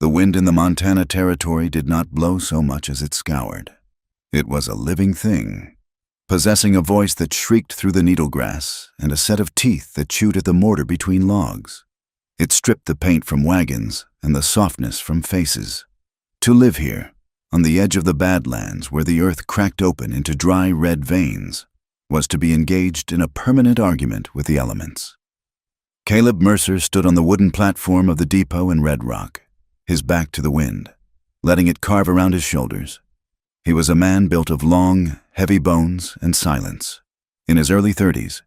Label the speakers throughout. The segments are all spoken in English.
Speaker 1: The wind in the Montana Territory did not blow so much as it scoured. It was a living thing, possessing a voice that shrieked through the needlegrass and a set of teeth that chewed at the mortar between logs. It stripped the paint from wagons and the softness from faces. To live here, on the edge of the Badlands where the earth cracked open into dry red veins, was to be engaged in a permanent argument with the elements. Caleb Mercer stood on the wooden platform of the depot in Red Rock, his back to the wind, letting it carve around his shoulders. He was a man built of long, heavy bones and silence. In his early 30s,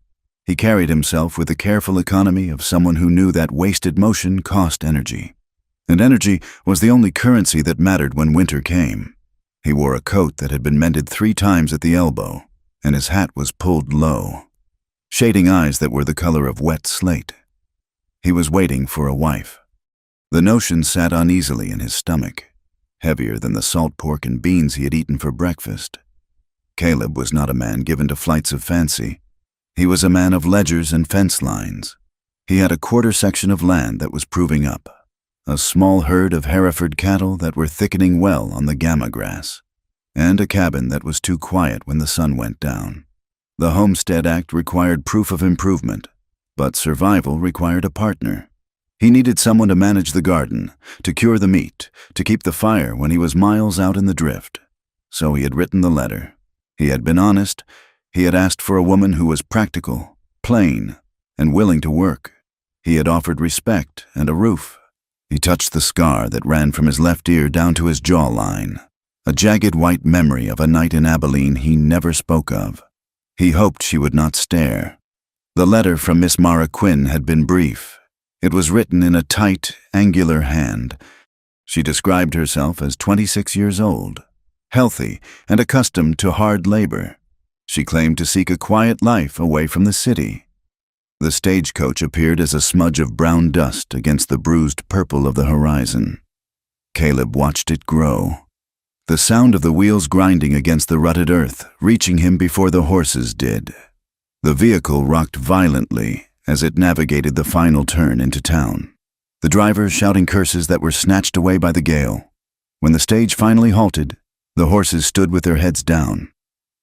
Speaker 1: he carried himself with the careful economy of someone who knew that wasted motion cost energy. And energy was the only currency that mattered when winter came. He wore a coat that had been mended 3 times at the elbow, and his hat was pulled low, shading eyes that were the color of wet slate. He was waiting for a wife. The notion sat uneasily in his stomach, heavier than the salt pork and beans he had eaten for breakfast. Caleb was not a man given to flights of fancy. He was a man of ledgers and fence lines. He had a quarter section of land that was proving up, a small herd of Hereford cattle that were thickening well on the gamma grass, and a cabin that was too quiet when the sun went down. The Homestead Act required proof of improvement, but survival required a partner. He needed someone to manage the garden, to cure the meat, to keep the fire when he was miles out in the drift. So he had written the letter. He had been honest. He had asked for a woman who was practical, plain, and willing to work. He had offered respect and a roof. He touched the scar that ran from his left ear down to his jawline, a jagged white memory of a night in Abilene he never spoke of. He hoped she would not stare. The letter from Miss Mara Quinn had been brief. It was written in a tight, angular hand. She described herself as 26 years old, healthy and accustomed to hard labor. She claimed to seek a quiet life away from the city. The stagecoach appeared as a smudge of brown dust against the bruised purple of the horizon. Caleb watched it grow, the sound of the wheels grinding against the rutted earth, reaching him before the horses did. The vehicle rocked violently as it navigated the final turn into town, the drivers shouting curses that were snatched away by the gale. When the stage finally halted, the horses stood with their heads down,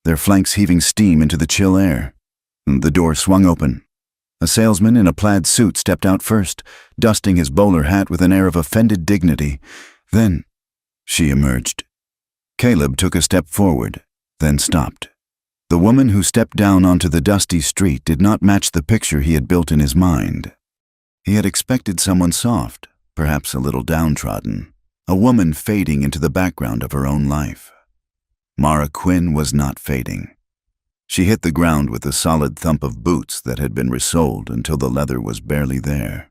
Speaker 1: their flanks heaving steam into the chill air. The door swung open. A salesman in a plaid suit stepped out first, dusting his bowler hat with an air of offended dignity. Then she emerged. Caleb took a step forward, then stopped. The woman who stepped down onto the dusty street did not match the picture he had built in his mind. He had expected someone soft, perhaps a little downtrodden, a woman fading into the background of her own life. Mara Quinn was not fading. She hit the ground with the solid thump of boots that had been resoled until the leather was barely there.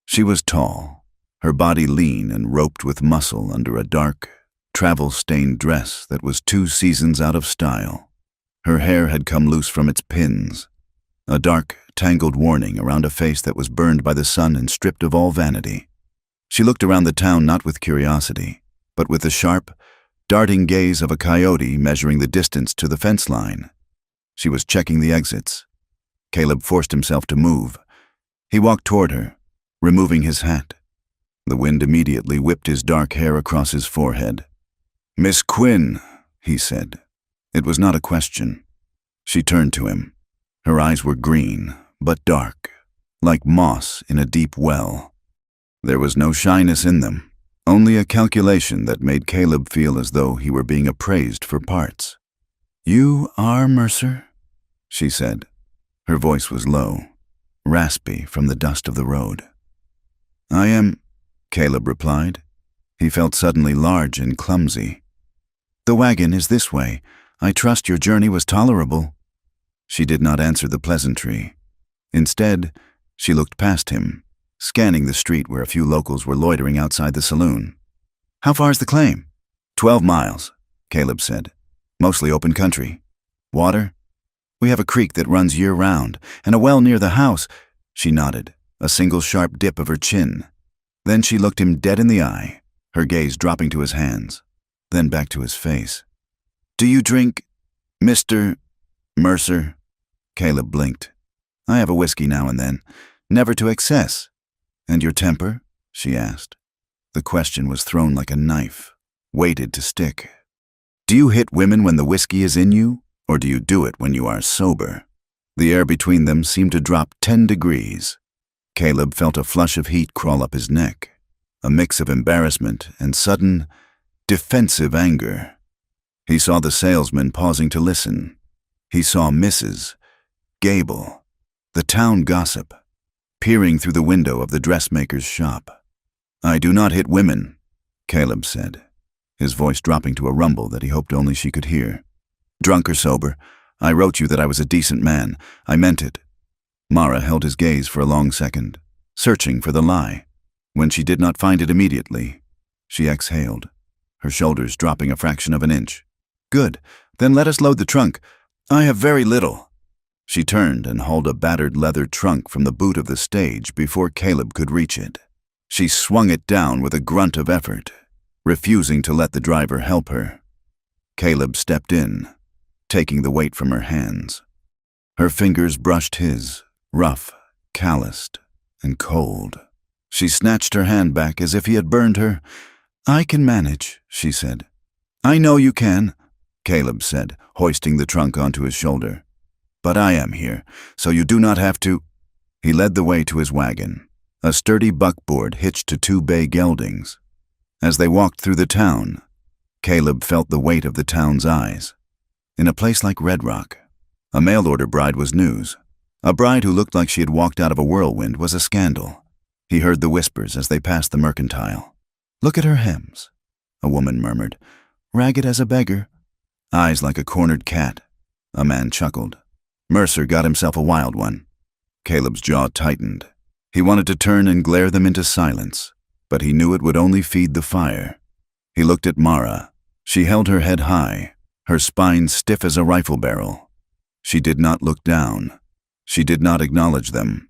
Speaker 1: She was tall, her body lean and roped with muscle under a dark, travel-stained dress that was 2 seasons out of style. Her hair had come loose from its pins, a dark, tangled warning around a face that was burned by the sun and stripped of all vanity. She looked around the town not with curiosity, but with the sharp, darting gaze of a coyote measuring the distance to the fence line. She was checking the exits. Caleb forced himself to move. He walked toward her, removing his hat. The wind immediately whipped his dark hair across his forehead. "Miss Quinn," he said. It was not a question. She turned to him. Her eyes were green, but dark, like moss in a deep well. There was no shyness in them, only a calculation that made Caleb feel as though he were being appraised for parts. "You are Mercer?" she said. Her voice was low, raspy from the dust of the road. "I am," Caleb replied. He felt suddenly large and clumsy. "The wagon is this way. I trust your journey was tolerable." She did not answer the pleasantry. Instead, she looked past him, scanning the street where a few locals were loitering outside the saloon. "How far is the claim?" 12 miles, Caleb said. "Mostly open country. Water? We have a creek that runs year-round, and a well near the house." She nodded, a single sharp dip of her chin. Then she looked him dead in the eye, her gaze dropping to his hands, then back to his face. "Do you drink, Mr. Mercer?" Caleb blinked. "I have a whiskey now and then, never to excess." "And your temper?" she asked. The question was thrown like a knife, weighted to stick. Do you hit women when the whiskey is in you, or do you do it when you are sober? The air between them seemed to drop 10 degrees. Caleb felt a flush of heat crawl up his neck, a mix of embarrassment and sudden, defensive anger. He saw the salesman pausing to listen. He saw Mrs. Gable, the town gossip, peering through the window of the dressmaker's shop. "I do not hit women," Caleb said, his voice dropping to a rumble that he hoped only she could hear. "Drunk or sober, I wrote you that I was a decent man. I meant it." Mara held his gaze for a long second, searching for the lie. When she did not find it immediately, she exhaled, her shoulders dropping a fraction of an inch. "Good, then let us load the trunk. I have very little." She turned and hauled a battered leather trunk from the boot of the stage before Caleb could reach it. She swung it down with a grunt of effort, refusing to let the driver help her. Caleb stepped in, taking the weight from her hands. Her fingers brushed his, rough, calloused, and cold. She snatched her hand back as if he had burned her. "I can manage," she said. "I know you can," Caleb said, hoisting the trunk onto his shoulder. "But I am here, so you do not have to." He led the way to his wagon, a sturdy buckboard hitched to 2 bay geldings. As they walked through the town, Caleb felt the weight of the town's eyes. In a place like Red Rock, a mail-order bride was news. A bride who looked like she had walked out of a whirlwind was a scandal. He heard the whispers as they passed the mercantile. "Look at her hems," a woman murmured. "Ragged as a beggar." "Eyes like a cornered cat," a man chuckled. "Mercer got himself a wild one." Caleb's jaw tightened. He wanted to turn and glare them into silence, but he knew it would only feed the fire. He looked at Mara. She held her head high, her spine stiff as a rifle barrel. She did not look down. She did not acknowledge them.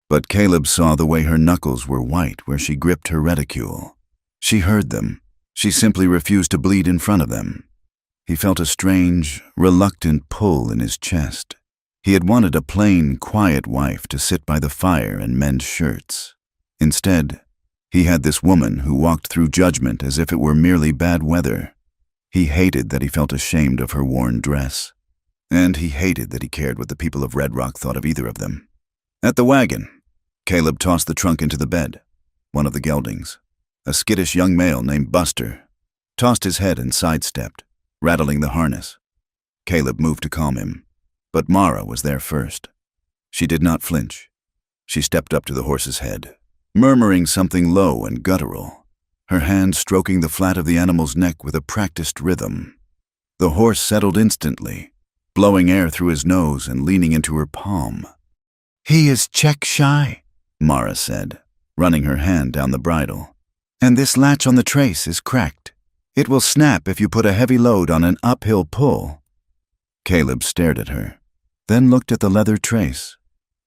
Speaker 1: But Caleb saw the way her knuckles were white where she gripped her reticule. She heard them. She simply refused to bleed in front of them. He felt a strange, reluctant pull in his chest. He had wanted a plain, quiet wife to sit by the fire and mend shirts. Instead, he had this woman who walked through judgment as if it were merely bad weather. He hated that he felt ashamed of her worn dress. And he hated that he cared what the people of Red Rock thought of either of them. At the wagon, Caleb tossed the trunk into the bed. One of the geldings, a skittish young male named Buster, tossed his head and sidestepped, rattling the harness. Caleb moved to calm him, but Mara was there first. She did not flinch. She stepped up to the horse's head, murmuring something low and guttural, her hand stroking the flat of the animal's neck with a practiced rhythm. The horse settled instantly, blowing air through his nose and leaning into her palm. "He is check-shy," Mara said, running her hand down the bridle. "And this latch on the trace is cracked. It will snap if you put a heavy load on an uphill pull." Caleb stared at her, then looked at the leather trace.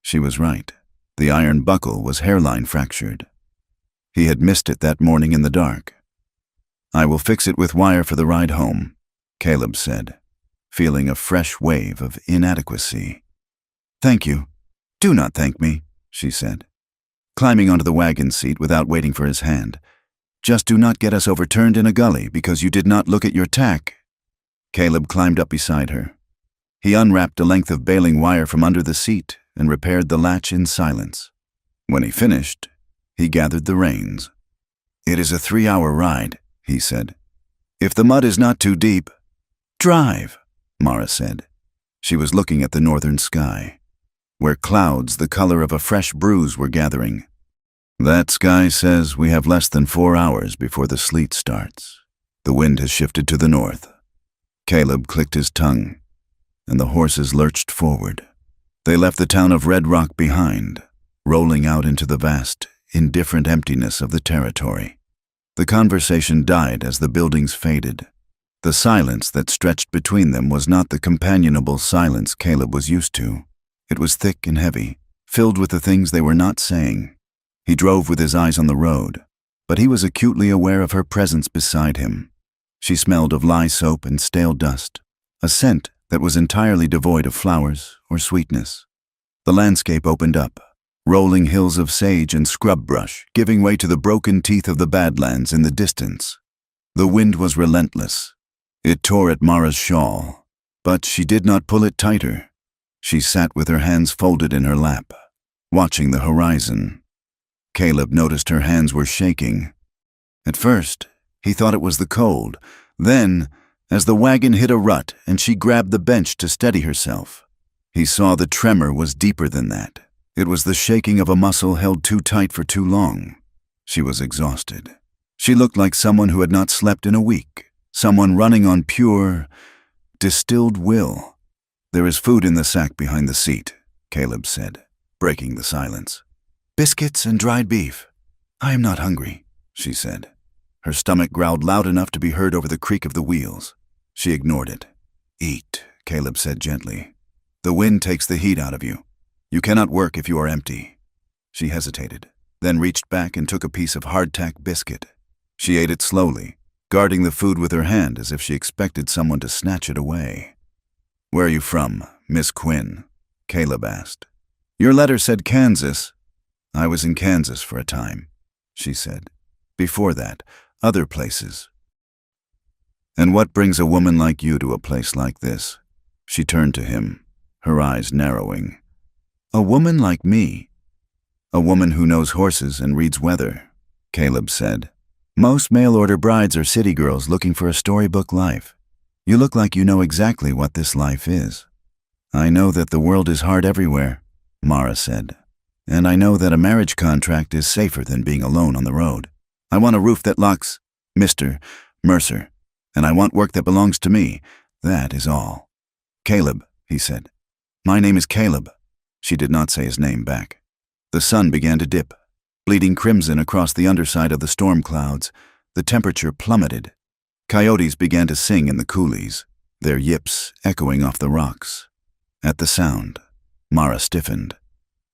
Speaker 1: She was right. The iron buckle was hairline fractured. He had missed it that morning in the dark. "I will fix it with wire for the ride home," Caleb said, feeling a fresh wave of inadequacy. "Thank you." "Do not thank me," she said, climbing onto the wagon seat without waiting for his hand. "Just do not get us overturned in a gully because you did not look at your tack." Caleb climbed up beside her. He unwrapped a length of baling wire from under the seat and repaired the latch in silence. When he finished, he gathered the reins. "It is a 3-hour ride," he said. "If the mud is not too deep—" "Drive," Mara said. She was looking at the northern sky, where clouds the color of a fresh bruise were gathering. "That sky says we have less than 4 hours before the sleet starts. The wind has shifted to the north." Caleb clicked his tongue, and the horses lurched forward. They left the town of Red Rock behind, rolling out into the vast, indifferent emptiness of the territory. The conversation died as the buildings faded. The silence that stretched between them was not the companionable silence Caleb was used to. It was thick and heavy, filled with the things they were not saying. He drove with his eyes on the road, but he was acutely aware of her presence beside him. She smelled of lye soap and stale dust, a scent that was entirely devoid of flowers or sweetness. The landscape opened up, rolling hills of sage and scrub brush, giving way to the broken teeth of the Badlands in the distance. The wind was relentless. It tore at Mara's shawl, but she did not pull it tighter. She sat with her hands folded in her lap, watching the horizon. Caleb noticed her hands were shaking. At first, he thought it was the cold. Then, as the wagon hit a rut and she grabbed the bench to steady herself, he saw the tremor was deeper than that. It was the shaking of a muscle held too tight for too long. She was exhausted. She looked like someone who had not slept in a week, someone running on pure, distilled will. "There is food in the sack behind the seat," Caleb said, breaking the silence. "Biscuits and dried beef." "I am not hungry," she said. Her stomach growled loud enough to be heard over the creak of the wheels. She ignored it. "Eat," Caleb said gently. "The wind takes the heat out of you. You cannot work if you are empty." She hesitated, then reached back and took a piece of hardtack biscuit. She ate it slowly, guarding the food with her hand as if she expected someone to snatch it away. "Where are you from, Miss Quinn?" Caleb asked. "Your letter said Kansas." "I was in Kansas for a time," she said. "Before that, other places." "And what brings a woman like you to a place like this?" She turned to him, her eyes narrowing. "A woman like me?" "A woman who knows horses and reads weather," Caleb said. "Most mail-order brides are city girls looking for a storybook life. You look like you know exactly what this life is." "I know that the world is hard everywhere," Mara said. "And I know that a marriage contract is safer than being alone on the road. I want a roof that locks Mr. Mercer, and I want work that belongs to me. That is all." "Caleb," he said. "My name is Caleb." She did not say his name back. The sun began to dip, bleeding crimson across the underside of the storm clouds. The temperature plummeted. Coyotes began to sing in the coulees, their yips echoing off the rocks. At the sound, Mara stiffened.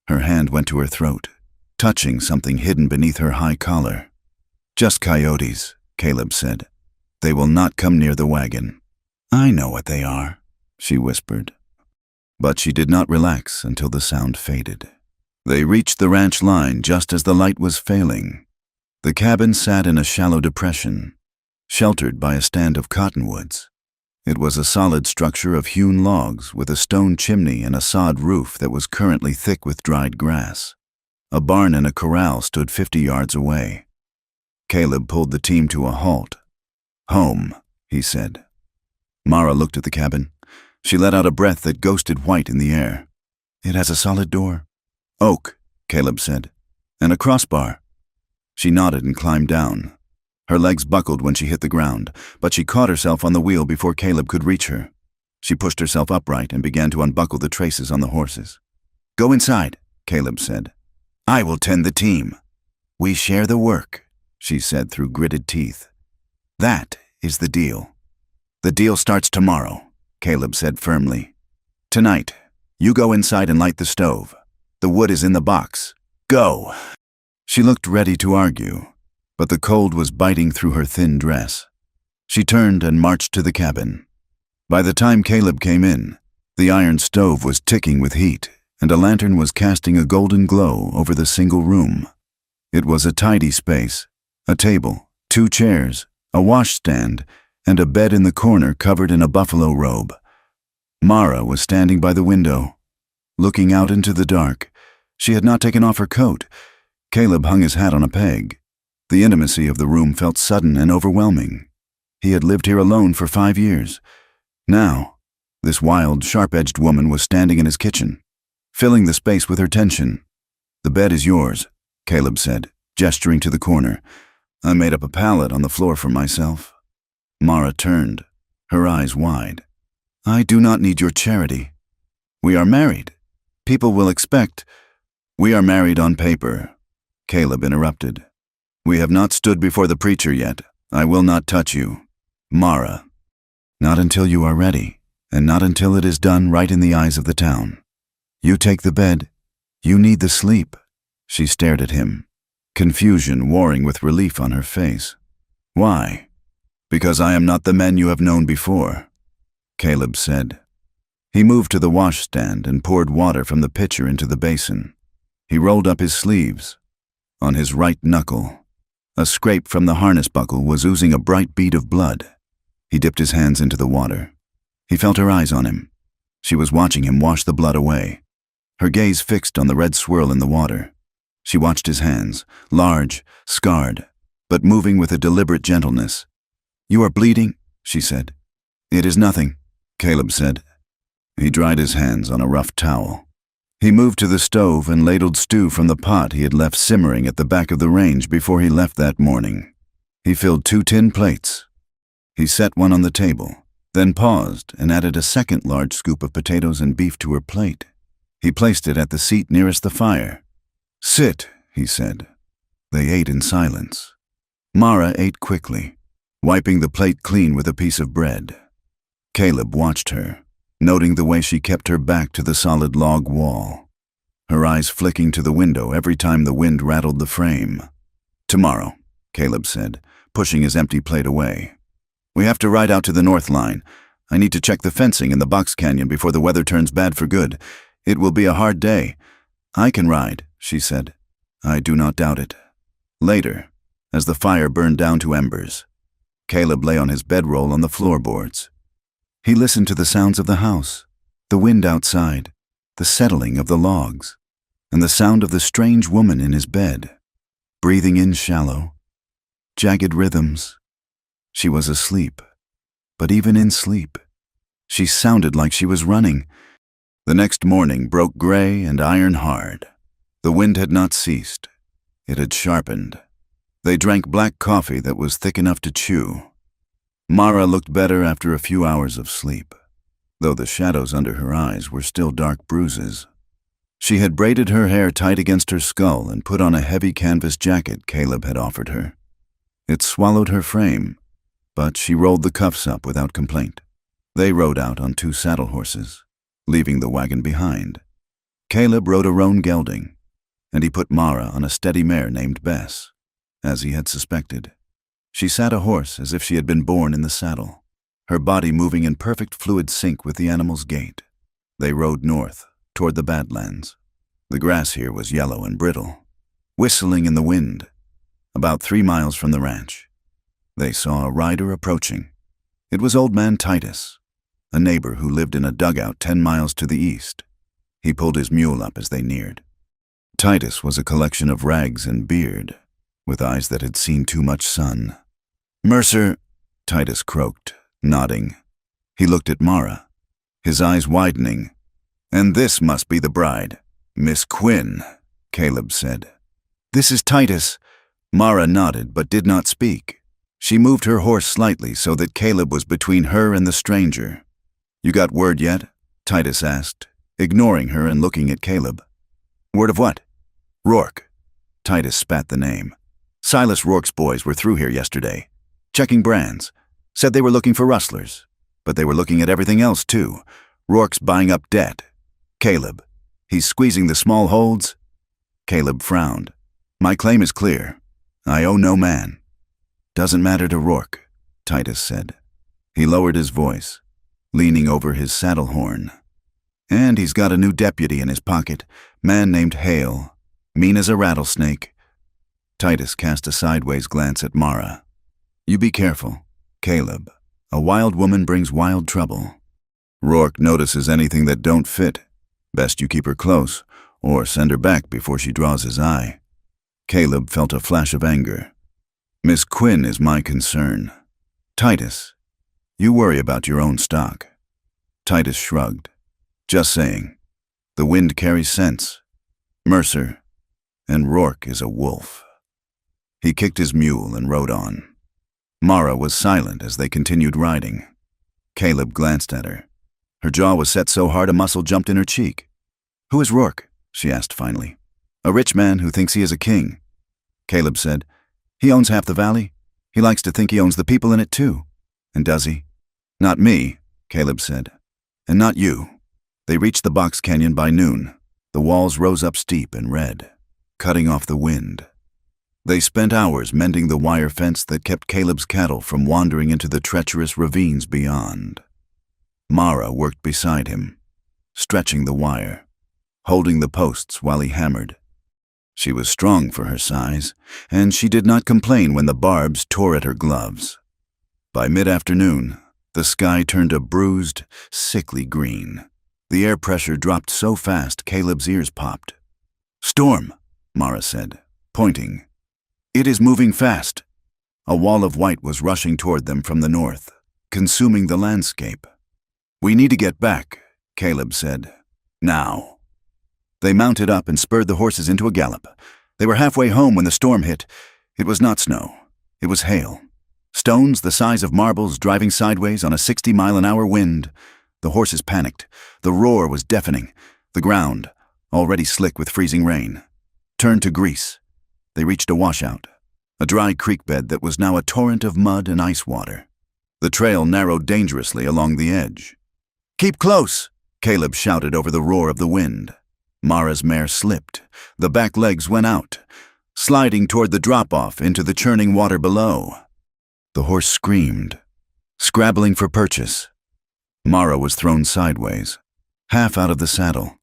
Speaker 1: Her hand went to her throat, touching something hidden beneath her high collar. "Just coyotes," Caleb said. "They will not come near the wagon." "I know what they are," she whispered. But she did not relax until the sound faded. They reached the ranch line just as the light was failing. The cabin sat in a shallow depression, sheltered by a stand of cottonwoods. It was a solid structure of hewn logs with a stone chimney and a sod roof that was currently thick with dried grass. A barn and a corral stood 50 yards away. Caleb pulled the team to a halt. "Home," he said. Mara looked at the cabin. She let out a breath that ghosted white in the air. "It has a solid door." "Oak," Caleb said. "And a crossbar." She nodded and climbed down. Her legs buckled when she hit the ground, but she caught herself on the wheel before Caleb could reach her. She pushed herself upright and began to unbuckle the traces on the horses. "Go inside," Caleb said. "I will tend the team." "We share the work," she said through gritted teeth. "That is the deal." "The deal starts tomorrow," Caleb said firmly. "Tonight, you go inside and light the stove. The wood is in the box. Go!" She looked ready to argue, but the cold was biting through her thin dress. She turned and marched to the cabin. By the time Caleb came in, the iron stove was ticking with heat, and a lantern was casting a golden glow over the single room. It was a tidy space, a table, 2 chairs, a washstand, and a bed in the corner covered in a buffalo robe. Mara was standing by the window, looking out into the dark. She had not taken off her coat. Caleb hung his hat on a peg. The intimacy of the room felt sudden and overwhelming. He had lived here alone for 5 years. Now, this wild, sharp-edged woman was standing in his kitchen, filling the space with her tension. "The bed is yours," Caleb said, gesturing to the corner. "I made up a pallet on the floor for myself." Mara turned, her eyes wide. "I do not need your charity. We are married. People will expect—" "We are married on paper," Caleb interrupted. "We have not stood before the preacher yet. I will not touch you. Mara. Not until you are ready, and not until it is done right in the eyes of the town. You take the bed. You need the sleep." She stared at him, confusion warring with relief on her face. "Why?" "Because I am not the men you have known before," Caleb said. He moved to the washstand and poured water from the pitcher into the basin. He rolled up his sleeves. On his right knuckle, a scrape from the harness buckle was oozing a bright bead of blood. He dipped his hands into the water. He felt her eyes on him. She was watching him wash the blood away, her gaze fixed on the red swirl in the water. She watched his hands, large, scarred, but moving with a deliberate gentleness. "You are bleeding," she said. "It is nothing," Caleb said. He dried his hands on a rough towel. He moved to the stove and ladled stew from the pot he had left simmering at the back of the range before he left that morning. He filled 2 tin plates. He set one on the table, then paused and added a second large scoop of potatoes and beef to her plate. He placed it at the seat nearest the fire. "Sit," he said. They ate in silence. Mara ate quickly, wiping the plate clean with a piece of bread. Caleb watched her, noting the way she kept her back to the solid log wall, her eyes flicking to the window every time the wind rattled the frame. "Tomorrow," Caleb said, pushing his empty plate away. "We have to ride out to the north line. I need to check the fencing in the box canyon before the weather turns bad for good. It will be a hard day." "I can ride," she said. "I do not doubt it." Later, as the fire burned down to embers, Caleb lay on his bedroll on the floorboards. He listened to the sounds of the house, the wind outside, the settling of the logs, and the sound of the strange woman in his bed, breathing in shallow, jagged rhythms. She was asleep, but even in sleep, she sounded like she was running. The next morning broke gray and iron hard. The wind had not ceased. It had sharpened. They drank black coffee that was thick enough to chew. Mara looked better after a few hours of sleep, though the shadows under her eyes were still dark bruises. She had braided her hair tight against her skull and put on a heavy canvas jacket Caleb had offered her. It swallowed her frame, but she rolled the cuffs up without complaint. They rode out on 2 saddle horses, leaving the wagon behind. Caleb rode a roan gelding, and he put Mara on a steady mare named Bess, as he had suspected. She sat a horse as if she had been born in the saddle, her body moving in perfect fluid sync with the animal's gait. They rode north, toward the Badlands. The grass here was yellow and brittle, whistling in the wind. About 3 miles from the ranch, they saw a rider approaching. It was Old Man Titus, a neighbor who lived in a dugout 10 miles to the east. He pulled his mule up as they neared. Titus was a collection of rags and beard, with eyes that had seen too much sun. "Mercer," Titus croaked, nodding. He looked at Mara, his eyes widening. "And this must be the bride." "Miss Quinn," Caleb said. "This is Titus." Mara nodded but did not speak. She moved her horse slightly so that Caleb was between her and the stranger. "You got word yet?" Titus asked, ignoring her and looking at Caleb. "Word of what?" "Rourke." Titus spat the name. "Silas Rourke's boys were through here yesterday, checking brands. Said they were looking for rustlers, but they were looking at everything else too. Rourke's buying up debt. Caleb, he's squeezing the small holds." Caleb frowned. "My claim is clear. I owe no man." "Doesn't matter to Rourke," Titus said. He lowered his voice, leaning over his saddle horn. "And he's got a new deputy in his pocket, man named Hale, mean as a rattlesnake." Titus cast a sideways glance at Mara. "You be careful, Caleb. A wild woman brings wild trouble. Rourke notices anything that don't fit. Best you keep her close, or send her back before she draws his eye." Caleb felt a flash of anger. "Miss Quinn is my concern. Titus, you worry about your own stock." Titus shrugged. "Just saying. The wind carries sense. Mercer, and Rourke is a wolf." He kicked his mule and rode on. Mara was silent as they continued riding. Caleb glanced at her. Her jaw was set so hard a muscle jumped in her cheek. "Who is Rourke?" she asked finally. "A rich man who thinks he is a king." Caleb said, "He owns half the valley. He likes to think he owns the people in it too." "And does he?" "Not me," Caleb said. "And not you." They reached the box canyon by noon. The walls rose up steep and red, cutting off the wind. They spent hours mending the wire fence that kept Caleb's cattle from wandering into the treacherous ravines beyond. Mara worked beside him, stretching the wire, holding the posts while he hammered. She was strong for her size, and she did not complain when the barbs tore at her gloves. By mid-afternoon, the sky turned a bruised, sickly green. The air pressure dropped so fast Caleb's ears popped. "Storm," Mara said, pointing. "It is moving fast." A wall of white was rushing toward them from the north, consuming the landscape. "We need to get back," Caleb said. "Now." They mounted up and spurred the horses into a gallop. They were halfway home when the storm hit. It was not snow. It was hail. Stones the size of marbles driving sideways on a 60-mile-an-hour wind. The horses panicked. The roar was deafening. The ground, already slick with freezing rain, turned to grease. They reached a washout, a dry creek bed that was now a torrent of mud and ice water. The trail narrowed dangerously along the edge. "Keep close," Caleb shouted over the roar of the wind. Mara's mare slipped. The back legs went out, sliding toward the drop-off into the churning water below. The horse screamed, scrabbling for purchase. Mara was thrown sideways, half out of the saddle.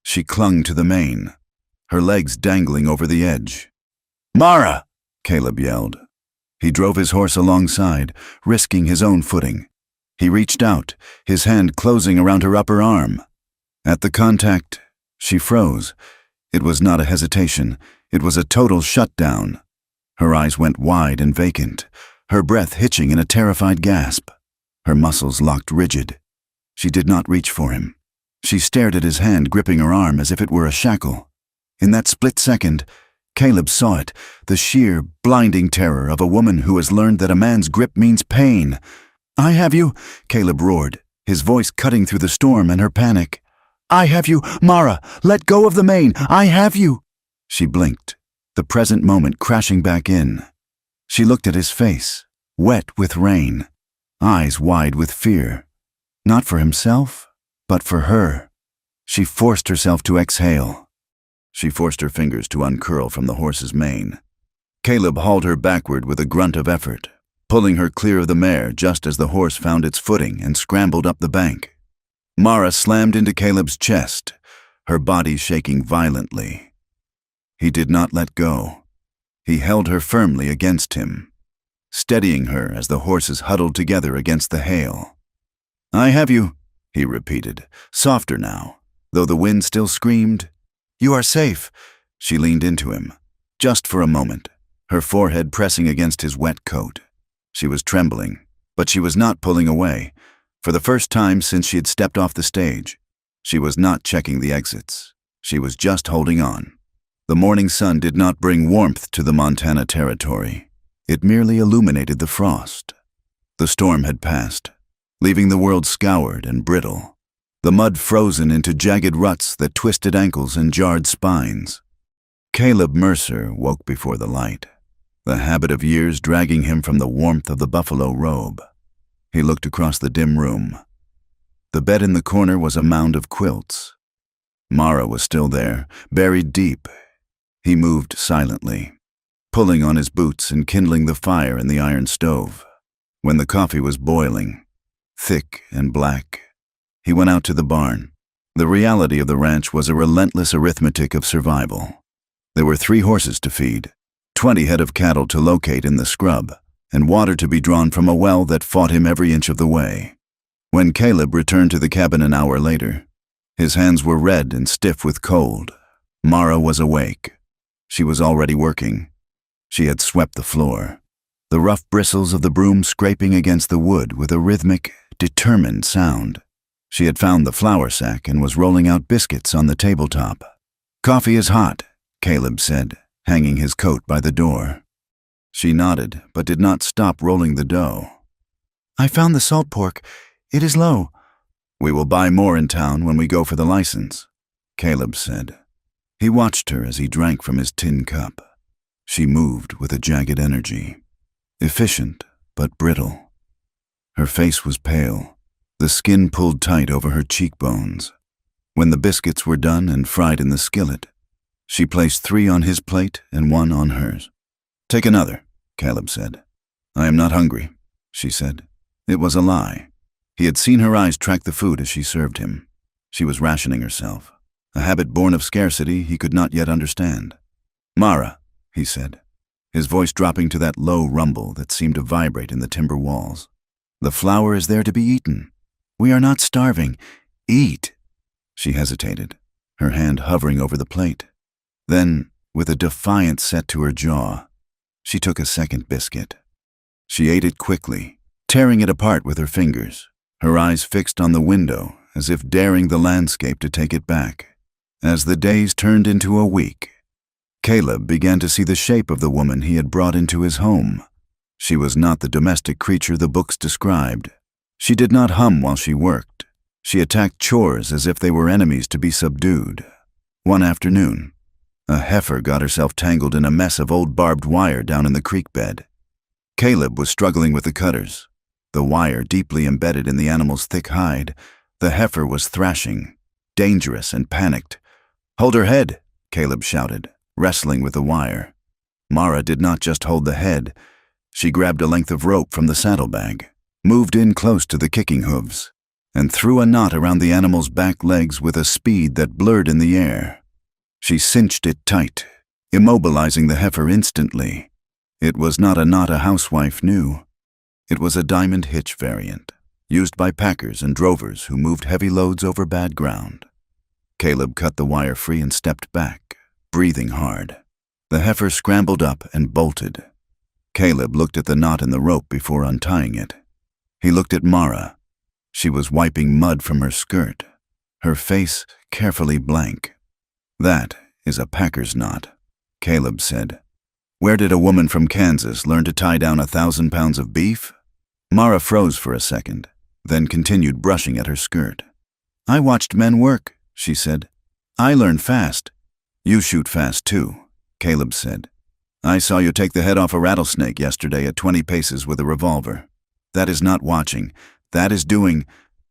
Speaker 1: She clung to the mane, her legs dangling over the edge. "Mara!" Caleb yelled. He drove his horse alongside, risking his own footing. He reached out, his hand closing around her upper arm. At the contact, she froze. It was not a hesitation. It was a total shutdown. Her eyes went wide and vacant, her breath hitching in a terrified gasp. Her muscles locked rigid. She did not reach for him. She stared at his hand gripping her arm as if it were a shackle. In that split second, Caleb saw it, the sheer, blinding terror of a woman who has learned that a man's grip means pain. "I have you," Caleb roared, his voice cutting through the storm and her panic. "I have you, Mara! Let go of the mane! I have you!" She blinked, the present moment crashing back in. She looked at his face, wet with rain, eyes wide with fear. Not for himself, but for her. She forced herself to exhale. She forced her fingers to uncurl from the horse's mane. Caleb hauled her backward with a grunt of effort, pulling her clear of the mare just as the horse found its footing and scrambled up the bank. Mara slammed into Caleb's chest, her body shaking violently. He did not let go. He held her firmly against him, steadying her as the horses huddled together against the hail. "I have you," he repeated, softer now, though the wind still screamed. "You are safe." She leaned into him, just for a moment, her forehead pressing against his wet coat. She was trembling, but she was not pulling away. For the first time since she had stepped off the stage, she was not checking the exits. She was just holding on. The morning sun did not bring warmth to the Montana territory. It merely illuminated the frost. The storm had passed, leaving the world scoured and brittle, the mud frozen into jagged ruts that twisted ankles and jarred spines. Caleb Mercer woke before the light, the habit of years dragging him from the warmth of the buffalo robe. He looked across the dim room. The bed in the corner was a mound of quilts. Mara was still there, buried deep. He moved silently, pulling on his boots and kindling the fire in the iron stove. When the coffee was boiling, thick and black, he went out to the barn. The reality of the ranch was a relentless arithmetic of survival. There were 3 horses to feed, 20 head of cattle to locate in the scrub, and water to be drawn from a well that fought him every inch of the way. When Caleb returned to the cabin an hour later, his hands were red and stiff with cold. Mara was awake. She was already working. She had swept the floor, the rough bristles of the broom scraping against the wood with a rhythmic, determined sound. She had found the flour sack and was rolling out biscuits on the tabletop. "Coffee is hot," Caleb said, hanging his coat by the door. She nodded, but did not stop rolling the dough. "I found the salt pork. It is low." "We will buy more in town when we go for the license," Caleb said. He watched her as he drank from his tin cup. She moved with a jagged energy, efficient but brittle. Her face was pale, the skin pulled tight over her cheekbones. When the biscuits were done and fried in the skillet, she placed 3 on his plate and 1 on hers. "Take another," Caleb said. "I am not hungry," she said. It was a lie. He had seen her eyes track the food as she served him. She was rationing herself, a habit born of scarcity he could not yet understand. Mara, he said, his voice dropping to that low rumble that seemed to vibrate in the timber walls. The flour is there to be eaten. We are not starving. Eat. She hesitated, her hand hovering over the plate. Then, with a defiant set to her jaw, she took a second biscuit. She ate it quickly, tearing it apart with her fingers, her eyes fixed on the window as if daring the landscape to take it back. As the days turned into a week, Caleb began to see the shape of the woman he had brought into his home. She was not the domestic creature the books described. She did not hum while she worked. She attacked chores as if they were enemies to be subdued. One afternoon, a heifer got herself tangled in a mess of old barbed wire down in the creek bed. Caleb was struggling with the cutters, the wire deeply embedded in the animal's thick hide. The heifer was thrashing, dangerous and panicked. "Hold her head," Caleb shouted, wrestling with the wire. Mara did not just hold the head. She grabbed a length of rope from the saddlebag, moved in close to the kicking hooves, and threw a knot around the animal's back legs with a speed that blurred in the air. She cinched it tight, immobilizing the heifer instantly. It was not a knot a housewife knew. It was a diamond hitch variant, used by packers and drovers who moved heavy loads over bad ground. Caleb cut the wire free and stepped back, breathing hard. The heifer scrambled up and bolted. Caleb looked at the knot in the rope before untying it. He looked at Mara. She was wiping mud from her skirt, her face carefully blank. "That is a packer's knot," Caleb said. "Where did a woman from Kansas learn to tie down 1,000 pounds of beef?" Mara froze for a second, then continued brushing at her skirt. "I watched men work," she said. "I learn fast." "You shoot fast too," Caleb said. "I saw you take the head off a rattlesnake yesterday at 20 paces with a revolver. That is not watching. That is doing."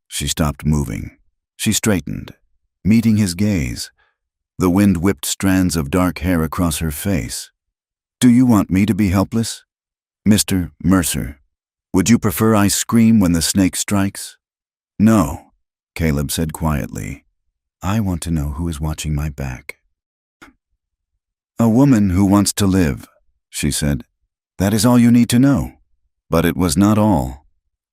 Speaker 1: She stopped moving. She straightened, meeting his gaze. The wind whipped strands of dark hair across her face. "Do you want me to be helpless? Mr. Mercer, would you prefer I scream when the snake strikes?" "No," Caleb said quietly. "I want to know who is watching my back." "A woman who wants to live," she said. "That is all you need to know." But it was not all.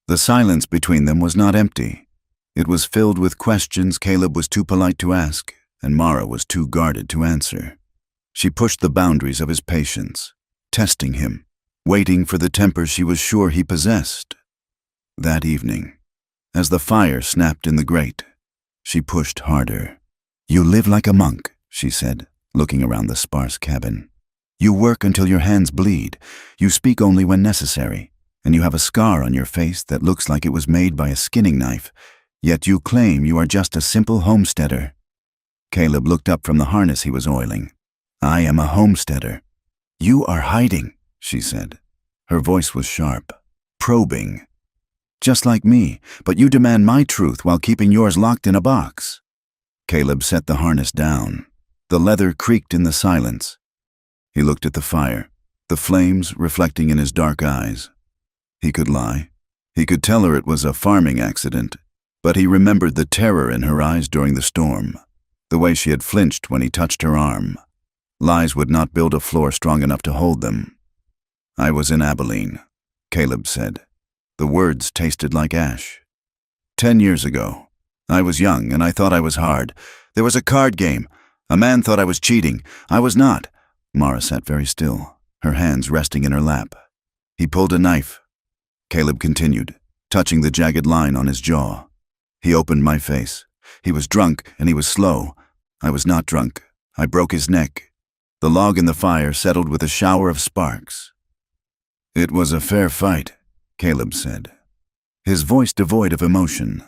Speaker 1: The silence between them was not empty. It was filled with questions Caleb was too polite to ask, and Mara was too guarded to answer. She pushed the boundaries of his patience, testing him, waiting for the temper she was sure he possessed. That evening, as the fire snapped in the grate, she pushed harder. "You live like a monk," she said, looking around the sparse cabin. "You work until your hands bleed. You speak only when necessary, and you have a scar on your face that looks like it was made by a skinning knife, yet you claim you are just a simple homesteader." Caleb looked up from the harness he was oiling. "I am a homesteader." "You are hiding," she said. Her voice was sharp, probing. "Just like me, but you demand my truth while keeping yours locked in a box." Caleb set the harness down. The leather creaked in the silence. He looked at the fire, the flames reflecting in his dark eyes. He could lie. He could tell her it was a farming accident, but he remembered the terror in her eyes during the storm, the way she had flinched when he touched her arm. Lies would not build a floor strong enough to hold them. "I was in Abilene," Caleb said. The words tasted like ash. 10 years ago. I was young and I thought I was hard. There was a card game. A man thought I was cheating. I was not." Mara sat very still, her hands resting in her lap. "He pulled a knife," Caleb continued, touching the jagged line on his jaw. "He opened my face. He was drunk and he was slow. I was not drunk. I broke his neck. The log in the fire settled with a shower of sparks." "It was a fair fight," Caleb said, his voice devoid of emotion.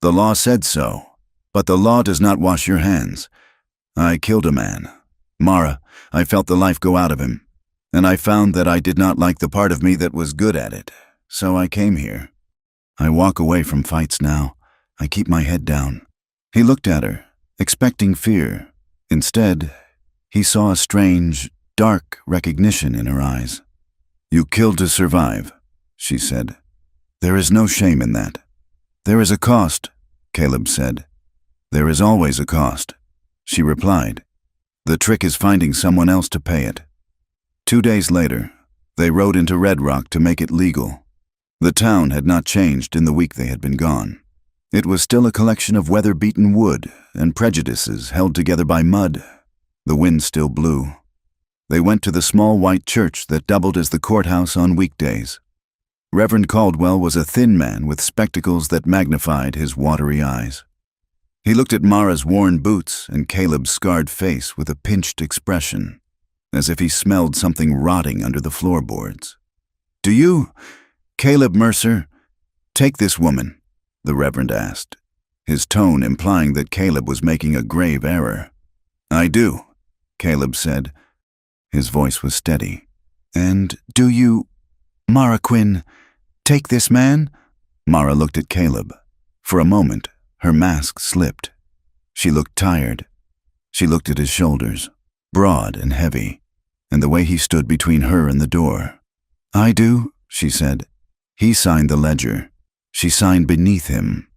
Speaker 1: "The law said so, but the law does not wash your hands. I killed a man. Mara, I felt the life go out of him, and I found that I did not like the part of me that was good at it, so I came here. I walk away from fights now. I keep my head down." He looked at her, expecting fear. Instead, he saw a strange, dark recognition in her eyes. "You killed to survive," she said. "There is no shame in that." "There is a cost," Caleb said. "There is always a cost," she replied. The trick is finding someone else to pay it. 2 days later, they rode into Red Rock to make it legal. The town had not changed in the week they had been gone. It was still a collection of weather-beaten wood and prejudices held together by mud. The wind still blew. They went to the small white church that doubled as the courthouse on weekdays. Reverend Caldwell was a thin man with spectacles that magnified his watery eyes. He looked at Mara's worn boots and Caleb's scarred face with a pinched expression, as if he smelled something rotting under the floorboards. "Do you, Caleb Mercer, take this woman?" the Reverend asked, his tone implying that Caleb was making a grave error. "I do," Caleb said. His voice was steady. "And do you, Mara Quinn, take this man?" Mara looked at Caleb. For a moment, her mask slipped. She looked tired. She looked at his shoulders, broad and heavy, and the way he stood between her and the door. "I do," she said. He signed the ledger. She signed beneath him.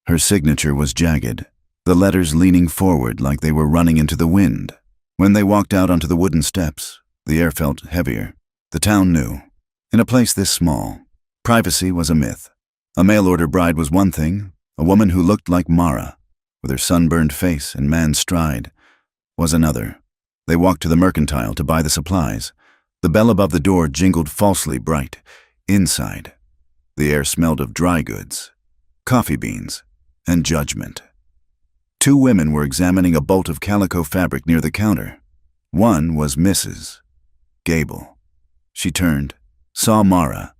Speaker 1: Her signature was jagged, the letters leaning forward like they were running into the wind. When they walked out onto the wooden steps, the air felt heavier. The town knew. In a place this small, privacy was a myth. A mail-order bride was one thing. A woman who looked like Mara, with her sunburned face and man's stride, was another. They walked to the mercantile to buy the supplies. The bell above the door jingled falsely bright. Inside, the air smelled of dry goods, coffee beans, and judgment. 2 women were examining a bolt of calico fabric near the counter. One was Mrs. Gable. She turned, saw Mara,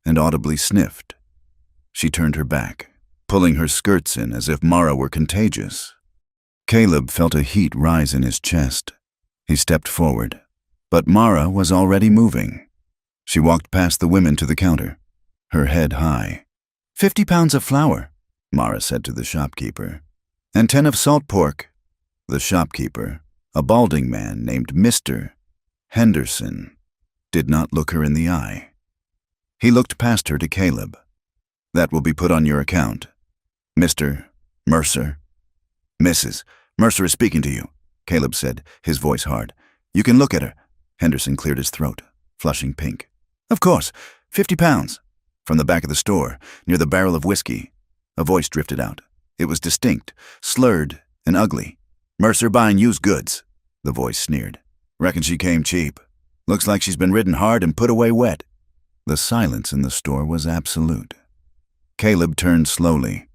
Speaker 1: and audibly sniffed. She turned her back, pulling her skirts in as if Mara were contagious. Caleb felt a heat rise in his chest. He stepped forward, but Mara was already moving. She walked past the women to the counter, her head high. 50 pounds of flour, Mara said to the shopkeeper, and 10 of salt pork. The shopkeeper, a balding man named Mr. Henderson, did not look her in the eye. He looked past her to Caleb. "That will be put on your account. Mr. Mercer." "Mrs. Mercer is speaking to you," Caleb said, his voice hard. "You can look at her." Henderson cleared his throat, flushing pink. "Of course, 50 pounds. From the back of the store, near the barrel of whiskey." A voice drifted out. It was distinct, slurred, and ugly. "Mercer buying used goods," the voice sneered. "Reckon she came cheap. Looks like she's been ridden hard and put away wet." The silence in the store was absolute. Caleb turned slowly.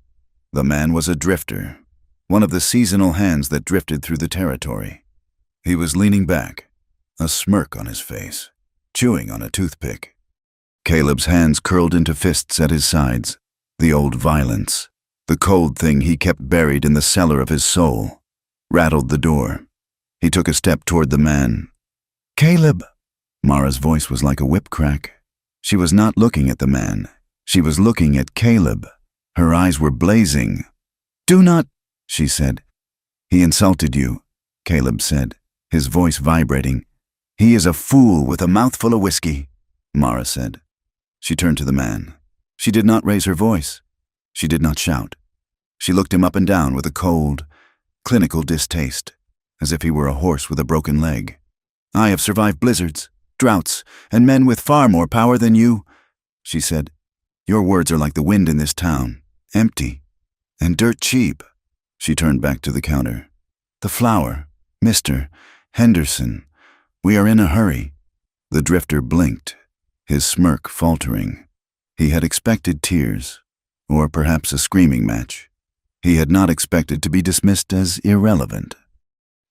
Speaker 1: The man was a drifter, one of the seasonal hands that drifted through the territory. He was leaning back, a smirk on his face, chewing on a toothpick. Caleb's hands curled into fists at his sides, the old violence, the cold thing he kept buried in the cellar of his soul, rattled the door. He took a step toward the man. "Caleb!" Mara's voice was like a whip crack. She was not looking at the man. She was looking at Caleb. Her eyes were blazing. "Do not," she said. "He insulted you," Caleb said, his voice vibrating. "He is a fool with a mouthful of whiskey," Mara said. She turned to the man. She did not raise her voice. She did not shout. She looked him up and down with a cold, clinical distaste, as if he were a horse with a broken leg. "I have survived blizzards, droughts, and men with far more power than you," she said. "Your words are like the wind in this town, empty and dirt cheap." She turned back to the counter. "The flour, Mr. Henderson. We are in a hurry." The drifter blinked, his smirk faltering. He had expected tears, or perhaps a screaming match. He had not expected to be dismissed as irrelevant.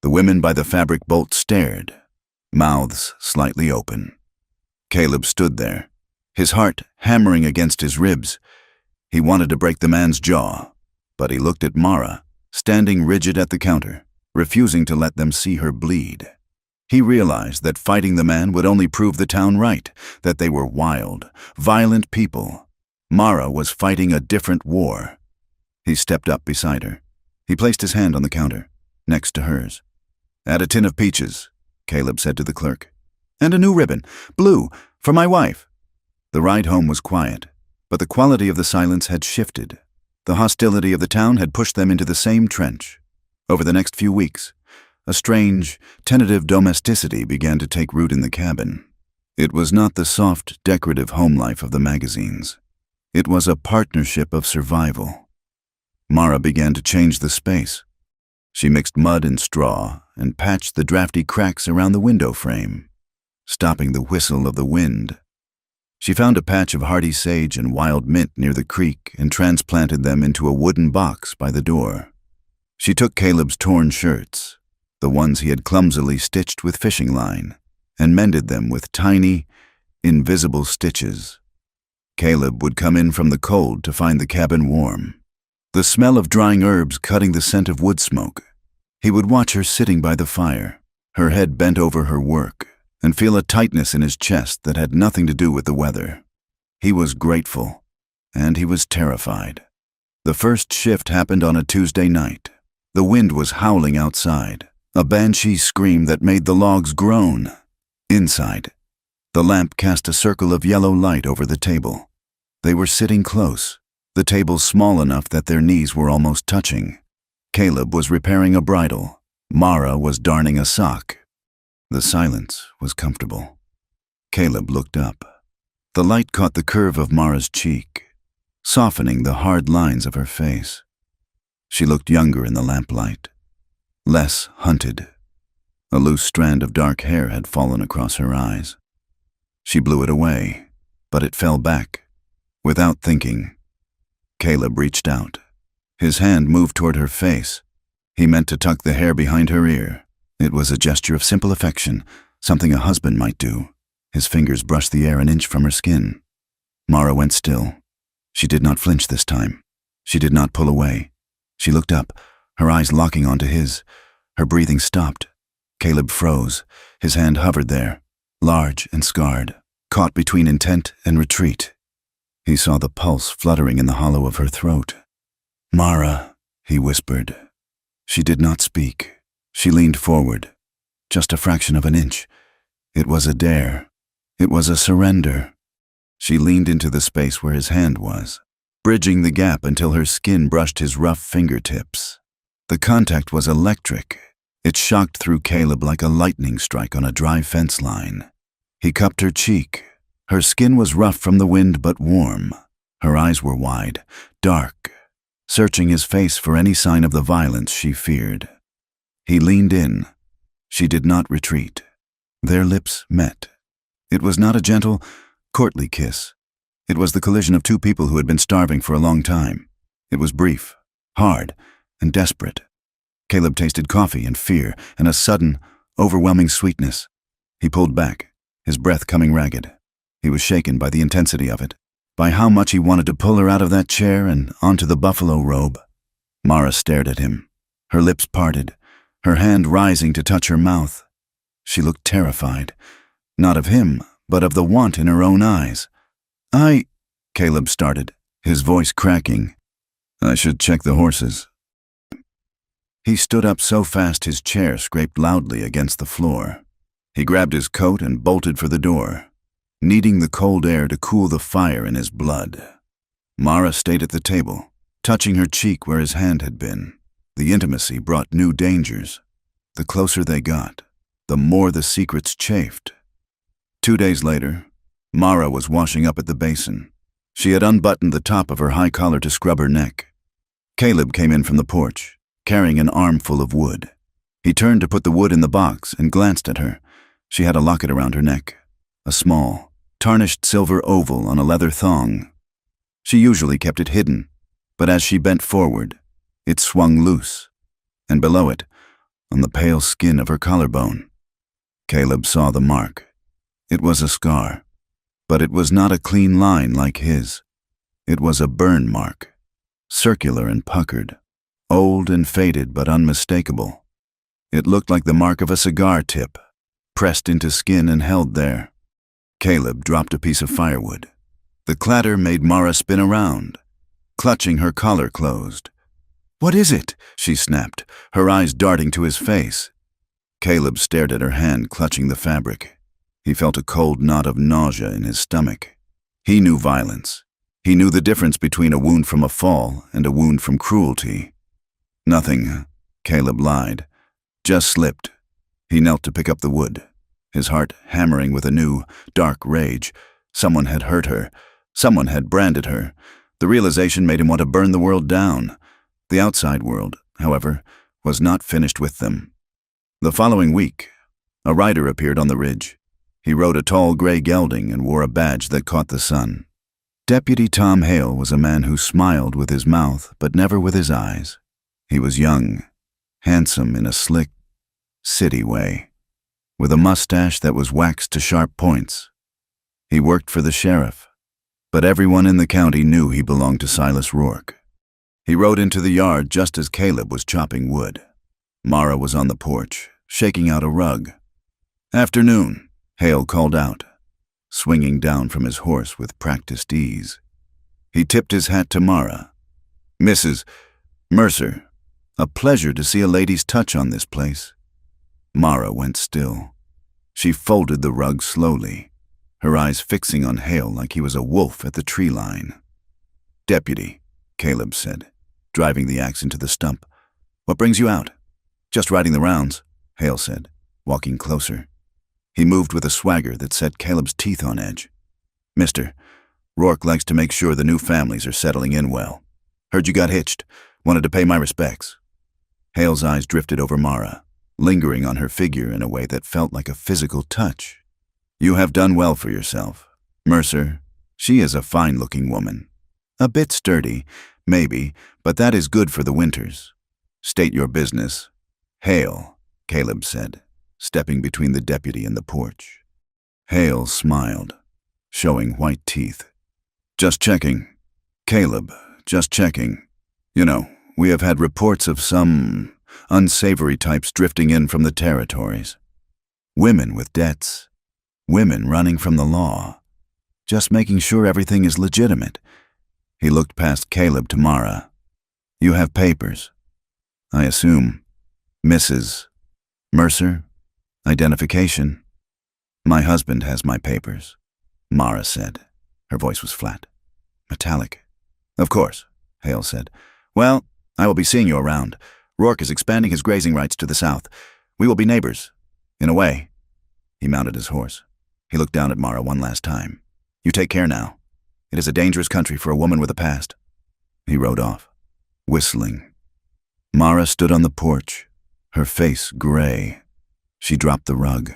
Speaker 1: The women by the fabric bolt stared, mouths slightly open. Caleb stood there, his heart hammering against his ribs. He wanted to break the man's jaw, but he looked at Mara, standing rigid at the counter, refusing to let them see her bleed. He realized that fighting the man would only prove the town right, that they were wild, violent people. Mara was fighting a different war. He stepped up beside her. He placed his hand on the counter, next to hers. "Add a tin of peaches," Caleb said to the clerk. "And a new ribbon, blue, for my wife." The ride home was quiet, but the quality of the silence had shifted. The hostility of the town had pushed them into the same trench. Over the next few weeks, A strange, tentative domesticity began to take root in the cabin. It was not the soft, decorative home life of the magazines. It was a partnership of survival. Mara began to change the space. She mixed mud and straw and patched the drafty cracks around the window frame, stopping the whistle of the wind. She found a patch of hardy sage and wild mint near the creek and transplanted them into a wooden box by the door. She took Caleb's torn shirts, the ones he had clumsily stitched with fishing line, and mended them with tiny, invisible stitches. Caleb would come in from the cold to find the cabin warm, the smell of drying herbs cutting the scent of wood smoke. He would watch her sitting by the fire, her head bent over her work, and feel a tightness in his chest that had nothing to do with the weather. He was grateful, and he was terrified. The first shift happened on a Tuesday night. The wind was howling outside, a banshee scream that made the logs groan. Inside, the lamp cast a circle of yellow light over the table. They were sitting close, the table small enough that their knees were almost touching. Caleb was repairing a bridle. Mara was darning a sock. The silence was comfortable. Caleb looked up. The light caught the curve of Mara's cheek, softening the hard lines of her face. She looked younger in the lamplight, less hunted. A loose strand of dark hair had fallen across her eyes. She blew it away, but it fell back. Without thinking, Caleb reached out. His hand moved toward her face. He meant to tuck the hair behind her ear. It was a gesture of simple affection, something a husband might do. His fingers brushed the air an inch from her skin. Mara went still. She did not flinch this time. She did not pull away. She looked up, her eyes locking onto his. Her breathing stopped. Caleb froze. His hand hovered there, large and scarred, caught between intent and retreat. He saw the pulse fluttering in the hollow of her throat. "Mara," he whispered. She did not speak. She leaned forward, just a fraction of an inch. It was a dare. It was a surrender. She leaned into the space where his hand was, bridging the gap until her skin brushed his rough fingertips. The contact was electric. It shocked through Caleb like a lightning strike on a dry fence line. He cupped her cheek. Her skin was rough from the wind but warm. Her eyes were wide, dark, searching his face for any sign of the violence she feared. He leaned in. She did not retreat. Their lips met. It was not a gentle, courtly kiss. It was the collision of two people who had been starving for a long time. It was brief, hard, and desperate. Caleb tasted coffee and fear and a sudden, overwhelming sweetness. He pulled back, his breath coming ragged. He was shaken by the intensity of it, by how much he wanted to pull her out of that chair and onto the buffalo robe. Mara stared at him, her lips parted, her hand rising to touch her mouth. She looked terrified, not of him, but of the want in her own eyes. Caleb started, his voice cracking. "I should check the horses." He stood up so fast his chair scraped loudly against the floor. He grabbed his coat and bolted for the door, needing the cold air to cool the fire in his blood. Mara stayed at the table, touching her cheek where his hand had been. The intimacy brought new dangers. The closer they got, the more the secrets chafed. 2 days later, Mara was washing up at the basin. She had unbuttoned the top of her high collar to scrub her neck. Caleb came in from the porch, carrying an armful of wood. He turned to put the wood in the box and glanced at her. She had a locket around her neck, a small, tarnished silver oval on a leather thong. She usually kept it hidden, but as she bent forward, it swung loose, and below it, on the pale skin of her collarbone, Caleb saw the mark. It was a scar, but it was not a clean line like his. It was a burn mark, circular and puckered, old and faded but unmistakable. It looked like the mark of a cigar tip, pressed into skin and held there. Caleb dropped a piece of firewood. The clatter made Mara spin around, clutching her collar closed. "What is it?" she snapped, her eyes darting to his face. Caleb stared at her hand clutching the fabric. He felt a cold knot of nausea in his stomach. He knew violence. He knew the difference between a wound from a fall and a wound from cruelty. "Nothing," Caleb lied. Just slipped. He knelt to pick up the wood, his heart hammering with a new, dark rage. Someone had hurt her. Someone had branded her. The realization made him want to burn the world down. The outside world, however, was not finished with them. The following week, a rider appeared on the ridge. He rode a tall gray gelding and wore a badge that caught the sun. Deputy Tom Hale was a man who smiled with his mouth but never with his eyes. He was young, handsome in a slick, city way, with a mustache that was waxed to sharp points. He worked for the sheriff, but everyone in the county knew he belonged to Silas Rourke. He rode into the yard just as Caleb was chopping wood. Mara was on the porch, shaking out a rug. "Afternoon," Hale called out, swinging down from his horse with practiced ease. He tipped his hat to Mara. "Mrs. Mercer, a pleasure to see a lady's touch on this place." Mara went still. She folded the rug slowly, her eyes fixing on Hale like he was a wolf at the tree line. "Deputy," Caleb said, driving the axe into the stump. "What brings you out?" "Just riding the rounds," Hale said, walking closer. He moved with a swagger that set Caleb's teeth on edge. "Mister, Rourke likes to make sure the new families are settling in well. Heard you got hitched. Wanted to pay my respects." Hale's eyes drifted over Mara, lingering on her figure in a way that felt like a physical touch. "You have done well for yourself. Mercer, she is a fine-looking woman. A bit sturdy, maybe, but that is good for the winters. State your business." "Hale," Caleb said, stepping between the deputy and the porch. Hale smiled, showing white teeth. "Just checking. Caleb, just checking. You know, we have had reports of some unsavory types drifting in from the territories. Women with debts. Women running from the law. Just making sure everything is legitimate." He looked past Caleb to Mara. "You have papers, I assume. Mrs. Mercer? Identification?" "My husband has my papers," Mara said. Her voice was flat, metallic. "Of course," Hale said. "Well, I will be seeing you around. Rourke is expanding his grazing rights to the south. We will be neighbors, in a way." He mounted his horse. He looked down at Mara one last time. "You take care now. It is a dangerous country for a woman with a past." He rode off, whistling. Mara stood on the porch, her face gray. She dropped the rug.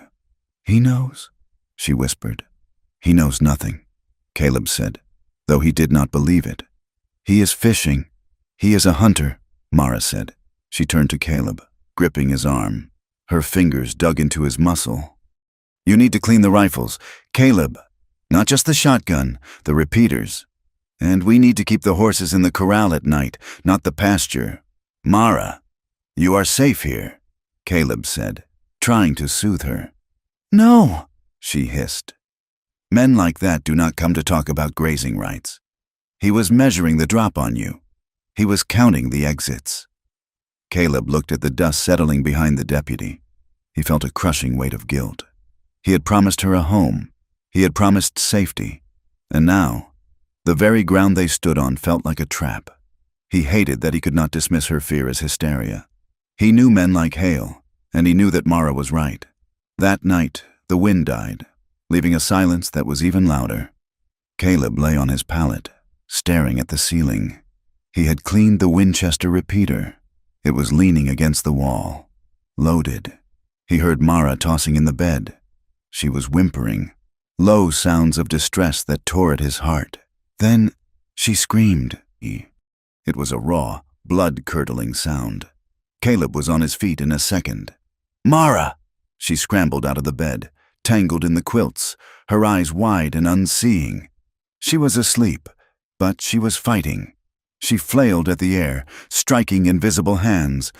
Speaker 1: "He knows," she whispered. "He knows nothing," Caleb said, though he did not believe it. "He is fishing. He is a hunter," Mara said. She turned to Caleb, gripping his arm. Her fingers dug into his muscle. "You need to clean the rifles. Caleb, not just the shotgun, the repeaters. And we need to keep the horses in the corral at night, not the pasture. Mara, you are safe here," Caleb said, trying to soothe her. "No," she hissed. "Men like that do not come to talk about grazing rights. He was measuring the drop on you. He was counting the exits." Caleb looked at the dust settling behind the deputy. He felt a crushing weight of guilt. He had promised her a home. He had promised safety. And now, the very ground they stood on felt like a trap. He hated that he could not dismiss her fear as hysteria. He knew men like Hale, and he knew that Mara was right. That night, the wind died, leaving a silence that was even louder. Caleb lay on his pallet, staring at the ceiling. He had cleaned the Winchester repeater. It was leaning against the wall, loaded. He heard Mara tossing in the bed. She was whimpering, low sounds of distress that tore at his heart. Then she screamed. It was a raw, blood-curdling sound. Caleb was on his feet in a second. "Mara!" She scrambled out of the bed, tangled in the quilts, her eyes wide and unseeing. She was asleep, but she was fighting. She flailed at the air, striking invisible hands.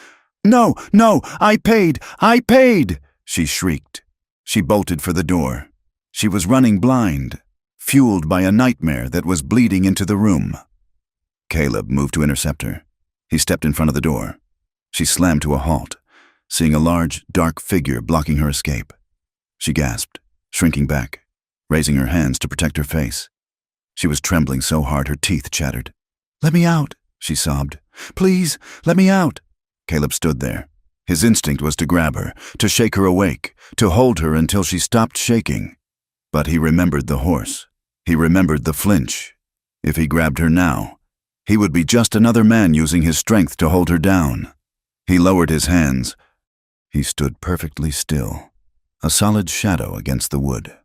Speaker 1: "No, no, I paid! I paid!" she shrieked. She bolted for the door. She was running blind, fueled by a nightmare that was bleeding into the room. Caleb moved to intercept her. He stepped in front of the door. She slammed to a halt, seeing a large, dark figure blocking her escape. She gasped, shrinking back, raising her hands to protect her face. She was trembling so hard her teeth chattered. "Let me out," she sobbed. "Please, let me out." Caleb stood there, His instinct was to grab her, to shake her awake, to hold her until she stopped shaking. But he remembered the horse. He remembered the flinch. If he grabbed her now, he would be just another man using his strength to hold her down. He lowered his hands. He stood perfectly still, a solid shadow against the wood.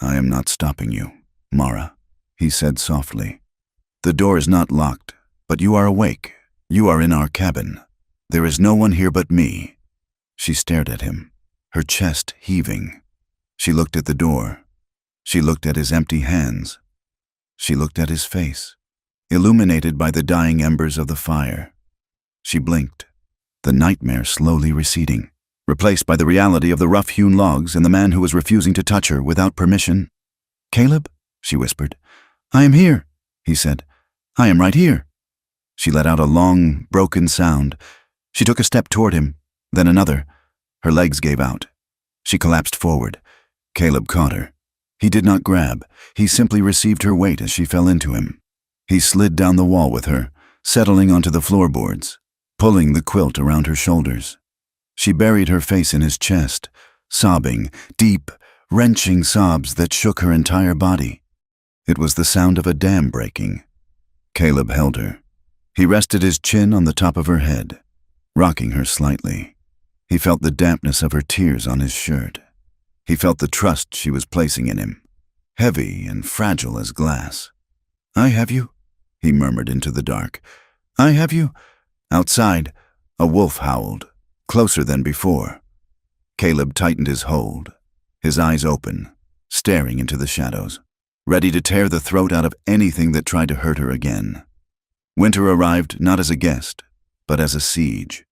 Speaker 1: "I am not stopping you, Mara," he said softly. "The door is not locked, but you are awake. You are in our cabin. There is no one here but me." She stared at him, her chest heaving. She looked at the door. She looked at his empty hands. She looked at his face, illuminated by the dying embers of the fire. She blinked, the nightmare slowly receding, replaced by the reality of the rough-hewn logs and the man who was refusing to touch her without permission. "Caleb," she whispered. "I am here," he said. "I am right here." She let out a long, broken sound. She took a step toward him, then another. Her legs gave out. She collapsed forward. Caleb caught her. He did not grab. He simply received her weight as she fell into him. He slid down the wall with her, settling onto the floorboards, pulling the quilt around her shoulders. She buried her face in his chest, sobbing, deep, wrenching sobs that shook her entire body. It was the sound of a dam breaking. Caleb held her. He rested his chin on the top of her head, rocking her slightly. He felt the dampness of her tears on his shirt. He felt the trust she was placing in him, heavy and fragile as glass. "I have you," he murmured into the dark. "I have you." Outside, a wolf howled, closer than before. Caleb tightened his hold, his eyes open, staring into the shadows, ready to tear the throat out of anything that tried to hurt her again. Winter arrived not as a guest, but as a siege.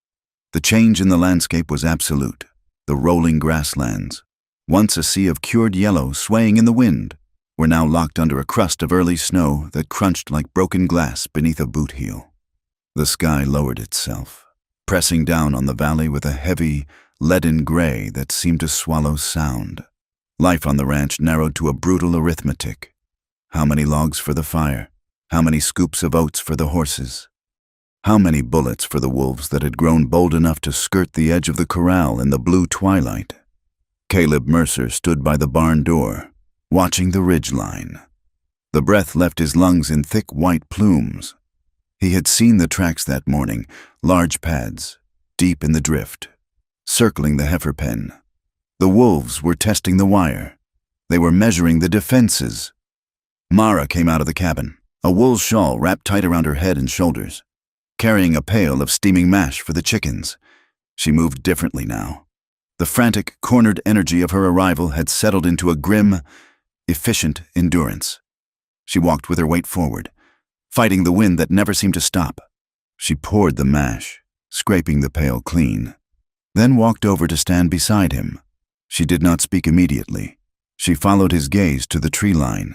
Speaker 1: The change in the landscape was absolute. The rolling grasslands, once a sea of cured yellow swaying in the wind, were now locked under a crust of early snow that crunched like broken glass beneath a boot heel. The sky lowered itself, pressing down on the valley with a heavy, leaden gray that seemed to swallow sound. Life on the ranch narrowed to a brutal arithmetic. How many logs for the fire? How many scoops of oats for the horses? How many bullets for the wolves that had grown bold enough to skirt the edge of the corral in the blue twilight? Caleb Mercer stood by the barn door, watching the ridgeline. The breath left his lungs in thick white plumes. He had seen the tracks that morning, large pads, deep in the drift, circling the heifer pen. The wolves were testing the wire. They were measuring the defenses. Mara came out of the cabin, a wool shawl wrapped tight around her head and shoulders, carrying a pail of steaming mash for the chickens. She moved differently now. The frantic, cornered energy of her arrival had settled into a grim, efficient endurance. She walked with her weight forward, fighting the wind that never seemed to stop. She poured the mash, scraping the pail clean, then walked over to stand beside him. She did not speak immediately. She followed his gaze to the tree line.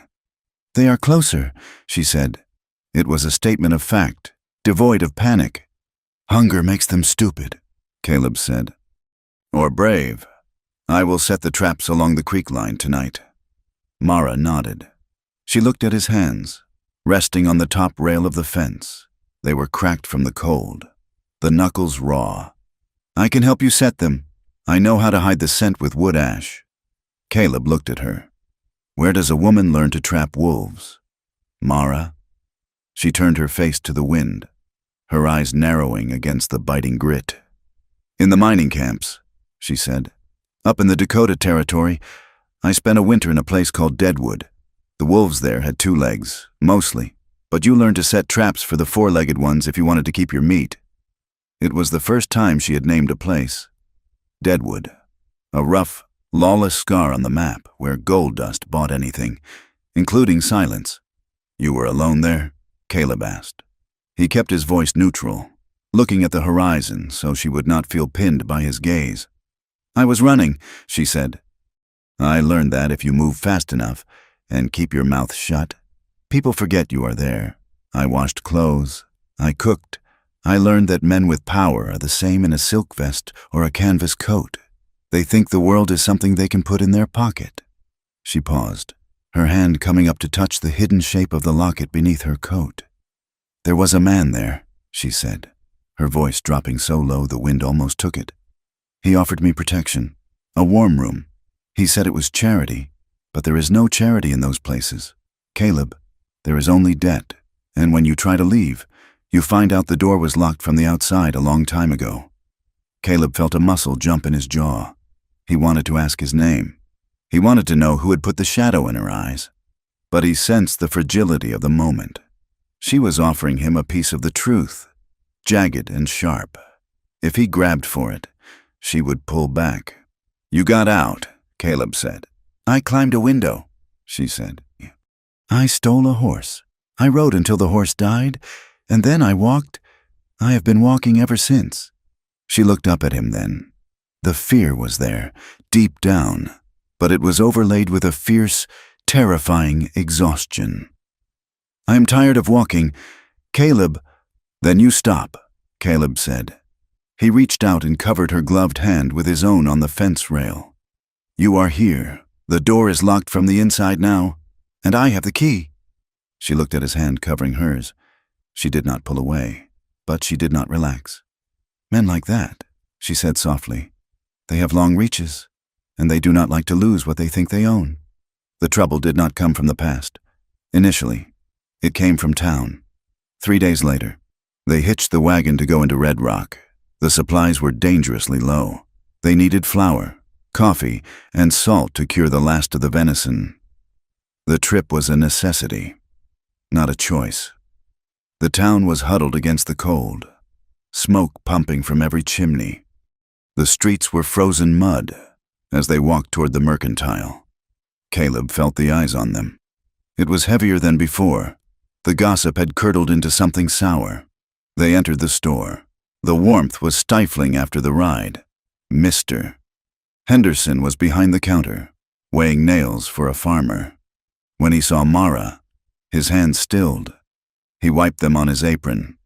Speaker 1: "They are closer," she said. It was a statement of fact, devoid of panic. "Hunger makes them stupid," Caleb said. "Or brave. I will set the traps along the creek line tonight." Mara nodded. She looked at his hands, resting on the top rail of the fence. They were cracked from the cold, the knuckles raw. "I can help you set them. I know how to hide the scent with wood ash." Caleb looked at her. "Where does a woman learn to trap wolves? Mara?" She turned her face to the wind, her eyes narrowing against the biting grit. "In the mining camps," she said. "Up in the Dakota Territory, I spent a winter in a place called Deadwood. The wolves there had 2 legs, mostly, but you learned to set traps for the 4-legged ones if you wanted to keep your meat." It was the first time she had named a place. Deadwood, a rough, lawless scar on the map where gold dust bought anything, including silence. "You were alone there?" Caleb asked. He kept his voice neutral, looking at the horizon so she would not feel pinned by his gaze. "I was running," she said. "I learned that if you move fast enough and keep your mouth shut, people forget you are there. I washed clothes. I cooked. I learned that men with power are the same in a silk vest or a canvas coat. They think the world is something they can put in their pocket." She paused, her hand coming up to touch the hidden shape of the locket beneath her coat. "There was a man there," she said, her voice dropping so low the wind almost took it. He offered me protection, a warm room. He said it was charity, but there is no charity in those places. Caleb, there is only debt, and when you try to leave, you find out the door was locked from the outside a long time ago. Caleb felt a muscle jump in his jaw. He wanted to ask his name. He wanted to know who had put the shadow in her eyes. But he sensed the fragility of the moment. She was offering him a piece of the truth, jagged and sharp. If he grabbed for it, she would pull back. "You got out," Caleb said. "I climbed a window," she said. "I stole a horse. I rode until the horse died, and then I walked. I have been walking ever since." She looked up at him then. The fear was there, deep down, but it was overlaid with a fierce, terrifying exhaustion. "I am tired of walking. Caleb—" "Then you stop," Caleb said. He reached out and covered her gloved hand with his own on the fence rail. "You are here. The door is locked from the inside now, and I have the key." She looked at his hand covering hers. She did not pull away, but she did not relax. "Men like that," she said softly, "they have long reaches, and they do not like to lose what they think they own." The trouble did not come from the past. Initially, it came from town. 3 days later, they hitched the wagon to go into Red Rock. The supplies were dangerously low. They needed flour, coffee, and salt to cure the last of the venison. The trip was a necessity, not a choice. The town was huddled against the cold, smoke pumping from every chimney. The streets were frozen mud as they walked toward the mercantile. Caleb felt the eyes on them. It was heavier than before. The gossip had curdled into something sour. They entered the store. The warmth was stifling after the ride. Mr. Henderson was behind the counter, weighing nails for a farmer. When he saw Mara, his hands stilled. He wiped them on his apron,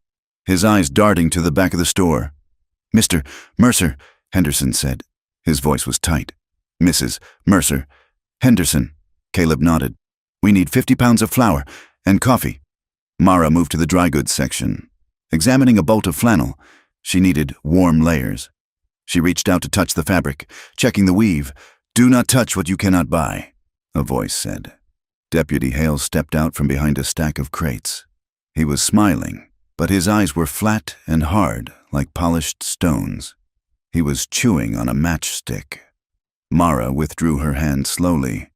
Speaker 1: his eyes darting to the back of the store. "Mr. Mercer," Henderson said. His voice was tight. "Mrs. Mercer. Henderson." Caleb nodded. "We need 50 pounds of flour and coffee." Mara moved to the dry goods section. Examining a bolt of flannel, she needed warm layers. She reached out to touch the fabric, checking the weave. "Do not touch what you cannot buy," a voice said. Deputy Hale stepped out from behind a stack of crates. He was smiling, but his eyes were flat and hard, like polished stones. He was chewing on a matchstick. Mara withdrew her hand slowly.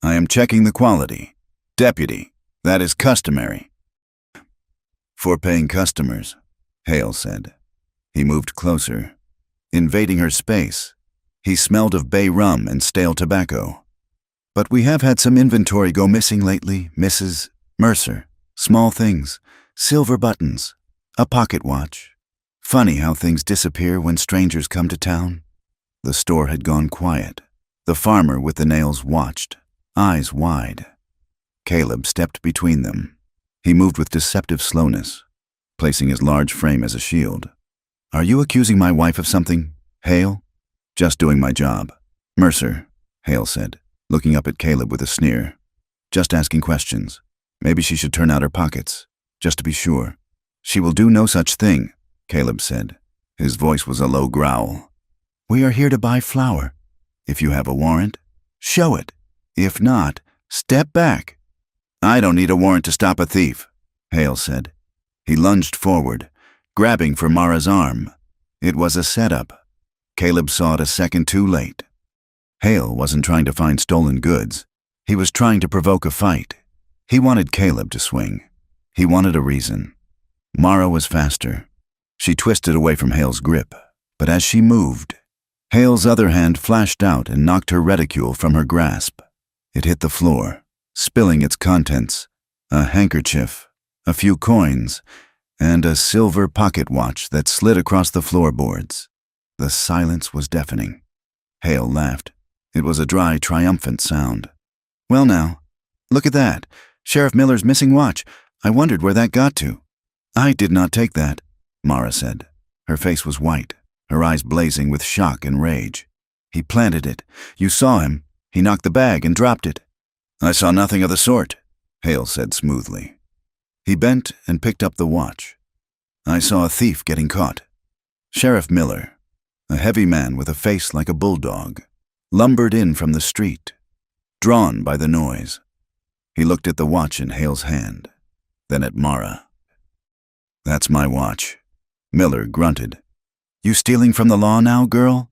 Speaker 1: "I am checking the quality. Deputy, that is customary." "For paying customers," Hale said. He moved closer. Invading her space, he smelled of bay rum and stale tobacco. "But we have had some inventory go missing lately, Mrs. Mercer. Small things, silver buttons, a pocket watch. Funny how things disappear when strangers come to town." The store had gone quiet. The farmer with the nails watched, eyes wide. Caleb stepped between them. He moved with deceptive slowness, placing his large frame as a shield. "Are you accusing my wife of something, Hale?" "Just doing my job." "Mercer," Hale said, looking up at Caleb with a sneer. "Just asking questions. Maybe she should turn out her pockets, just to be sure." "She will do no such thing," Caleb said. His voice was a low growl. "We are here to buy flour. If you have a warrant, show it. If not, step back." "I don't need a warrant to stop a thief," Hale said. He lunged forward, grabbing for Mara's arm. It was a setup. Caleb saw it a second too late. Hale wasn't trying to find stolen goods. He was trying to provoke a fight. He wanted Caleb to swing. He wanted a reason. Mara was faster. She twisted away from Hale's grip, but as she moved, Hale's other hand flashed out and knocked her reticule from her grasp. It hit the floor, spilling its contents, a handkerchief, a few coins, and a silver pocket watch that slid across the floorboards. The silence was deafening. Hale laughed. It was a dry, triumphant sound. "Well now, look at that. Sheriff Miller's missing watch. I wondered where that got to." "I did not take that," Mara said. Her face was white, her eyes blazing with shock and rage. "He planted it. You saw him. He knocked the bag and dropped it." "I saw nothing of the sort," Hale said smoothly. He bent and picked up the watch. "I saw a thief getting caught. Sheriff Miller, A heavy man with a face like a bulldog, lumbered in from the street, drawn by the noise. He looked at the watch in Hale's hand, then at Mara. "That's my watch," Miller grunted. "You stealing from the law now, girl?"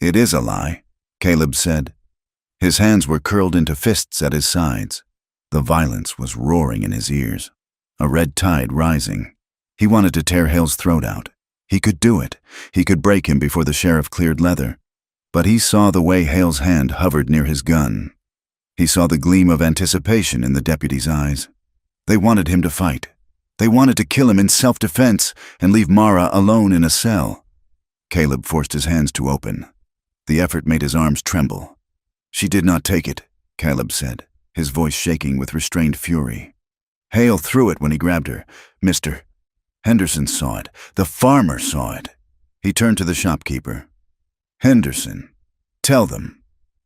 Speaker 1: "It is a lie," Caleb said. His hands were curled into fists at his sides. The violence was roaring in his ears, a red tide rising. He wanted to tear Hale's throat out. He could do it. He could break him before the sheriff cleared leather. But he saw the way Hale's hand hovered near his gun. He saw the gleam of anticipation in the deputy's eyes. They wanted him to fight. They wanted to kill him in self-defense and leave Mara alone in a cell. Caleb forced his hands to open. The effort made his arms tremble. "She did not take it," Caleb said, his voice shaking with restrained fury. Hale threw it when he grabbed her. "Mr. Henderson saw it. The farmer saw it." He turned to the shopkeeper. "Henderson, tell them."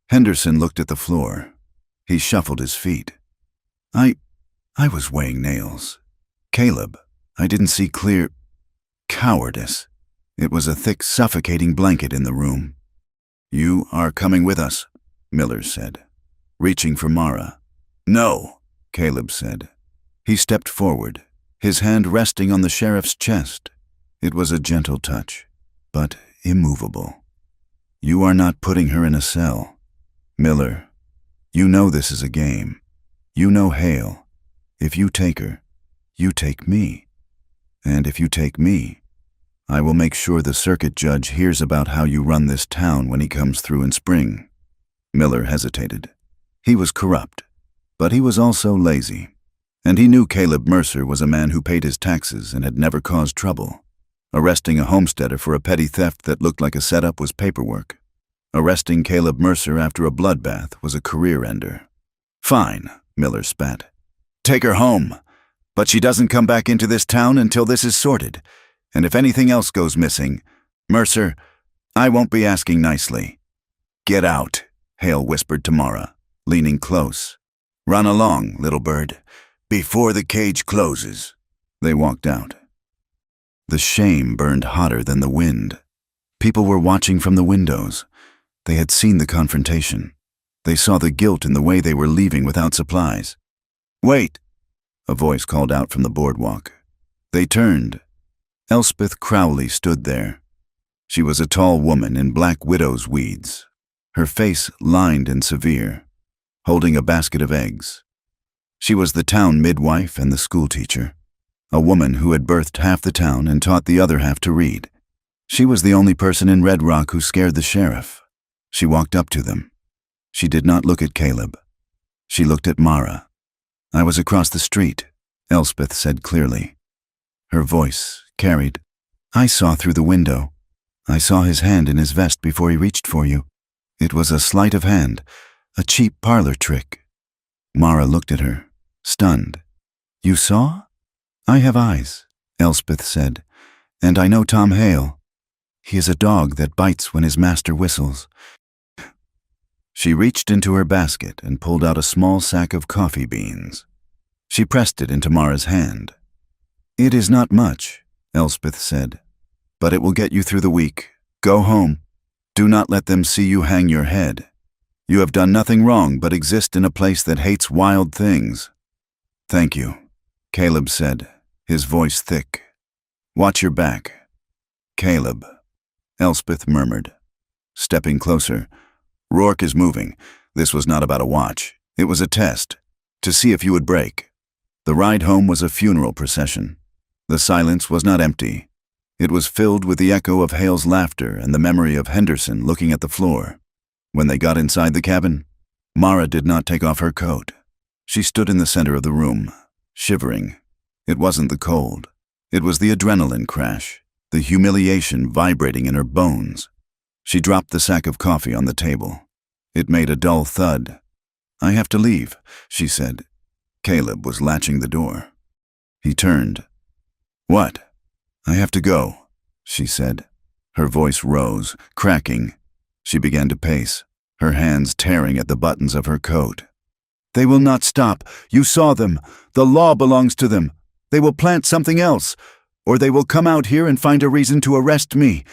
Speaker 1: Henderson looked at the floor. He shuffled his feet. I was weighing nails. Caleb, I didn't see clear. Cowardice. It was a thick, suffocating blanket in the room. "You are coming with us," Miller said, reaching for Mara. "No," Caleb said. He stepped forward, his hand resting on the sheriff's chest. It was a gentle touch, but immovable. "You are not putting her in a cell. Miller, you know this is a game. You know Hale. If you take her, you take me. And if you take me, I will make sure the circuit judge hears about how you run this town when he comes through in spring." Miller hesitated. He was corrupt, but he was also lazy. And he knew Caleb Mercer was a man who paid his taxes and had never caused trouble. Arresting a homesteader for a petty theft that looked like a setup was paperwork. Arresting Caleb Mercer after a bloodbath was a career ender. "Fine," Miller spat. "Take her home. But she doesn't come back into this town until this is sorted. And if anything else goes missing, Mercer, I won't be asking nicely." "Get out," Hale whispered to Mara, leaning close. "Run along, little bird, before the cage closes." They walked out. The shame burned hotter than the wind. People were watching from the windows. They had seen the confrontation. They saw the guilt in the way they were leaving without supplies. "Wait," a voice called out from the boardwalk. They turned. Elspeth Crowley stood there. She was a tall woman in black widow's weeds, her face lined and severe, holding a basket of eggs. She was the town midwife and the schoolteacher, a woman who had birthed half the town and taught the other half to read. She was the only person in Red Rock who scared the sheriff. She walked up to them. She did not look at Caleb. She looked at Mara. "I was across the street," Elspeth said clearly. Her voice carried. "I saw through the window. I saw his hand in his vest before he reached for you. It was a sleight of hand, a cheap parlor trick." Mara looked at her, stunned. "You saw?" "I have eyes," Elspeth said, "and I know Tom Hale. He is a dog that bites when his master whistles." She reached into her basket and pulled out a small sack of coffee beans. She pressed it into Mara's hand. "It is not much," Elspeth said, "but it will get you through the week. Go home. Do not let them see you hang your head. You have done nothing wrong but exist in a place that hates wild things." "Thank you," Caleb said, his voice thick. "Watch your back." "Caleb," Elspeth murmured. Stepping closer, "Rourke is moving. This was not about a watch. It was a test, to see if you would break." The ride home was a funeral procession. The silence was not empty. It was filled with the echo of Hale's laughter and the memory of Henderson looking at the floor. When they got inside the cabin, Mara did not take off her coat. She stood in the center of the room, shivering. It wasn't the cold. It was the adrenaline crash, the humiliation vibrating in her bones. She dropped the sack of coffee on the table. It made a dull thud. "I have to leave," she said. Caleb was latching the door. He turned. "What?" "I have to go," she said. Her voice rose, cracking. She began to pace, her hands tearing at the buttons of her coat. "They will not stop. You saw them. The law belongs to them. They will plant something else, or they will come out here and find a reason to arrest me.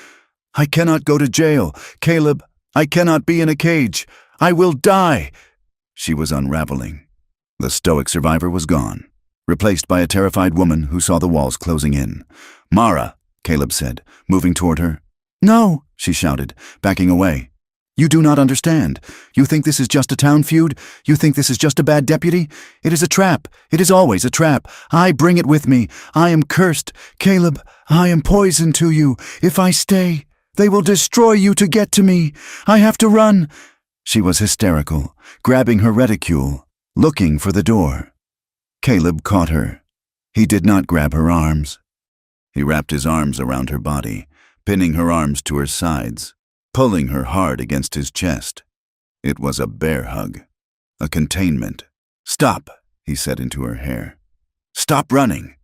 Speaker 1: I cannot go to jail. Caleb, I cannot be in a cage. I will die. She was unraveling. The stoic survivor was gone, replaced by a terrified woman who saw the walls closing in. Mara, Caleb said, moving toward her. No, she shouted, backing away. You do not understand. You think this is just a town feud? You think this is just a bad deputy? It is a trap. It is always a trap. I bring it with me. I am cursed. Caleb, I am poison to you. If I stay, they will destroy you to get to me. I have to run. She was hysterical, grabbing her reticule, looking for the door. Caleb caught her. He did not grab her arms. He wrapped his arms around her body, pinning her arms to her sides, pulling her hard against his chest. It was a bear hug, a containment. Stop, he said into her hair. Stop running.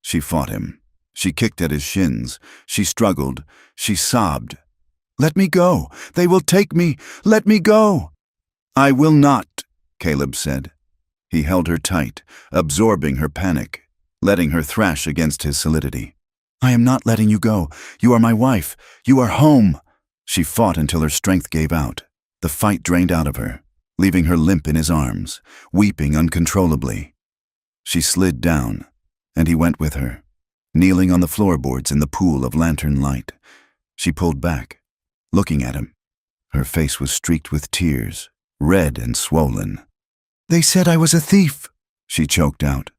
Speaker 1: She fought him. She kicked at his shins. She struggled. She sobbed. Let me go. They will take me. Let me go. I will not, Caleb said. He held her tight, absorbing her panic, letting her thrash against his solidity. I am not letting you go. You are my wife. You are home. She fought until her strength gave out. The fight drained out of her, leaving her limp in his arms, weeping uncontrollably. She slid down, and he went with her, kneeling on the floorboards in the pool of lantern light. She pulled back, looking at him. Her face was streaked with tears, red and swollen. They said I was a thief, she choked out.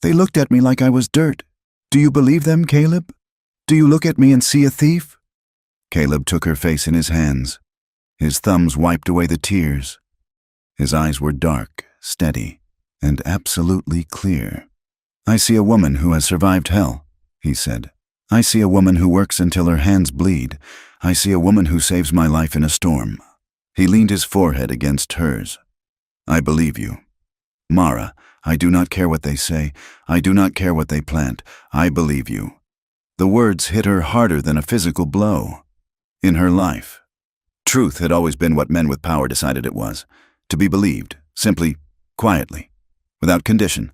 Speaker 1: They looked at me like I was dirt. Do you believe them, Caleb? Do you look at me and see a thief? Caleb took her face in his hands. His thumbs wiped away the tears. His eyes were dark, steady, and absolutely clear. I see a woman who has survived hell, he said. I see a woman who works until her hands bleed. I see a woman who saves my life in a storm. He leaned his forehead against hers. I believe you. Mara, I do not care what they say. I do not care what they plant. I believe you. The words hit her harder than a physical blow. In her life, truth had always been what men with power decided it was. To be believed, simply, quietly, without condition,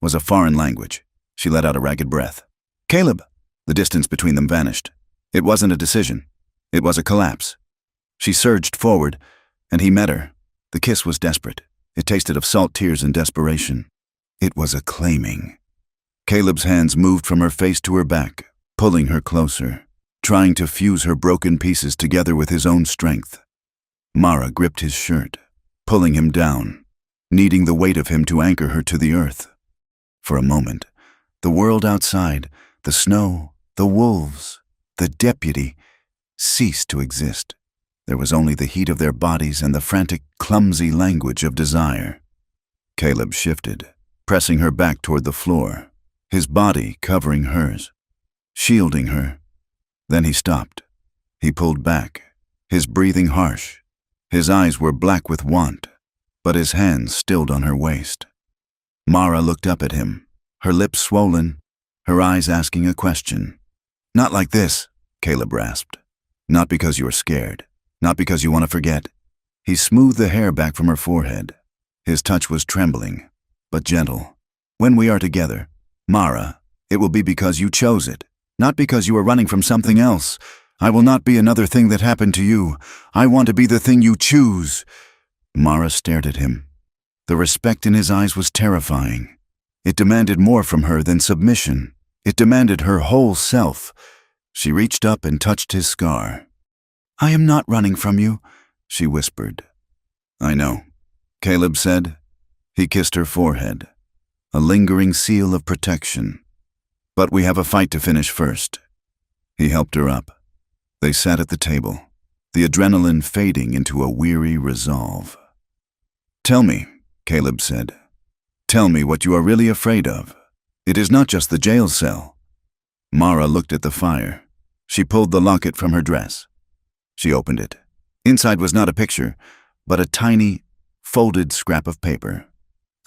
Speaker 1: was a foreign language. She let out a ragged breath. Caleb! The distance between them vanished. It wasn't a decision. It was a collapse. She surged forward, and he met her. The kiss was desperate. It tasted of salt tears and desperation. It was a claiming. Caleb's hands moved from her face to her back, pulling her closer, trying to fuse her broken pieces together with his own strength. Mara gripped his shirt, pulling him down, needing the weight of him to anchor her to the earth. For a moment, the world outside, the snow, the wolves, the deputy, ceased to exist. There was only the heat of their bodies and the frantic, clumsy language of desire. Caleb shifted, pressing her back toward the floor, his body covering hers, shielding her. Then he stopped. He pulled back, his breathing harsh. His eyes were black with want, but his hands stilled on her waist. Mara looked up at him, her lips swollen, her eyes asking a question. Not like this, Caleb rasped. Not because you are scared. Not because you want to forget. He smoothed the hair back from her forehead. His touch was trembling, but gentle. When we are together, Mara, it will be because you chose it, not because you are running from something else. I will not be another thing that happened to you. I want to be the thing you choose. Mara stared at him. The respect in his eyes was terrifying. It demanded more from her than submission. It demanded her whole self. She reached up and touched his scar. I am not running from you, she whispered. I know, Caleb said. He kissed her forehead, a lingering seal of protection. But we have a fight to finish first. He helped her up. They sat at the table, the adrenaline fading into a weary resolve. Tell me, Caleb said. Tell me what you are really afraid of. It is not just the jail cell. Mara looked at the fire. She pulled the locket from her dress. She opened it. Inside was not a picture, but a tiny, folded scrap of paper.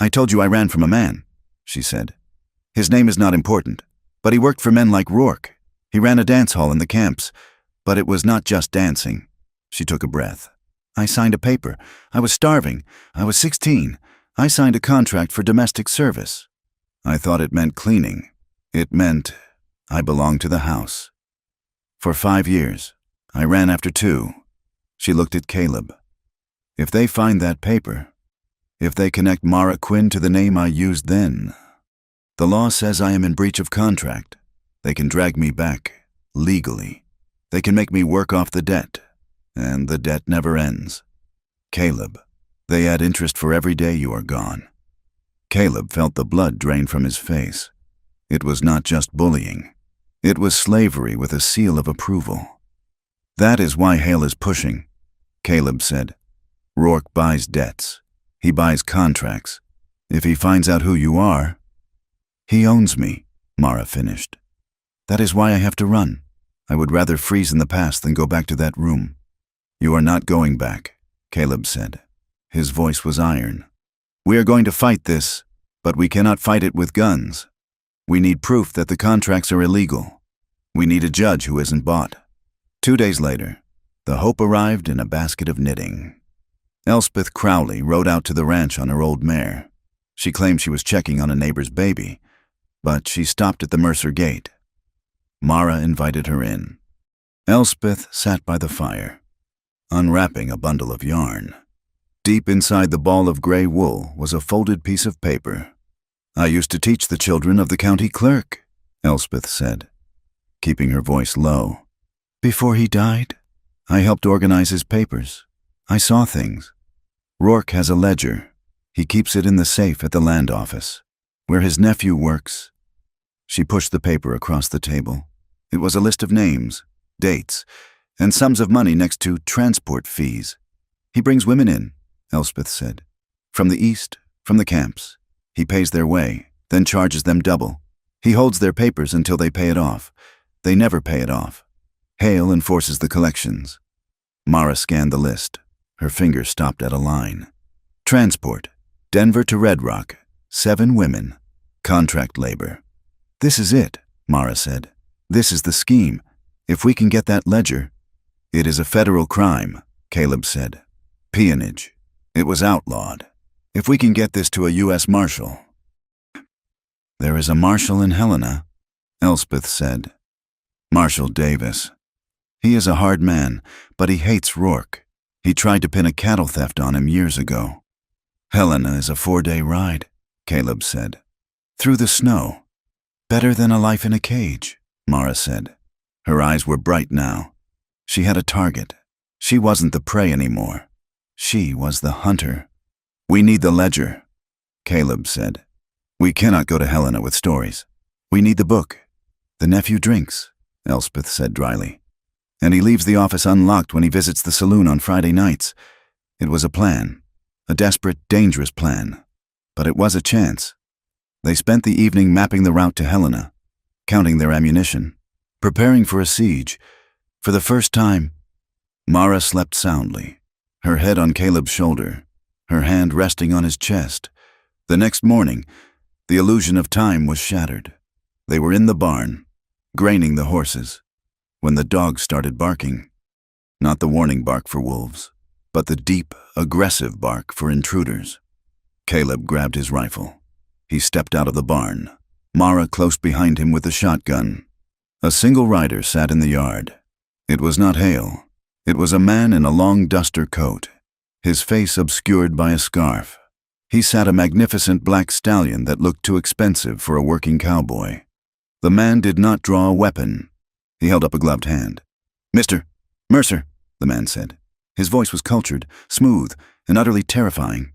Speaker 1: I told you I ran from a man, she said. His name is not important, but he worked for men like Rourke. He ran a dance hall in the camps, but it was not just dancing. She took a breath. I signed a paper. I was starving. I was 16. I signed a contract for domestic service. I thought it meant cleaning. It meant I belonged to the house. For 5 years, I ran after 2. She looked at Caleb. If they find that paper, if they connect Mara Quinn to the name I used then, the law says I am in breach of contract. They can drag me back, legally. They can make me work off the debt, and the debt never ends. Caleb, they add interest for every day you are gone. Caleb felt the blood drain from his face. It was not just bullying. It was slavery with a seal of approval. That is why Hale is pushing, Caleb said. Rourke buys debts. He buys contracts. If he finds out who you are, he owns me, Mara finished. That is why I have to run. I would rather freeze in the past than go back to that room. You are not going back, Caleb said. His voice was iron. We are going to fight this, but we cannot fight it with guns. We need proof that the contracts are illegal. We need a judge who isn't bought. 2 days later, the Hope arrived in a basket of knitting. Elspeth Crowley rode out to the ranch on her old mare. She claimed she was checking on a neighbor's baby, but she stopped at the Mercer gate. Mara invited her in. Elspeth sat by the fire, unwrapping a bundle of yarn. Deep inside the ball of gray wool was a folded piece of paper. I used to teach the children of the county clerk, Elspeth said, keeping her voice low. Before he died, I helped organize his papers. I saw things. Rourke has a ledger. He keeps it in the safe at the land office, where his nephew works. She pushed the paper across the table. It was a list of names, dates, and sums of money next to transport fees. He brings women in, Elspeth said. From the east, from the camps. He pays their way, then charges them double. He holds their papers until they pay it off. They never pay it off. Hale enforces the collections. Mara scanned the list. Her finger stopped at a line. Transport, Denver to Red Rock, 7 women, contract labor. This is it, Mara said. This is the scheme. If we can get that ledger. It is a federal crime, Caleb said. Peonage. It was outlawed. If we can get this to a U.S. Marshal. There is a marshal in Helena, Elspeth said. Marshal Davis. He is a hard man, but he hates Rourke. He tried to pin a cattle theft on him years ago. Helena is a 4-day ride, Caleb said. Through the snow. Better than a life in a cage, Mara said. Her eyes were bright now. She had a target. She wasn't the prey anymore. She was the hunter. We need the ledger, Caleb said. We cannot go to Helena with stories. We need the book. The nephew drinks, Elspeth said dryly. And he leaves the office unlocked when he visits the saloon on Friday nights. It was a plan. A desperate, dangerous plan. But it was a chance. They spent the evening mapping the route to Helena, counting their ammunition, preparing for a siege. For the first time, Mara slept soundly, her head on Caleb's shoulder, her hand resting on his chest. The next morning, the illusion of time was shattered. They were in the barn, graining the horses, when the dogs started barking. Not the warning bark for wolves, but the deep, aggressive bark for intruders. Caleb grabbed his rifle. He stepped out of the barn, Mara close behind him with the shotgun. A single rider sat in the yard. It was not Hale. It was a man in a long duster coat, his face obscured by a scarf. He sat a magnificent black stallion that looked too expensive for a working cowboy. The man did not draw a weapon. He held up a gloved hand. Mr. Mercer, the man said. His voice was cultured, smooth, and utterly terrifying.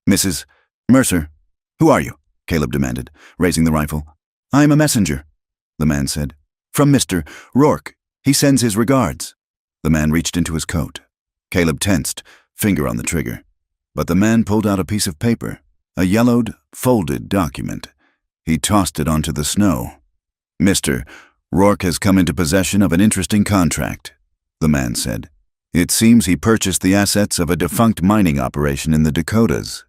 Speaker 1: Mrs. Mercer, who are you? Caleb demanded, raising the rifle. I am a messenger, the man said. From Mr. Rourke. He sends his regards. The man reached into his coat. Caleb tensed, finger on the trigger. But the man pulled out a piece of paper, a yellowed, folded document. He tossed it onto the snow. Mr. Rourke has come into possession of an interesting contract, the man said. It seems he purchased the assets of a defunct mining operation in the Dakotas,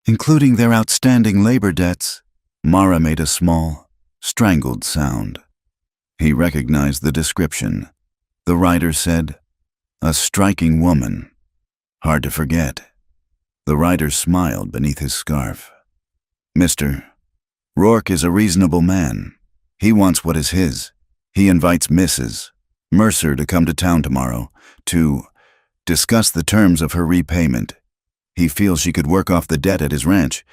Speaker 1: including their outstanding labor debts. Mara made a small, strangled sound. He recognized the description. The writer said, a striking woman. Hard to forget. The writer smiled beneath his scarf. Mr. Rourke is a reasonable man. He wants what is his. He invites Mrs. Mercer to come to town tomorrow to discuss the terms of her repayment. He feels she could work off the debt at his ranch.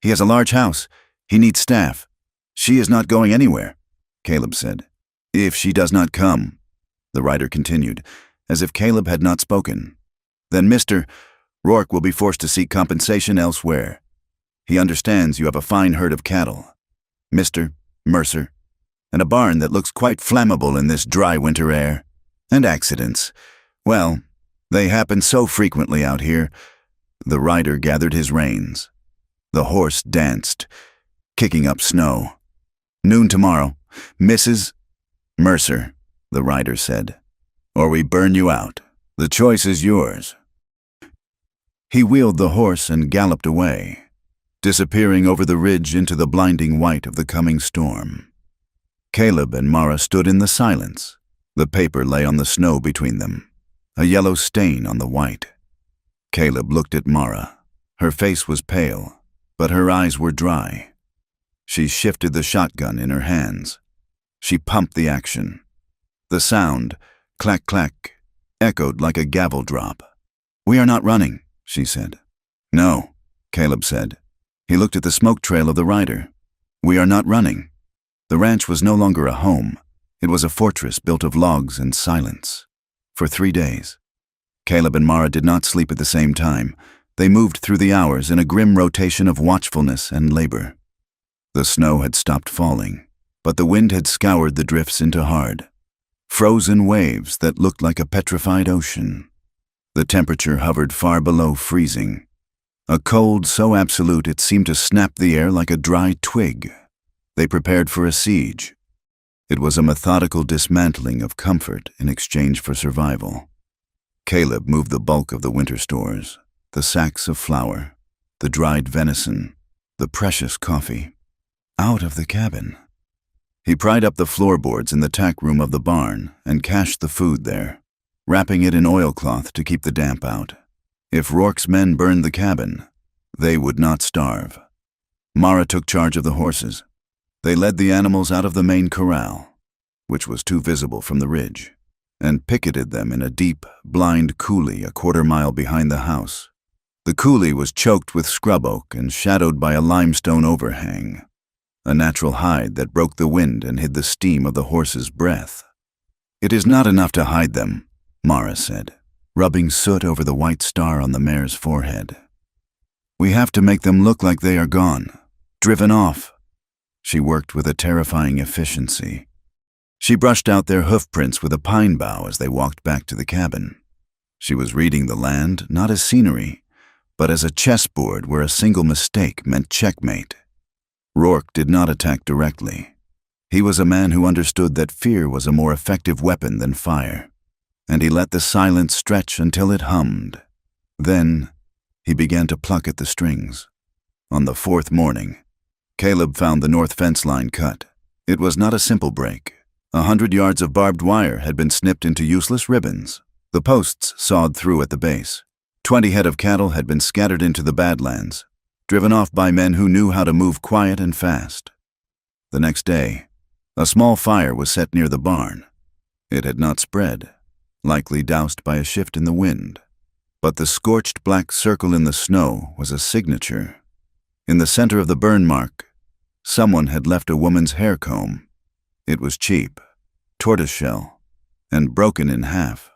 Speaker 1: He has a large house. He needs staff. She is not going anywhere, Caleb said. If she does not come, the writer continued, as if Caleb had not spoken, then Mr. Rourke will be forced to seek compensation elsewhere. He understands you have a fine herd of cattle, Mr. Mercer, and a barn that looks quite flammable in this dry winter air. And accidents. Well, they happen so frequently out here. The rider gathered his reins. The horse danced, kicking up snow. Noon tomorrow, Mrs. Mercer, the rider said, or we burn you out. The choice is yours. He wheeled the horse and galloped away, disappearing over the ridge into the blinding white of the coming storm. Caleb and Mara stood in the silence. The paper lay on the snow between them, a yellow stain on the white. Caleb looked at Mara. Her face was pale, but her eyes were dry. She shifted the shotgun in her hands. She pumped the action. The sound, clack, clack, echoed like a gavel drop. We are not running, she said. No, Caleb said. He looked at the smoke trail of the rider. We are not running. The ranch was no longer a home. It was a fortress built of logs and silence. For 3 days. Caleb and Mara did not sleep at the same time. They moved through the hours in a grim rotation of watchfulness and labor. The snow had stopped falling, but the wind had scoured the drifts into hard, frozen waves that looked like a petrified ocean. The temperature hovered far below freezing, a cold so absolute it seemed to snap the air like a dry twig. They prepared for a siege. It was a methodical dismantling of comfort in exchange for survival. Caleb moved the bulk of the winter stores, the sacks of flour, the dried venison, the precious coffee, out of the cabin. He pried up the floorboards in the tack room of the barn and cached the food there, wrapping it in oilcloth to keep the damp out. If Rourke's men burned the cabin, they would not starve. Mara took charge of the horses. They led the animals out of the main corral, which was too visible from the ridge, and picketed them in a deep, blind coulee a quarter-mile behind the house. The coulee was choked with scrub oak and shadowed by a limestone overhang, a natural hide that broke the wind and hid the steam of the horse's breath. It is not enough to hide them, Mara said, rubbing soot over the white star on the mare's forehead. We have to make them look like they are gone, driven off. She worked with a terrifying efficiency. She brushed out their hoofprints with a pine bough as they walked back to the cabin. She was reading the land not as scenery, but as a chessboard where a single mistake meant checkmate. Rourke did not attack directly. He was a man who understood that fear was a more effective weapon than fire, and he let the silence stretch until it hummed. Then he began to pluck at the strings. On the 4th morning, Caleb found the north fence line cut. It was not a simple break. 100 yards of barbed wire had been snipped into useless ribbons, the posts sawed through at the base. 20 head of cattle had been scattered into the Badlands, driven off by men who knew how to move quiet and fast. The next day, a small fire was set near the barn. It had not spread, likely doused by a shift in the wind. But the scorched black circle in the snow was a signature. In the center of the burn mark, someone had left a woman's hair comb. It was cheap, tortoiseshell, and broken in half.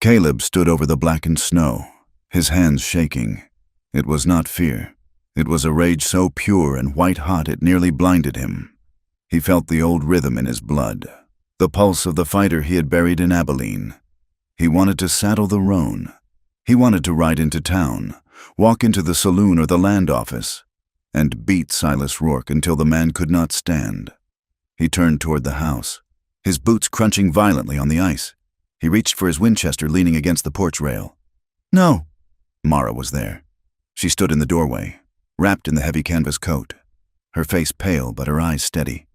Speaker 1: Caleb stood over the blackened snow, his hands shaking. It was not fear. It was a rage so pure and white-hot it nearly blinded him. He felt the old rhythm in his blood, the pulse of the fighter he had buried in Abilene. He wanted to saddle the roan. He wanted to ride into town, walk into the saloon or the land office, and beat Silas Rourke until the man could not stand. He turned toward the house, his boots crunching violently on the ice. He reached for his Winchester leaning against the porch rail. No! Mara was there. She stood in the doorway, wrapped in the heavy canvas coat, her face pale but her eyes steady.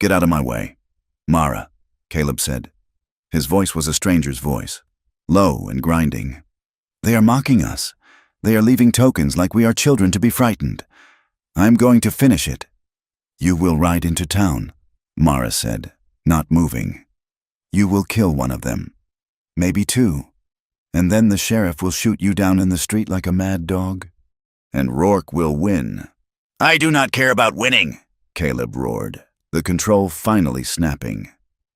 Speaker 1: Get out of my way. Mara, Caleb said. His voice was a stranger's voice, low and grinding. They are mocking us. They are leaving tokens like we are children to be frightened. I am going to finish it. You will ride into town, Mara said, not moving. You will kill one of them, maybe two, and then the sheriff will shoot you down in the street like a mad dog, and Rourke will win." "I do not care about winning," Caleb roared, the control finally snapping.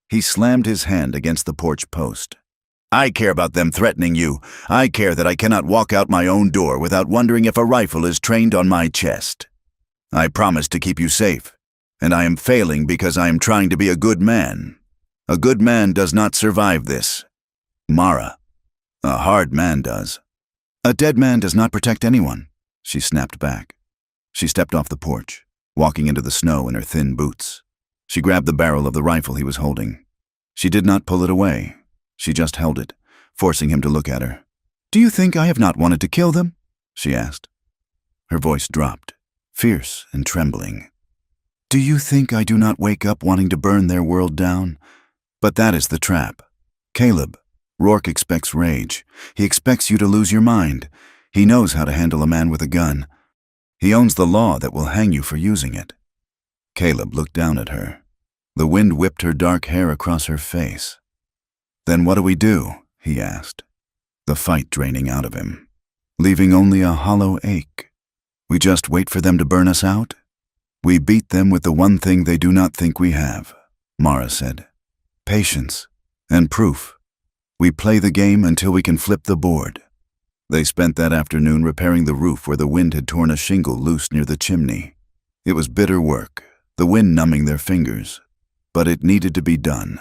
Speaker 1: He slammed his hand against the porch post. "I care about them threatening you. I care that I cannot walk out my own door without wondering if a rifle is trained on my chest. I promised to keep you safe, and I am failing because I am trying to be a good man. A good man does not survive this. Mara, a hard man does." "A dead man does not protect anyone," she snapped back. She stepped off the porch, walking into the snow in her thin boots. She grabbed the barrel of the rifle he was holding. She did not pull it away. She just held it, forcing him to look at her. "Do you think I have not wanted to kill them?" she asked. Her voice dropped, fierce and trembling. "Do you think I do not wake up wanting to burn their world down? But that is the trap. Caleb, Rourke expects rage. He expects you to lose your mind. He knows how to handle a man with a gun. He owns the law that will hang you for using it." Caleb looked down at her. The wind whipped her dark hair across her face. "Then what do we do?" he asked, the fight draining out of him, leaving only a hollow ache. "We just wait for them to burn us out? We beat them with the one thing they do not think we have," Mara said. "Patience and proof. We play the game until we can flip the board." They spent that afternoon repairing the roof where the wind had torn a shingle loose near the chimney. It was bitter work, the wind numbing their fingers, but it needed to be done.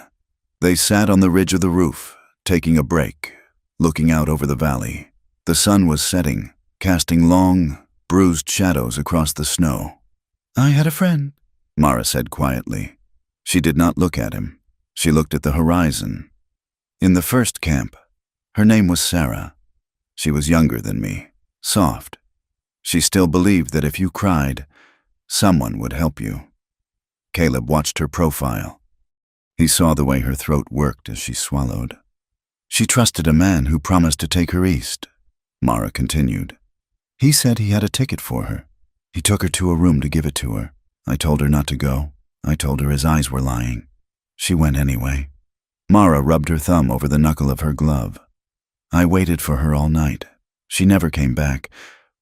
Speaker 1: They sat on the ridge of the roof, taking a break, looking out over the valley. The sun was setting, casting long, bruised shadows across the snow. "I had a friend," Mara said quietly. She did not look at him. She looked at the horizon. "In the first camp, her name was Sarah. She was younger than me, soft. She still believed that if you cried, someone would help you." Caleb watched her profile. He saw the way her throat worked as she swallowed. "She trusted a man who promised to take her east," Mara continued. "He said he had a ticket for her. He took her to a room to give it to her. I told her not to go. I told her his eyes were lying. She went anyway." Mara rubbed her thumb over the knuckle of her glove. "I waited for her all night. She never came back.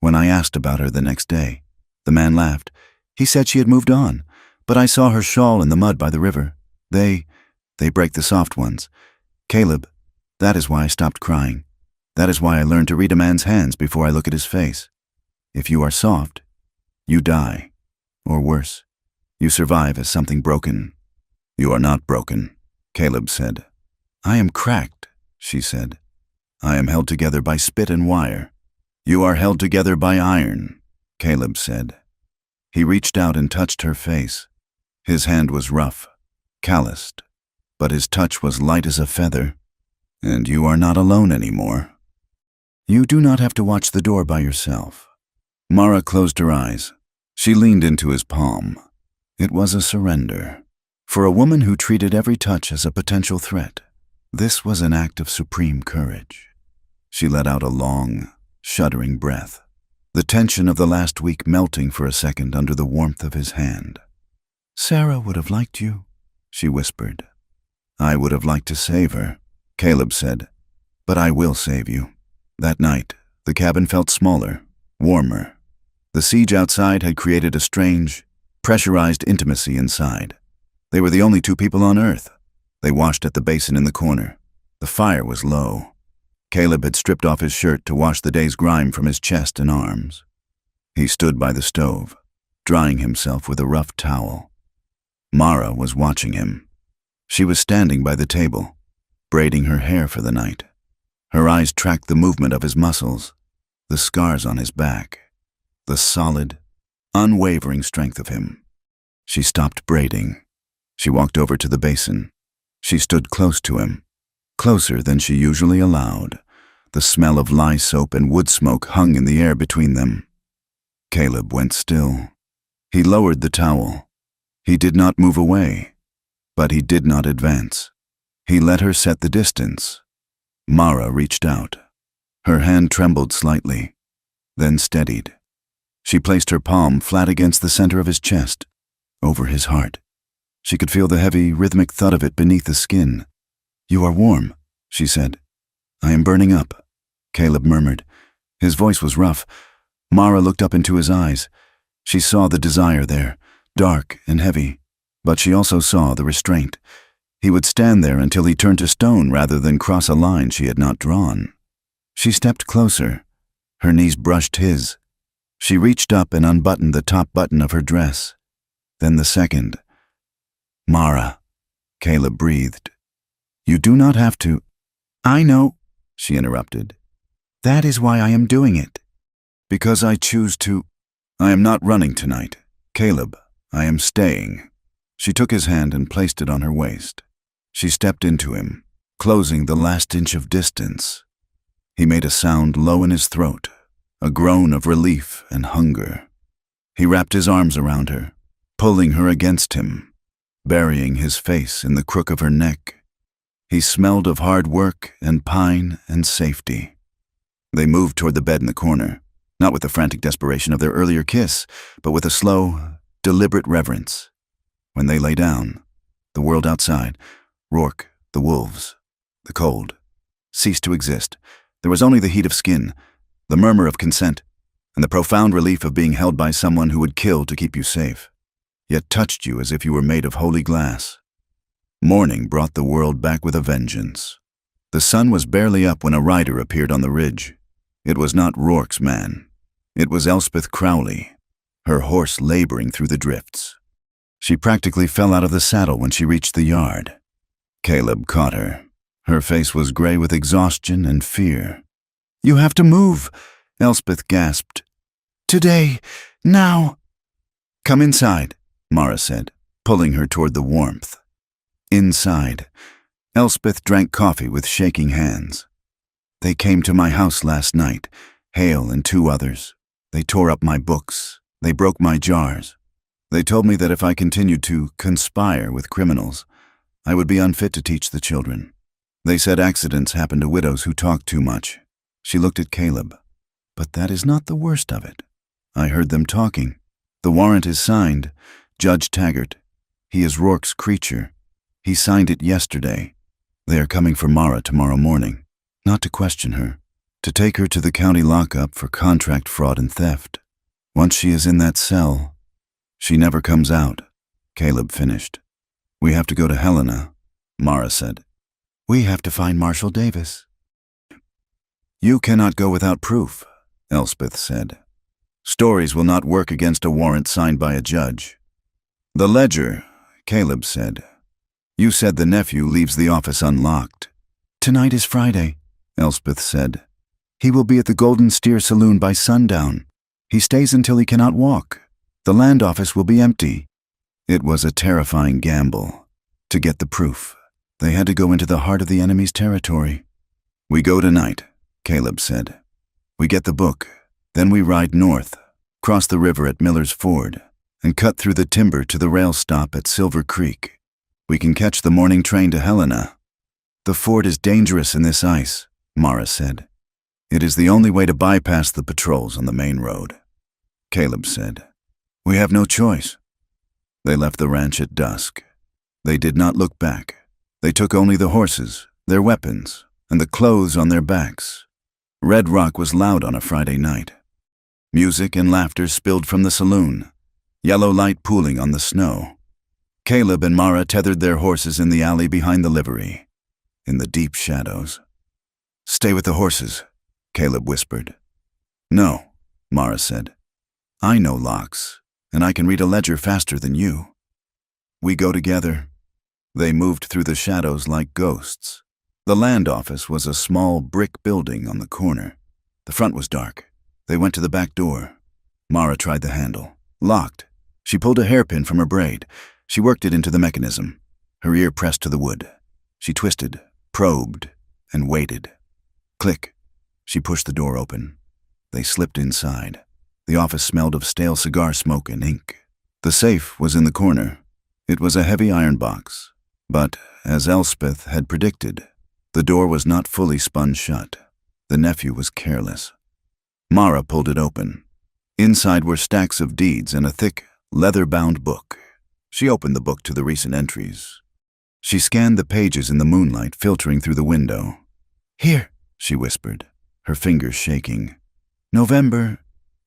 Speaker 1: When I asked about her the next day, the man laughed. He said she had moved on, but I saw her shawl in the mud by the river. They break the soft ones. Caleb, that is why I stopped crying. That is why I learned to read a man's hands before I look at his face. If you are soft, you die. Or worse, you survive as something broken." "You are not broken," Caleb said. "I am cracked," she said. "I am held together by spit and wire." "You are held together by iron," Caleb said. He reached out and touched her face. His hand was rough, calloused, but his touch was light as a feather. "And you are not alone anymore. You do not have to watch the door by yourself." Mara closed her eyes. She leaned into his palm. It was a surrender. For a woman who treated every touch as a potential threat, this was an act of supreme courage. She let out a long, shuddering breath, the tension of the last week melting for a second under the warmth of his hand. "Sarah would have liked you," she whispered. "I would have liked to save her," Caleb said. "But I will save you." That night, the cabin felt smaller, warmer. The siege outside had created a strange, pressurized intimacy inside. They were the only two people on Earth. They washed at the basin in the corner. The fire was low. Caleb had stripped off his shirt to wash the day's grime from his chest and arms. He stood by the stove, drying himself with a rough towel. Mara was watching him. She was standing by the table, braiding her hair for the night. Her eyes tracked the movement of his muscles, the scars on his back, the solid, unwavering strength of him. She stopped braiding. She walked over to the basin. She stood close to him, closer than she usually allowed. The smell of lye soap and wood smoke hung in the air between them. Caleb went still. He lowered the towel. He did not move away, but he did not advance. He let her set the distance. Mara reached out. Her hand trembled slightly, then steadied. She placed her palm flat against the center of his chest, over his heart. She could feel the heavy, rhythmic thud of it beneath the skin. "You are warm," she said. "I am burning up," Caleb murmured. His voice was rough. Mara looked up into his eyes. She saw the desire there, dark and heavy, but she also saw the restraint. He would stand there until he turned to stone rather than cross a line she had not drawn. She stepped closer. Her knees brushed his. She reached up and unbuttoned the top button of her dress. Then the second. "Mara," Caleb breathed. "You do not have to—" "I know," she interrupted. "That is why I am doing it." "Because I choose to—" "I am not running tonight. Caleb, I am staying." She took his hand and placed it on her waist. She stepped into him, closing the last inch of distance. He made a sound low in his throat, a groan of relief and hunger. He wrapped his arms around her, pulling her against him, burying his face in the crook of her neck. He smelled of hard work and pine and safety. They moved toward the bed in the corner, not with the frantic desperation of their earlier kiss, but with a slow, deliberate reverence. When they lay down, the world outside, Rourke, the wolves, the cold, ceased to exist. There was only the heat of skin, the murmur of consent, and the profound relief of being held by someone who would kill to keep you safe, yet touched you as if you were made of holy glass. Morning brought the world back with a vengeance. The sun was barely up when a rider appeared on the ridge. It was not Rourke's man. It was Elspeth Crowley, her horse laboring through the drifts. She practically fell out of the saddle when she reached the yard. Caleb caught her. Her face was gray with exhaustion and fear. "You have to move," Elspeth gasped. "Today, now." "Come inside," Mara said, pulling her toward the warmth. Inside, Elspeth drank coffee with shaking hands. "They came to my house last night, Hale and 2 others. They tore up my books. They broke my jars. They told me that if I continued to conspire with criminals, I would be unfit to teach the children. They said accidents happen to widows who talk too much." She looked at Caleb. "But that is not the worst of it. I heard them talking. The warrant is signed. Judge Taggart. He is Rourke's creature. He signed it yesterday. They are coming for Mara tomorrow morning, not to question her, to take her to the county lockup for contract fraud and theft. Once she is in that cell, she never comes out," Caleb finished. "We have to go to Helena," Mara said. "We have to find Marshall Davis." "You cannot go without proof," Elspeth said. "Stories will not work against a warrant signed by a judge." "The ledger," Caleb said. "You said the nephew leaves the office unlocked." "Tonight is Friday," Elspeth said. "He will be at the Golden Steer Saloon by sundown. He stays until he cannot walk. The land office will be empty." It was a terrifying gamble. To get the proof, they had to go into the heart of the enemy's territory. "We go tonight," Caleb said. "We get the book, then we ride north, cross the river at Miller's Ford, and cut through the timber to the rail stop at Silver Creek. We can catch the morning train to Helena." "The ford is dangerous in this ice," Mara said. "It is the only way to bypass the patrols on the main road," Caleb said. "We have no choice." They left the ranch at dusk. They did not look back. They took only the horses, their weapons, and the clothes on their backs. Red Rock was loud on a Friday night. Music and laughter spilled from the saloon, yellow light pooling on the snow. Caleb and Mara tethered their horses in the alley behind the livery, in the deep shadows. "Stay with the horses," Caleb whispered. "No," Mara said. "I know locks, and I can read a ledger faster than you." "We go together." They moved through the shadows like ghosts. The land office was a small brick building on the corner. The front was dark. They went to the back door. Mara tried the handle. Locked. She pulled a hairpin from her braid. She worked it into the mechanism. Her ear pressed to the wood. She twisted, probed, and waited. Click. She pushed the door open. They slipped inside. The office smelled of stale cigar smoke and ink. The safe was in the corner. It was a heavy iron box. But, as Elspeth had predicted, the door was not fully spun shut. The nephew was careless. Mara pulled it open. Inside were stacks of deeds and a thick, leather-bound book. She opened the book to the recent entries. She scanned the pages in the moonlight filtering through the window. "Here," she whispered, her fingers shaking. "November,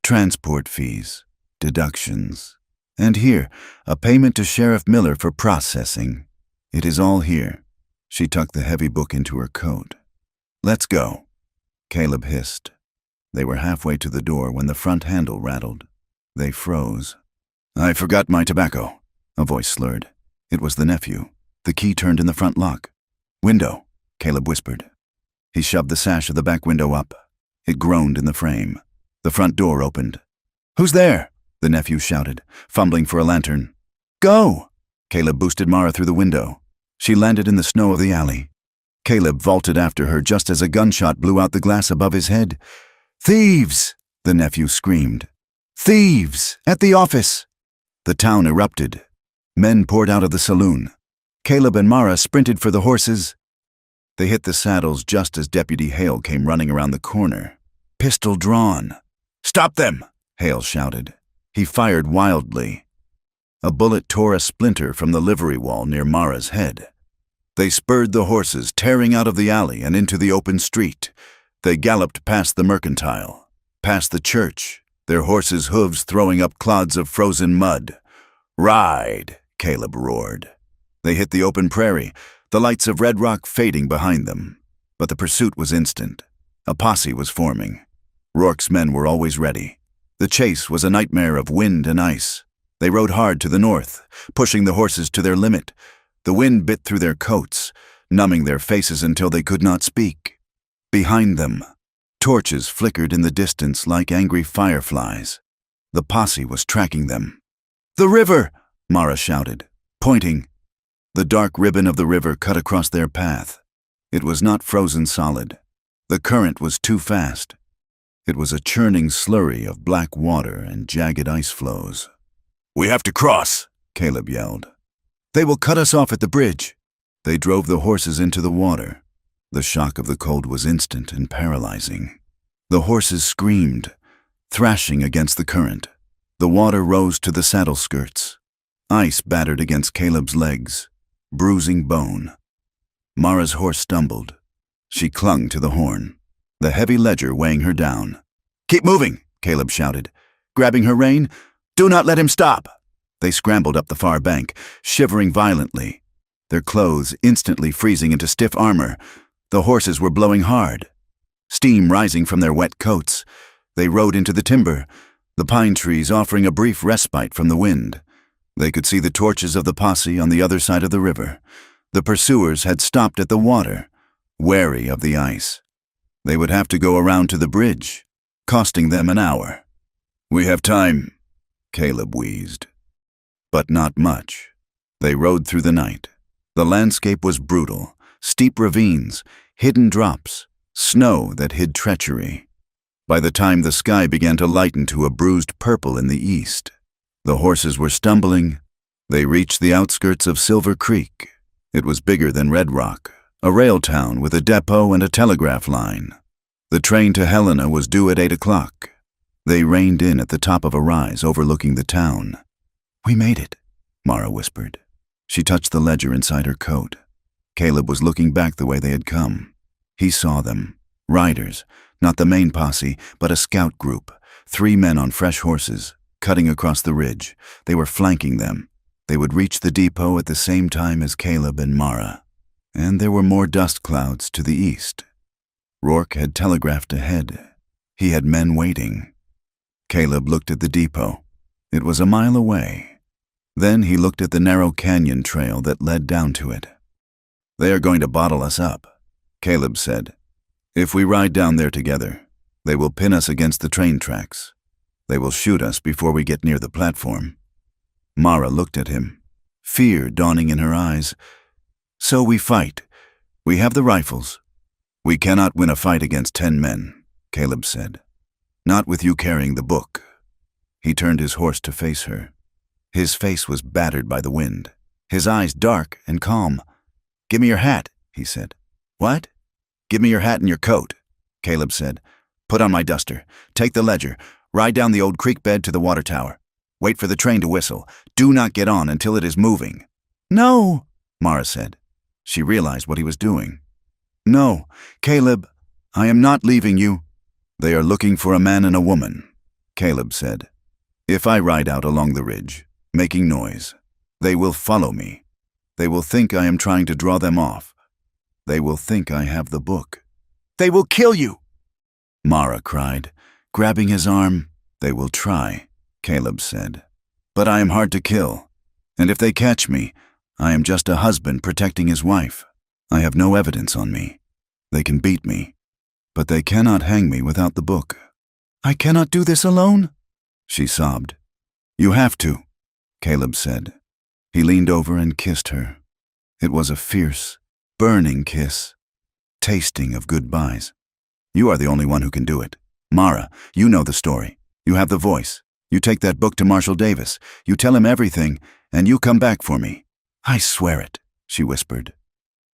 Speaker 1: transport fees, deductions. And here, a payment to Sheriff Miller for processing. It is all here." She tucked the heavy book into her coat. "Let's go," Caleb hissed. They were halfway to the door when the front handle rattled. They froze. "I forgot my tobacco," a voice slurred. It was the nephew. The key turned in the front lock. "Window," Caleb whispered. He shoved the sash of the back window up. It groaned in the frame. The front door opened. "Who's there?" the nephew shouted, fumbling for a lantern. "Go!" Caleb boosted Mara through the window. She landed in the snow of the alley. Caleb vaulted after her just as a gunshot blew out the glass above his head. "Thieves!" the nephew screamed. "Thieves! At the office!" The town erupted. Men poured out of the saloon. Caleb and Mara sprinted for the horses. They hit the saddles just as Deputy Hale came running around the corner, pistol drawn. "Stop them!" Hale shouted. He fired wildly. A bullet tore a splinter from the livery wall near Mara's head. They spurred the horses, tearing out of the alley and into the open street. They galloped past the mercantile, past the church, their horses' hooves throwing up clods of frozen mud. "Ride!" Caleb roared. They hit the open prairie, the lights of Red Rock fading behind them. But the pursuit was instant. A posse was forming. Rourke's men were always ready. The chase was a nightmare of wind and ice. They rode hard to the north, pushing the horses to their limit. The wind bit through their coats, numbing their faces until they could not speak. Behind them, torches flickered in the distance like angry fireflies. The posse was tracking them. "The river!" Mara shouted, pointing. The dark ribbon of the river cut across their path. It was not frozen solid. The current was too fast. It was a churning slurry of black water and jagged ice flows. "We have to cross!" Caleb yelled. "They will cut us off at the bridge." They drove the horses into the water. The shock of the cold was instant and paralyzing. The horses screamed, thrashing against the current. The water rose to the saddle skirts. Ice battered against Caleb's legs, bruising bone. Mara's horse stumbled. She clung to the horn, the heavy ledger weighing her down. "Keep moving," Caleb shouted, grabbing her rein. "Do not let him stop." They scrambled up the far bank, shivering violently, their clothes instantly freezing into stiff armor. The horses were blowing hard, steam rising from their wet coats. They rode into the timber, the pine trees offering a brief respite from the wind. They could see the torches of the posse on the other side of the river. The pursuers had stopped at the water, wary of the ice. They would have to go around to the bridge, costing them an hour. "We have time," Caleb wheezed. But not much. They rode through the night. The landscape was brutal, steep ravines, hidden drops, snow that hid treachery. By the time the sky began to lighten to a bruised purple in the east, the horses were stumbling. They reached the outskirts of Silver Creek. It was bigger than Red Rock, a rail town with a depot and a telegraph line. The train to Helena was due at 8 o'clock. They reined in at the top of a rise overlooking the town. "We made it," Mara whispered. She touched the ledger inside her coat. Caleb was looking back the way they had come. He saw them, riders, not the main posse, but a scout group, 3 men on fresh horses, cutting across the ridge. They were flanking them. They would reach the depot at the same time as Caleb and Mara. And there were more dust clouds to the east. Rourke had telegraphed ahead. He had men waiting. Caleb looked at the depot. It was a mile away. Then he looked at the narrow canyon trail that led down to it. "They are going to bottle us up," Caleb said. "If we ride down there together, they will pin us against the train tracks. They will shoot us before we get near the platform." Mara looked at him, fear dawning in her eyes. "So we fight. We have the rifles." "We cannot win a fight against 10 men, Caleb said. "Not with you carrying the book." He turned his horse to face her. His face was battered by the wind, his eyes dark and calm. "Give me your hat," he said. "What?" "Give me your hat and your coat," Caleb said. "Put on my duster. Take the ledger. Ride down the old creek bed to the water tower. Wait for the train to whistle. Do not get on until it is moving." "No," Mara said. She realized what he was doing. "No, Caleb, I am not leaving you." "They are looking for a man and a woman," Caleb said. "If I ride out along the ridge, making noise, they will follow me. They will think I am trying to draw them off. They will think I have the book." "They will kill you!" Mara cried, grabbing his arm. "They will try," Caleb said. "But I am hard to kill, and if they catch me, I am just a husband protecting his wife. I have no evidence on me. They can beat me, but they cannot hang me without the book." "I cannot do this alone," she sobbed. "You have to," Caleb said. He leaned over and kissed her. It was a fierce, burning kiss, tasting of goodbyes. "You are the only one who can do it. Mara, you know the story. You have the voice. You take that book to Marshall Davis. You tell him everything, and you come back for me." "I swear it," she whispered.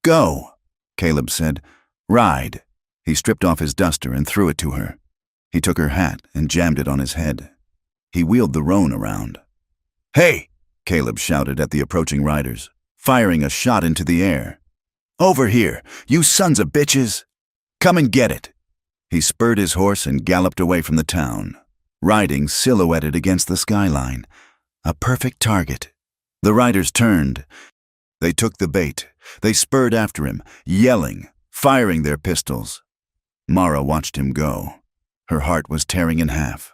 Speaker 1: "Go," Caleb said. "Ride." He stripped off his duster and threw it to her. He took her hat and jammed it on his head. He wheeled the roan around. "Hey!" Caleb shouted at the approaching riders, firing a shot into the air. "Over here, you sons of bitches! Come and get it!" He spurred his horse and galloped away from the town, riding silhouetted against the skyline, a perfect target. The riders turned. They took the bait. They spurred after him, yelling, firing their pistols. Mara watched him go. Her heart was tearing in half.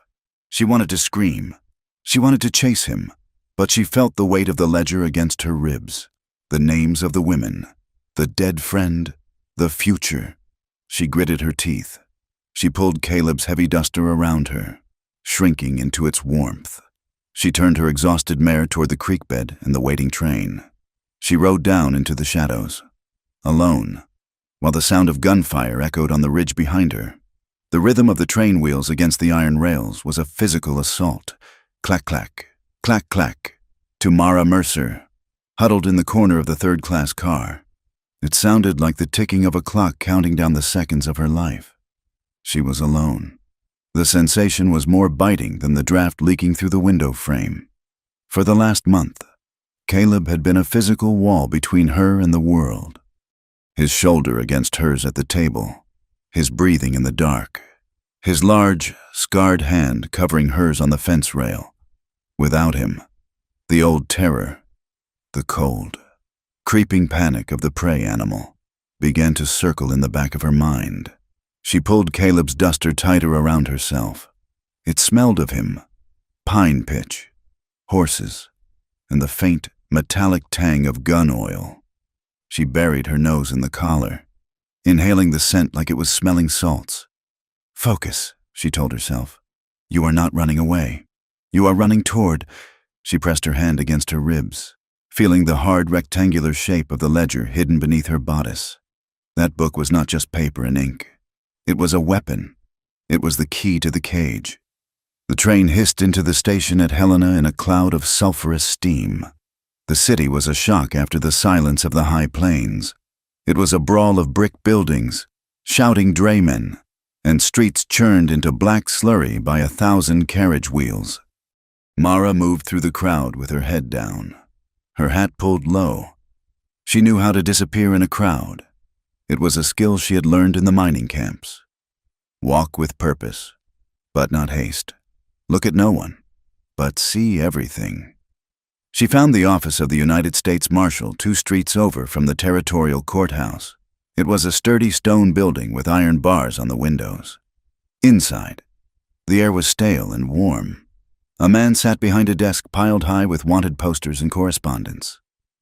Speaker 1: She wanted to scream. She wanted to chase him, but she felt the weight of the ledger against her ribs, the names of the women, the dead friend, the future. She gritted her teeth. She pulled Caleb's heavy duster around her, shrinking into its warmth. She turned her exhausted mare toward the creek bed and the waiting train. She rode down into the shadows, alone, while the sound of gunfire echoed on the ridge behind her. The rhythm of the train wheels against the iron rails was a physical assault. Clack, clack, clack, clack, to Mara Mercer, huddled in the corner of the third-class car. It sounded like the ticking of a clock counting down the seconds of her life. She was alone. The sensation was more biting than the draft leaking through the window frame. For the last month, Caleb had been a physical wall between her and the world. His shoulder against hers at the table, his breathing in the dark, his large, scarred hand covering hers on the fence rail. Without him, the old terror, the cold, creeping panic of the prey animal, began to circle in the back of her mind. She pulled Caleb's duster tighter around herself. It smelled of him, pine pitch, horses, and the faint, metallic tang of gun oil. She buried her nose in the collar, inhaling the scent like it was smelling salts. "Focus," she told herself. "You are not running away. You are running toward—" She pressed her hand against her ribs, feeling the hard rectangular shape of the ledger hidden beneath her bodice. That book was not just paper and ink. It was a weapon. It was the key to the cage. The train hissed into the station at Helena in a cloud of sulfurous steam. The city was a shock after the silence of the high plains. It was a brawl of brick buildings, shouting draymen, and streets churned into black slurry by 1,000 carriage wheels. Mara moved through the crowd with her head down, her hat pulled low. She knew how to disappear in a crowd. It was a skill she had learned in the mining camps. Walk with purpose, but not haste. Look at no one, but see everything. She found the office of the United States Marshal 2 streets over from the territorial courthouse. It was a sturdy stone building with iron bars on the windows. Inside, the air was stale and warm. A man sat behind a desk piled high with wanted posters and correspondence.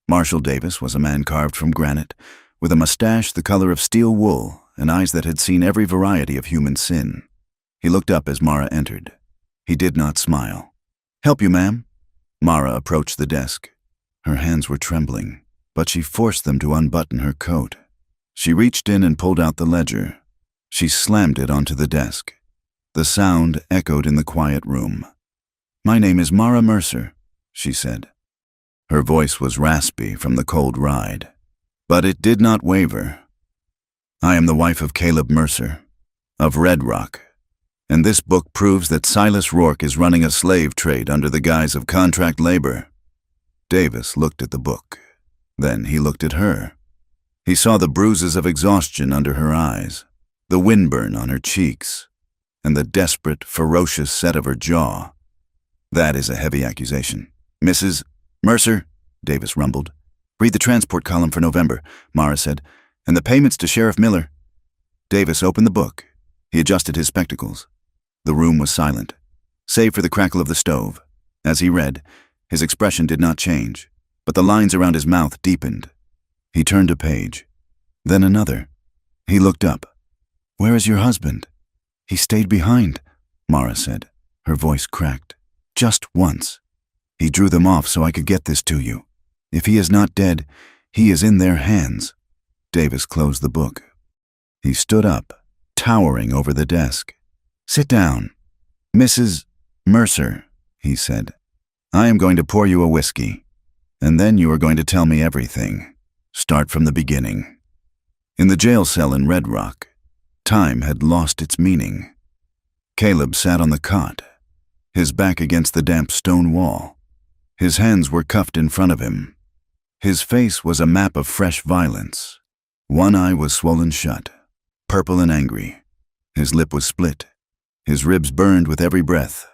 Speaker 1: Marshall Davis was a man carved from granite, with a mustache the color of steel wool and eyes that had seen every variety of human sin. He looked up as Mara entered. He did not smile. "Help you, ma'am?" Mara approached the desk. Her hands were trembling, but she forced them to unbutton her coat. She reached in and pulled out the ledger. She slammed it onto the desk. The sound echoed in the quiet room. "My name is Mara Mercer," she said. Her voice was raspy from the cold ride, but it did not waver. "I am the wife of Caleb Mercer, of Red Rock, and this book proves that Silas Rourke is running a slave trade under the guise of contract labor." Davis looked at the book. Then he looked at her. He saw the bruises of exhaustion under her eyes, the windburn on her cheeks, and the desperate, ferocious set of her jaw. "That is a heavy accusation. Mrs. Mercer," Davis rumbled. "Read the transport column for November," Mara said, "and the payments to Sheriff Miller." Davis opened the book. He adjusted his spectacles. The room was silent, save for the crackle of the stove. As he read, his expression did not change, but the lines around his mouth deepened. He turned a page, then another. He looked up. "Where is your husband?" "He stayed behind," Mara said. Her voice cracked. "Just once. He drew them off so I could get this to you. If he is not dead, he is in their hands." Davis closed the book. He stood up, towering over the desk. "Sit down. Mrs. Mercer," he said. "I am going to pour you a whiskey, and then you are going to tell me everything. Start from the beginning." In the jail cell in Red Rock, time had lost its meaning. Caleb sat on the cot, his back against the damp stone wall. His hands were cuffed in front of him. His face was a map of fresh violence. One eye was swollen shut, purple and angry. His lip was split. His ribs burned with every breath,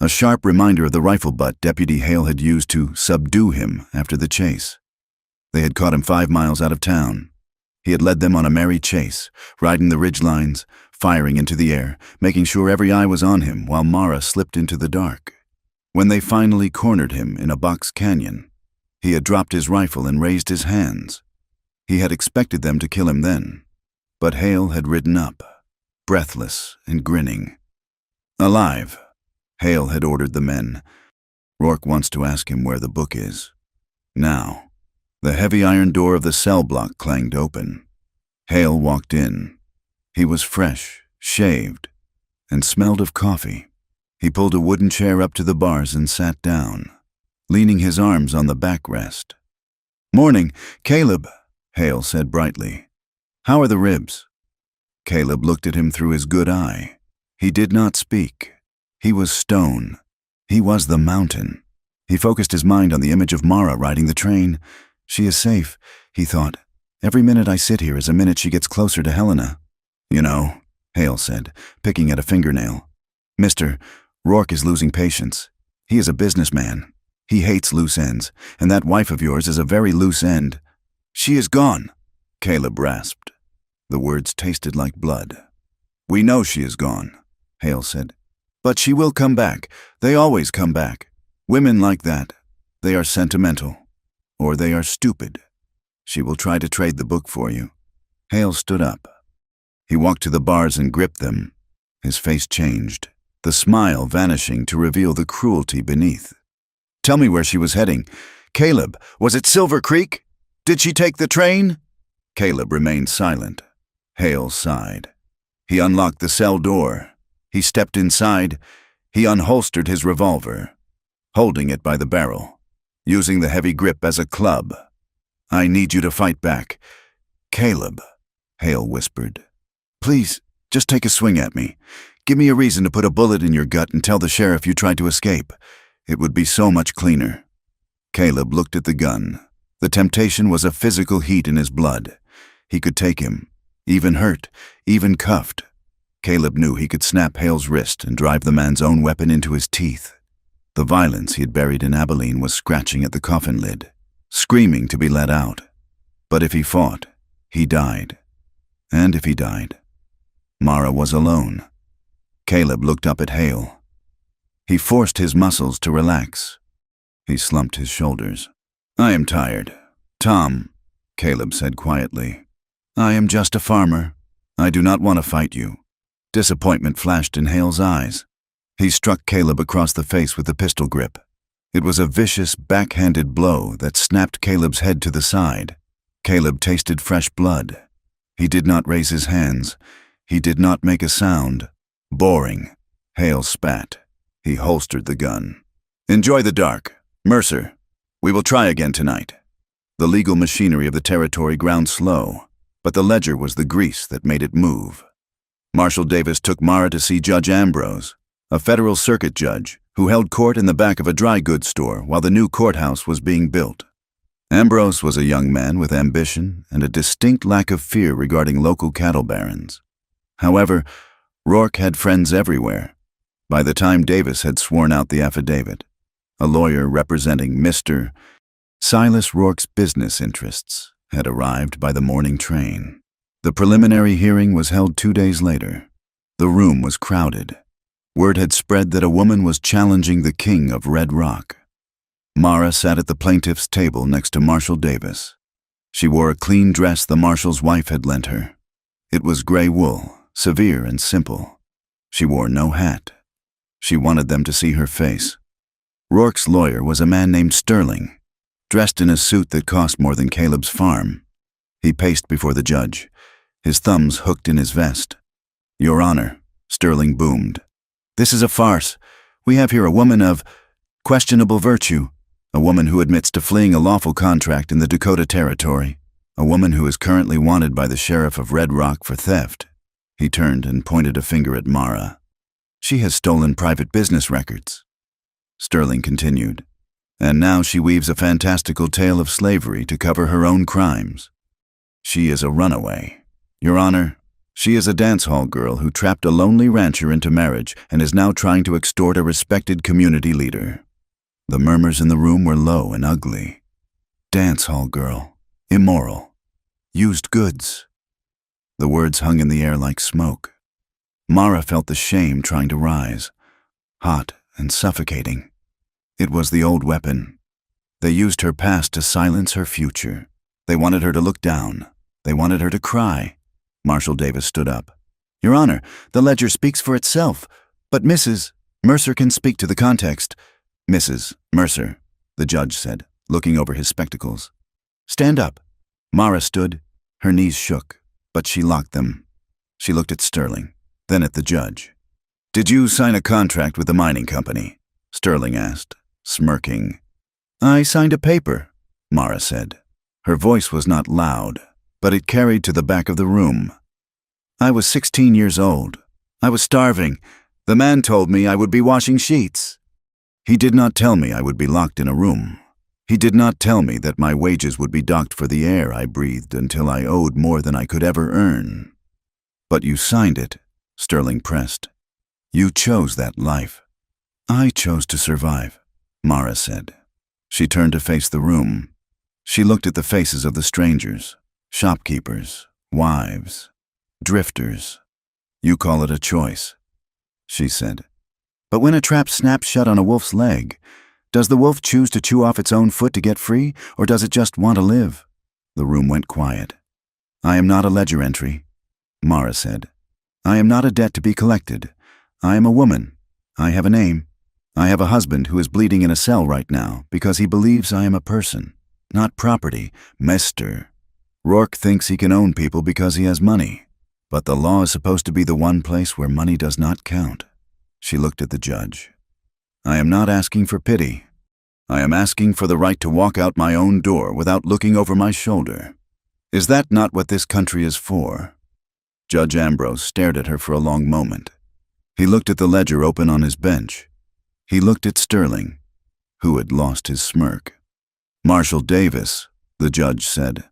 Speaker 1: a sharp reminder of the rifle butt Deputy Hale had used to subdue him after the chase. They had caught him 5 miles out of town. He had led them on a merry chase, riding the ridge lines, firing into the air, making sure every eye was on him while Mara slipped into the dark. When they finally cornered him in a box canyon, he had dropped his rifle and raised his hands. He had expected them to kill him then, but Hale had ridden up, breathless and grinning. "Alive," Hale had ordered the men. "Rourke wants to ask him where the book is." Now, the heavy iron door of the cell block clanged open. Hale walked in. He was fresh, shaved, and smelled of coffee. He pulled a wooden chair up to the bars and sat down, leaning his arms on the backrest. "Morning, Caleb," Hale said brightly. "How are the ribs?" Caleb looked at him through his good eye. He did not speak. He was stone. He was the mountain. He focused his mind on the image of Mara riding the train. "She is safe," he thought. "Every minute I sit here is a minute she gets closer to Helena." "You know," Hale said, picking at a fingernail. "Mister, Rourke is losing patience. He is a businessman. He hates loose ends, and that wife of yours is a very loose end." "She is gone," Caleb rasped. The words tasted like blood. "We know she is gone," Hale said. "But she will come back. They always come back. Women like that. They are sentimental. Or they are stupid. She will try to trade the book for you." Hale stood up. He walked to the bars and gripped them. His face changed, the smile vanishing to reveal the cruelty beneath. "Tell me where she was heading. Caleb, was it Silver Creek? Did she take the train?" Caleb remained silent. Hale sighed. He unlocked the cell door. He stepped inside. He unholstered his revolver, holding it by the barrel, using the heavy grip as a club. "I need you to fight back." "Caleb," Hale whispered. "Please, just take a swing at me. Give me a reason to put a bullet in your gut and tell the sheriff you tried to escape. It would be so much cleaner." Caleb looked at the gun. The temptation was a physical heat in his blood. He could take him, even hurt, even cuffed. Caleb knew he could snap Hale's wrist and drive the man's own weapon into his teeth. The violence he had buried in Abilene was scratching at the coffin lid, screaming to be let out. But if he fought, he died. And if he died, Mara was alone. Caleb looked up at Hale. He forced his muscles to relax. He slumped his shoulders. "I am tired. Tom," Caleb said quietly. "I am just a farmer. I do not want to fight you." Disappointment flashed in Hale's eyes. He struck Caleb across the face with the pistol grip. It was a vicious, backhanded blow that snapped Caleb's head to the side. Caleb tasted fresh blood. He did not raise his hands. He did not make a sound. "Boring," Hale spat. He holstered the gun. "Enjoy the dark. Mercer, we will try again tonight." The legal machinery of the territory ground slow, but the ledger was the grease that made it move. Marshal Davis took Mara to see Judge Ambrose, a federal circuit judge who held court in the back of a dry goods store while the new courthouse was being built. Ambrose was a young man with ambition and a distinct lack of fear regarding local cattle barons. However, Rourke had friends everywhere. By the time Davis had sworn out the affidavit, a lawyer representing Mr. Silas Rourke's business interests had arrived by the morning train. The preliminary hearing was held 2 days later. The room was crowded. Word had spread that a woman was challenging the king of Red Rock. Mara sat at the plaintiff's table next to Marshal Davis. She wore a clean dress the marshal's wife had lent her. It was gray wool, severe and simple. She wore no hat. She wanted them to see her face. Rourke's lawyer was a man named Sterling, dressed in a suit that cost more than Caleb's farm. He paced before the judge, his thumbs hooked in his vest. "Your Honor," Sterling boomed. "This is a farce. We have here a woman of questionable virtue, a woman who admits to fleeing a lawful contract in the Dakota Territory, a woman who is currently wanted by the sheriff of Red Rock for theft." He turned and pointed a finger at Mara. "She has stolen private business records." Sterling continued. "And now she weaves a fantastical tale of slavery to cover her own crimes. She is a runaway. Your Honor, she is a dance hall girl who trapped a lonely rancher into marriage and is now trying to extort a respected community leader." The murmurs in the room were low and ugly. Dance hall girl, immoral, used goods. The words hung in the air like smoke. Mara felt the shame trying to rise, hot and suffocating. It was the old weapon. They used her past to silence her future. They wanted her to look down. They wanted her to cry. Marshal Davis stood up. "Your Honor, the ledger speaks for itself, but Mrs. Mercer can speak to the context." "Mrs. Mercer," the judge said, looking over his spectacles. "Stand up." Mara stood. Her knees shook, but she locked them. She looked at Sterling, then at the judge. "Did you sign a contract with the mining company?" Sterling asked, smirking. "I signed a paper," Mara said. Her voice was not loud, but it carried to the back of the room. "I was 16 years old. I was starving. The man told me I would be washing sheets. He did not tell me I would be locked in a room. He did not tell me that my wages would be docked for the air I breathed until I owed more than I could ever earn." "But you signed it," Sterling pressed. "You chose that life." "I chose to survive," Mara said. She turned to face the room. She looked at the faces of the strangers, shopkeepers, wives, drifters. "You call it a choice," she said. "But when a trap snaps shut on a wolf's leg, does the wolf choose to chew off its own foot to get free, or does it just want to live?" The room went quiet. "I am not a ledger entry," Mara said. "I am not a debt to be collected. I am a woman. I have a name. I have a husband who is bleeding in a cell right now because he believes I am a person, not property, Mr. Rourke thinks he can own people because he has money, but the law is supposed to be the one place where money does not count." She looked at the judge. "I am not asking for pity. I am asking for the right to walk out my own door without looking over my shoulder. Is that not what this country is for?" Judge Ambrose stared at her for a long moment. He looked at the ledger open on his bench. He looked at Sterling, who had lost his smirk. "Marshal Davis," the judge said,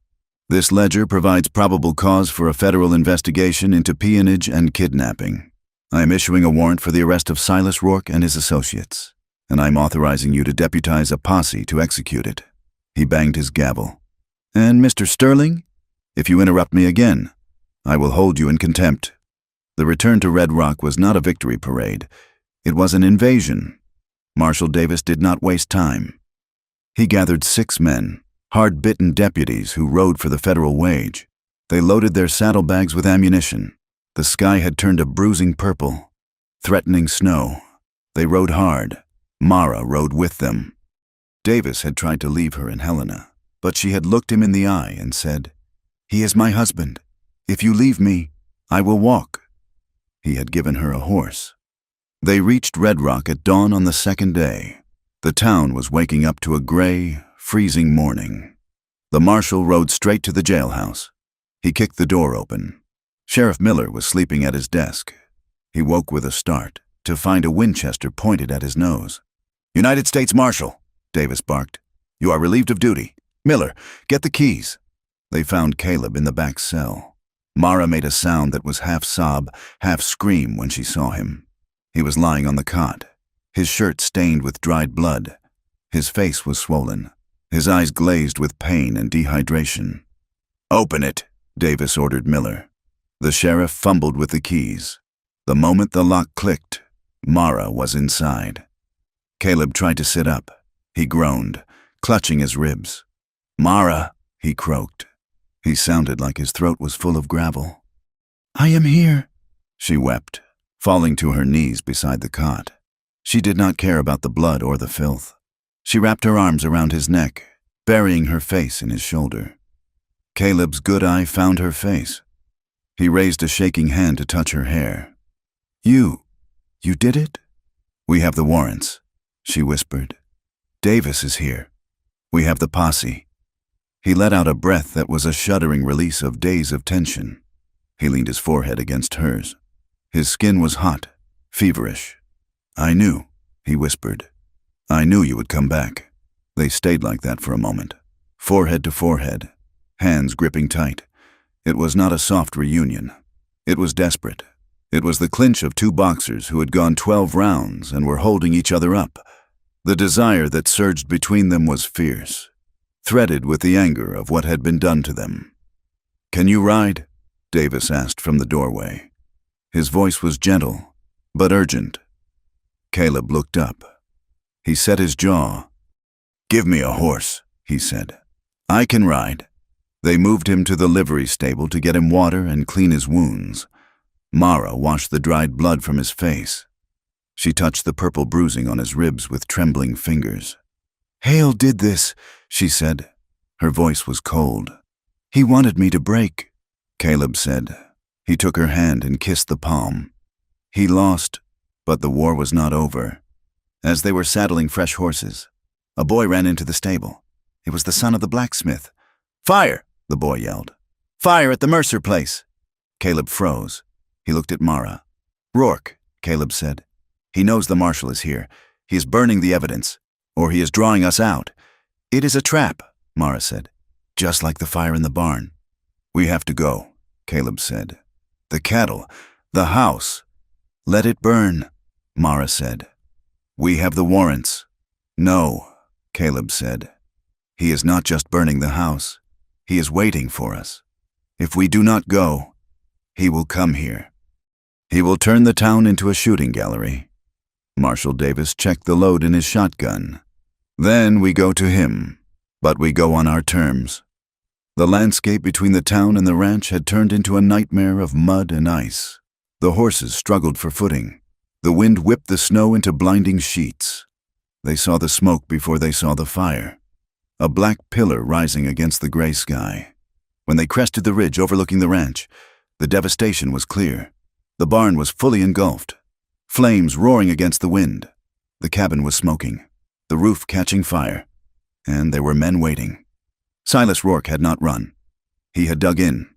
Speaker 1: "this ledger provides probable cause for a federal investigation into peonage and kidnapping. I am issuing a warrant for the arrest of Silas Rourke and his associates, and I am authorizing you to deputize a posse to execute it." He banged his gavel. "And Mr. Sterling, if you interrupt me again, I will hold you in contempt." The return to Red Rock was not a victory parade. It was an invasion. Marshal Davis did not waste time. He gathered 6 men, hard-bitten deputies who rode for the federal wage. They loaded their saddlebags with ammunition. The sky had turned a bruising purple, threatening snow. They rode hard. Mara rode with them. Davis had tried to leave her in Helena, but she had looked him in the eye and said, "He is my husband. If you leave me, I will walk." He had given her a horse. They reached Red Rock at dawn on the second day. The town was waking up to a gray, freezing morning. The marshal rode straight to the jailhouse. He kicked the door open. Sheriff Miller was sleeping at his desk. He woke with a start to find a Winchester pointed at his nose. "United States Marshal," Davis barked. "You are relieved of duty." Miller, get the keys. They found Caleb in the back cell. Mara made a sound that was half sob, half scream when she saw him. He was lying on the cot, his shirt stained with dried blood. His face was swollen, his eyes glazed with pain and dehydration. "Open it," Davis ordered Miller. The sheriff fumbled with the keys. The moment the lock clicked, Mara was inside. Caleb tried to sit up. He groaned, clutching his ribs. "Mara," he croaked. He sounded like his throat was full of gravel. "I am here," she wept, falling to her knees beside the cot. She did not care about the blood or the filth. She wrapped her arms around his neck, burying her face in his shoulder. Caleb's good eye found her face. He raised a shaking hand to touch her hair. You did it?" "We have the warrants," she whispered. "Davis is here. We have the posse." He let out a breath that was a shuddering release of days of tension. He leaned his forehead against hers. His skin was hot, feverish. "I knew," he whispered. "I knew you would come back." They stayed like that for a moment, forehead to forehead, hands gripping tight. It was not a soft reunion. It was desperate. It was the clinch of two boxers who had gone 12 rounds and were holding each other up. The desire that surged between them was fierce, threaded with the anger of what had been done to them. "Can you ride?" Davis asked from the doorway. His voice was gentle, but urgent. Caleb looked up. He set his jaw. "Give me a horse," he said. "I can ride." They moved him to the livery stable to get him water and clean his wounds. Mara washed the dried blood from his face. She touched the purple bruising on his ribs with trembling fingers. "Hale did this," she said. Her voice was cold. "He wanted me to break," Caleb said. He took her hand and kissed the palm. He lost, but the war was not over. As they were saddling fresh horses, a boy ran into the stable. It was the son of the blacksmith. "Fire!" the boy yelled. "Fire at the Mercer place!" Caleb froze. He looked at Mara. "Rourke," Caleb said. "He knows the marshal is here. He is burning the evidence, or he is drawing us out." "It is a trap," Mara said. "Just like the fire in the barn." "We have to go," Caleb said. "The cattle, the house." "Let it burn," Mara said. "We have the warrants." "No," Caleb said. "He is not just burning the house. He is waiting for us. If we do not go, he will come here. He will turn the town into a shooting gallery." Marshal Davis checked the load in his shotgun. "Then we go to him, but we go on our terms." The landscape between the town and the ranch had turned into a nightmare of mud and ice. The horses struggled for footing. The wind whipped the snow into blinding sheets. They saw the smoke before they saw the fire, a black pillar rising against the gray sky. When they crested the ridge overlooking the ranch, the devastation was clear. The barn was fully engulfed, flames roaring against the wind. The cabin was smoking, the roof catching fire, and there were men waiting. Silas Rourke had not run. He had dug in.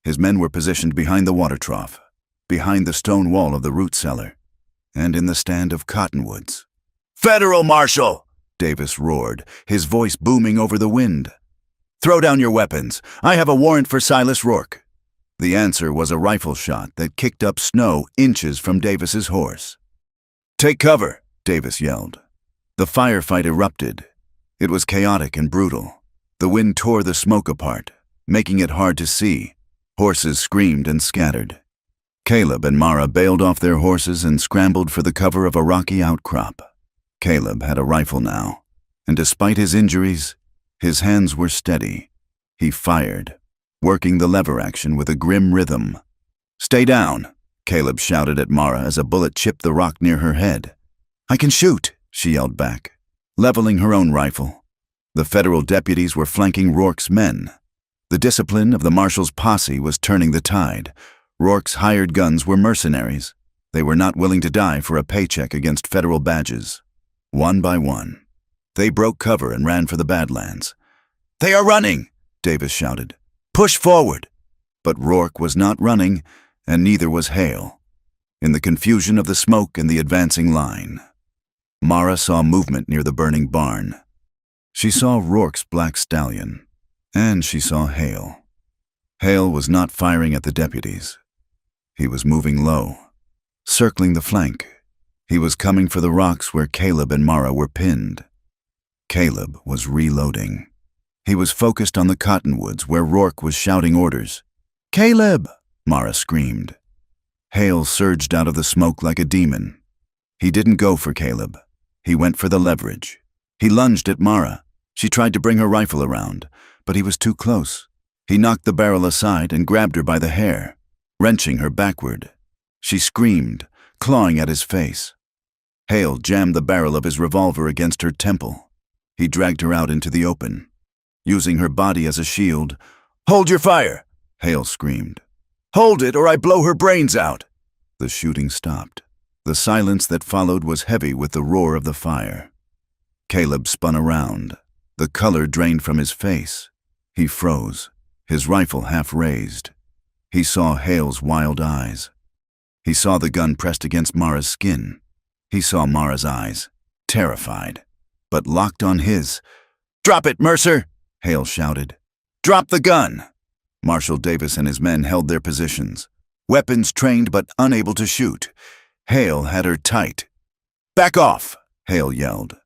Speaker 1: His men were positioned behind the water trough, behind the stone wall of the root cellar, and in the stand of cottonwoods. "Federal Marshal!" Davis roared, his voice booming over the wind. "Throw down your weapons. I have a warrant for Silas Rourke." The answer was a rifle shot that kicked up snow inches from Davis's horse. "Take cover," Davis yelled. The firefight erupted. It was chaotic and brutal. The wind tore the smoke apart, making it hard to see. Horses screamed and scattered. Caleb and Mara bailed off their horses and scrambled for the cover of a rocky outcrop. Caleb had a rifle now, and despite his injuries, his hands were steady. He fired, working the lever action with a grim rhythm. "Stay down," Caleb shouted at Mara as a bullet chipped the rock near her head. "I can shoot," she yelled back, leveling her own rifle. The federal deputies were flanking Rourke's men. The discipline of the marshal's posse was turning the tide. Rourke's hired guns were mercenaries. They were not willing to die for a paycheck against federal badges. One by one, they broke cover and ran for the Badlands. "They are running!" Davis shouted. "Push forward!" But Rourke was not running, and neither was Hale. In the confusion of the smoke and the advancing line, Mara saw movement near the burning barn. She saw Rourke's black stallion, and she saw Hale. Hale was not firing at the deputies. He was moving low, circling the flank. He was coming for the rocks where Caleb and Mara were pinned. Caleb was reloading. He was focused on the cottonwoods where Rourke was shouting orders. "Caleb!" Mara screamed. Hale surged out of the smoke like a demon. He didn't go for Caleb. He went for the leverage. He lunged at Mara. She tried to bring her rifle around, but he was too close. He knocked the barrel aside and grabbed her by the hair, wrenching her backward. She screamed, clawing at his face. Hale jammed the barrel of his revolver against her temple. He dragged her out into the open, using her body as a shield. "Hold your fire!" Hale screamed. "Hold it or I blow her brains out!" The shooting stopped. The silence that followed was heavy with the roar of the fire. Caleb spun around. The color drained from his face. He froze, his rifle half raised. He saw Hale's wild eyes. He saw the gun pressed against Mara's skin. He saw Mara's eyes, terrified, but locked on his. "Drop it, Mercer!" Hale shouted. "Drop the gun!" Marshal Davis and his men held their positions, weapons trained but unable to shoot. Hale had her tight. "Back off!" Hale yelled.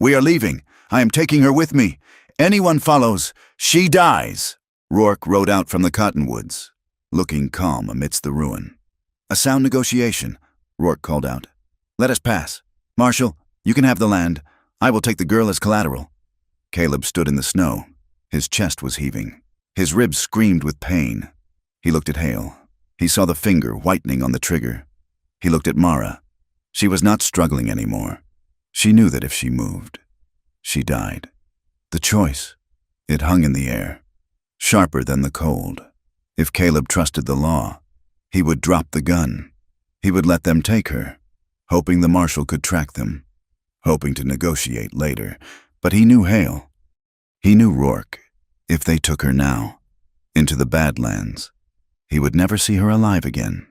Speaker 1: "We are leaving. I am taking her with me. Anyone follows, she dies." Rourke rode out from the cottonwoods, looking calm amidst the ruin. "A sound negotiation," Rourke called out. "Let us pass. Marshal, you can have the land. I will take the girl as collateral." Caleb stood in the snow. His chest was heaving. His ribs screamed with pain. He looked at Hale. He saw the finger whitening on the trigger. He looked at Mara. She was not struggling anymore. She knew that if she moved, she died. The choice, it hung in the air, sharper than the cold. If Caleb trusted the law, he would drop the gun. He would let them take her, hoping the marshal could track them, hoping to negotiate later. But he knew Hale. He knew Rourke. If they took her now, into the Badlands, he would never see her alive again.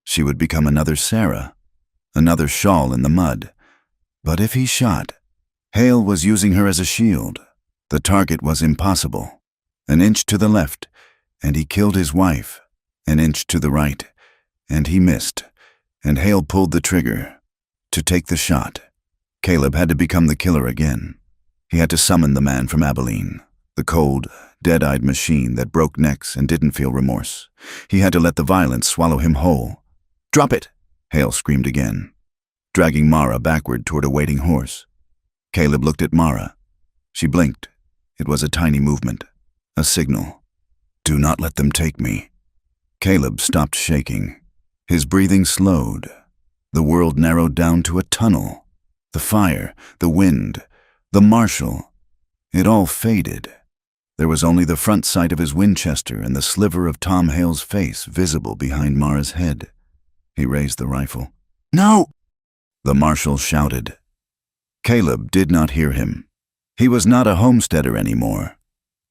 Speaker 1: She would become another Sarah, another shawl in the mud. But if he shot, Hale was using her as a shield. The target was impossible. An inch to the left, and he killed his wife. An inch to the right, and he missed, and Hale pulled the trigger to take the shot. Caleb had to become the killer again. He had to summon the man from Abilene, the cold, dead-eyed machine that broke necks and didn't feel remorse. He had to let the violence swallow him whole. "Drop it!" Hale screamed again, dragging Mara backward toward a waiting horse. Caleb looked at Mara. She blinked. It was a tiny movement, a signal. "Do not let them take me." Caleb stopped shaking. His breathing slowed. The world narrowed down to a tunnel. The fire, the wind, the marshal, it all faded. There was only the front sight of his Winchester and the sliver of Tom Hale's face visible behind Mara's head. He raised the rifle. "No!" the marshal shouted. Caleb did not hear him. He was not a homesteader anymore.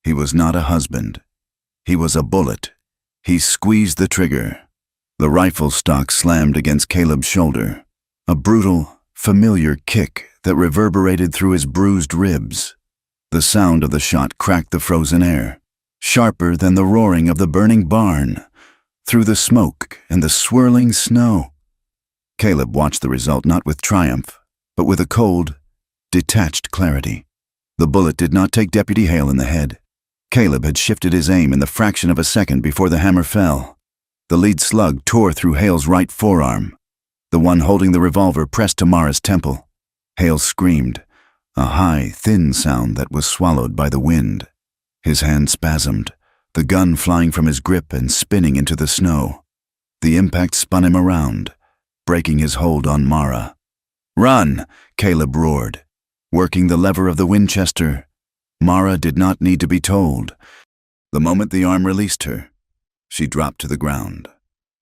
Speaker 1: He was not a husband. He was a bullet. He squeezed the trigger. The rifle stock slammed against Caleb's shoulder, a brutal, familiar kick that reverberated through his bruised ribs. The sound of the shot cracked the frozen air, sharper than the roaring of the burning barn, through the smoke and the swirling snow. Caleb watched the result not with triumph, but with a cold, detached clarity. The bullet did not take Deputy Hale in the head. Caleb had shifted his aim in the fraction of a second before the hammer fell. The lead slug tore through Hale's right forearm. The one holding the revolver pressed to Mara's temple. Hale screamed, a high, thin sound that was swallowed by the wind. His hand spasmed, the gun flying from his grip and spinning into the snow. The impact spun him around, breaking his hold on Mara. "Run!" Caleb roared, working the lever of the Winchester. Mara did not need to be told. The moment the arm released her, she dropped to the ground,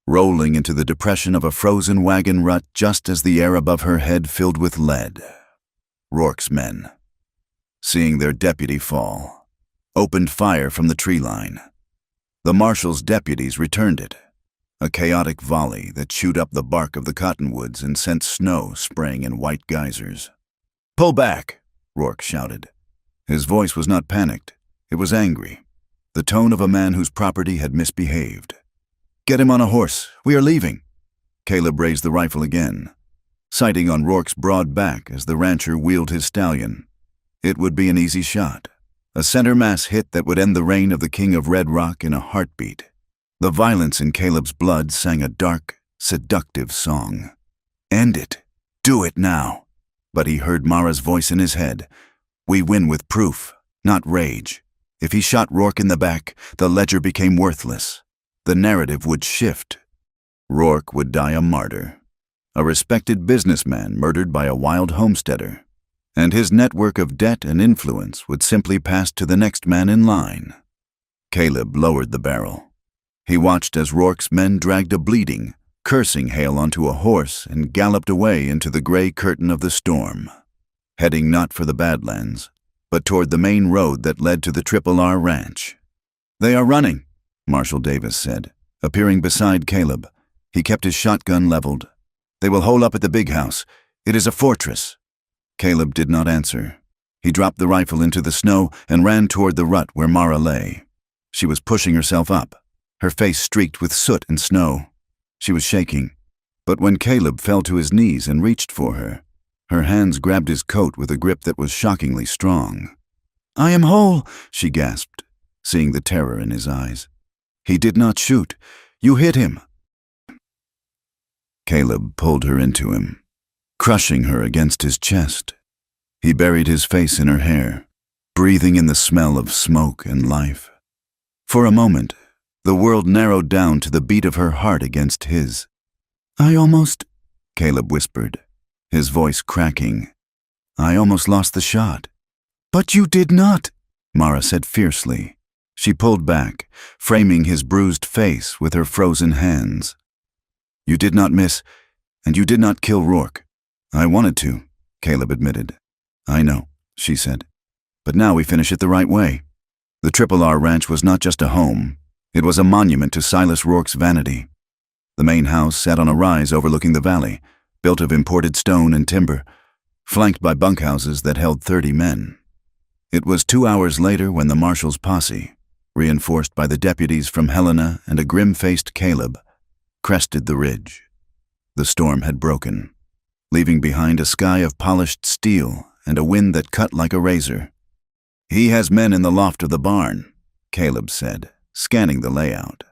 Speaker 1: rolling into the depression of a frozen wagon rut just as the air above her head filled with lead. Rourke's men, seeing their deputy fall, opened fire from the tree line. The marshal's deputies returned it, a chaotic volley that chewed up the bark of the cottonwoods and sent snow spraying in white geysers. "Pull back!" Rourke shouted. His voice was not panicked. It was angry, the tone of a man whose property had misbehaved. "Get him on a horse. We are leaving." Caleb raised the rifle again, sighting on Rourke's broad back as the rancher wheeled his stallion. It would be an easy shot, a center mass hit that would end the reign of the King of Red Rock in a heartbeat. The violence in Caleb's blood sang a dark, seductive song. End it. Do it now. But he heard Mara's voice in his head. We win with proof, not rage. If he shot Rourke in the back, the ledger became worthless. The narrative would shift. Rourke would die a martyr, a respected businessman murdered by a wild homesteader, and his network of debt and influence would simply pass to the next man in line. Caleb lowered the barrel. He watched as Rourke's men dragged a bleeding, cursing Hale onto a horse and galloped away into the gray curtain of the storm, heading not for the Badlands, but toward the main road that led to the Triple R Ranch. "They are running," Marshal Davis said, appearing beside Caleb. He kept his shotgun leveled. "They will hole up at the big house. It is a fortress." Caleb did not answer. He dropped the rifle into the snow and ran toward the rut where Mara lay. She was pushing herself up, her face streaked with soot and snow. She was shaking, but when Caleb fell to his knees and reached for her, her hands grabbed his coat with a grip that was shockingly strong. "I am whole," she gasped, seeing the terror in his eyes. "He did not shoot. You hit him." Caleb pulled her into him, crushing her against his chest. He buried his face in her hair, breathing in the smell of smoke and life. For a moment, the world narrowed down to the beat of her heart against his. "I almost," Caleb whispered, his voice cracking. "I almost lost the shot." "But you did not," Mara said fiercely. She pulled back, framing his bruised face with her frozen hands. "You did not miss, and you did not kill Rourke." "I wanted to," Caleb admitted. "I know," she said. "But now we finish it the right way." The Triple R Ranch was not just a home. It was a monument to Silas Rourke's vanity. The main house sat on a rise overlooking the valley, built of imported stone and timber, flanked by bunkhouses that held 30 men. It was 2 hours later when the marshal's posse, reinforced by the deputies from Helena and a grim-faced Caleb, crested the ridge. The storm had broken, leaving behind a sky of polished steel and a wind that cut like a razor. "He has men in the loft of the barn," Caleb said, scanning the layout,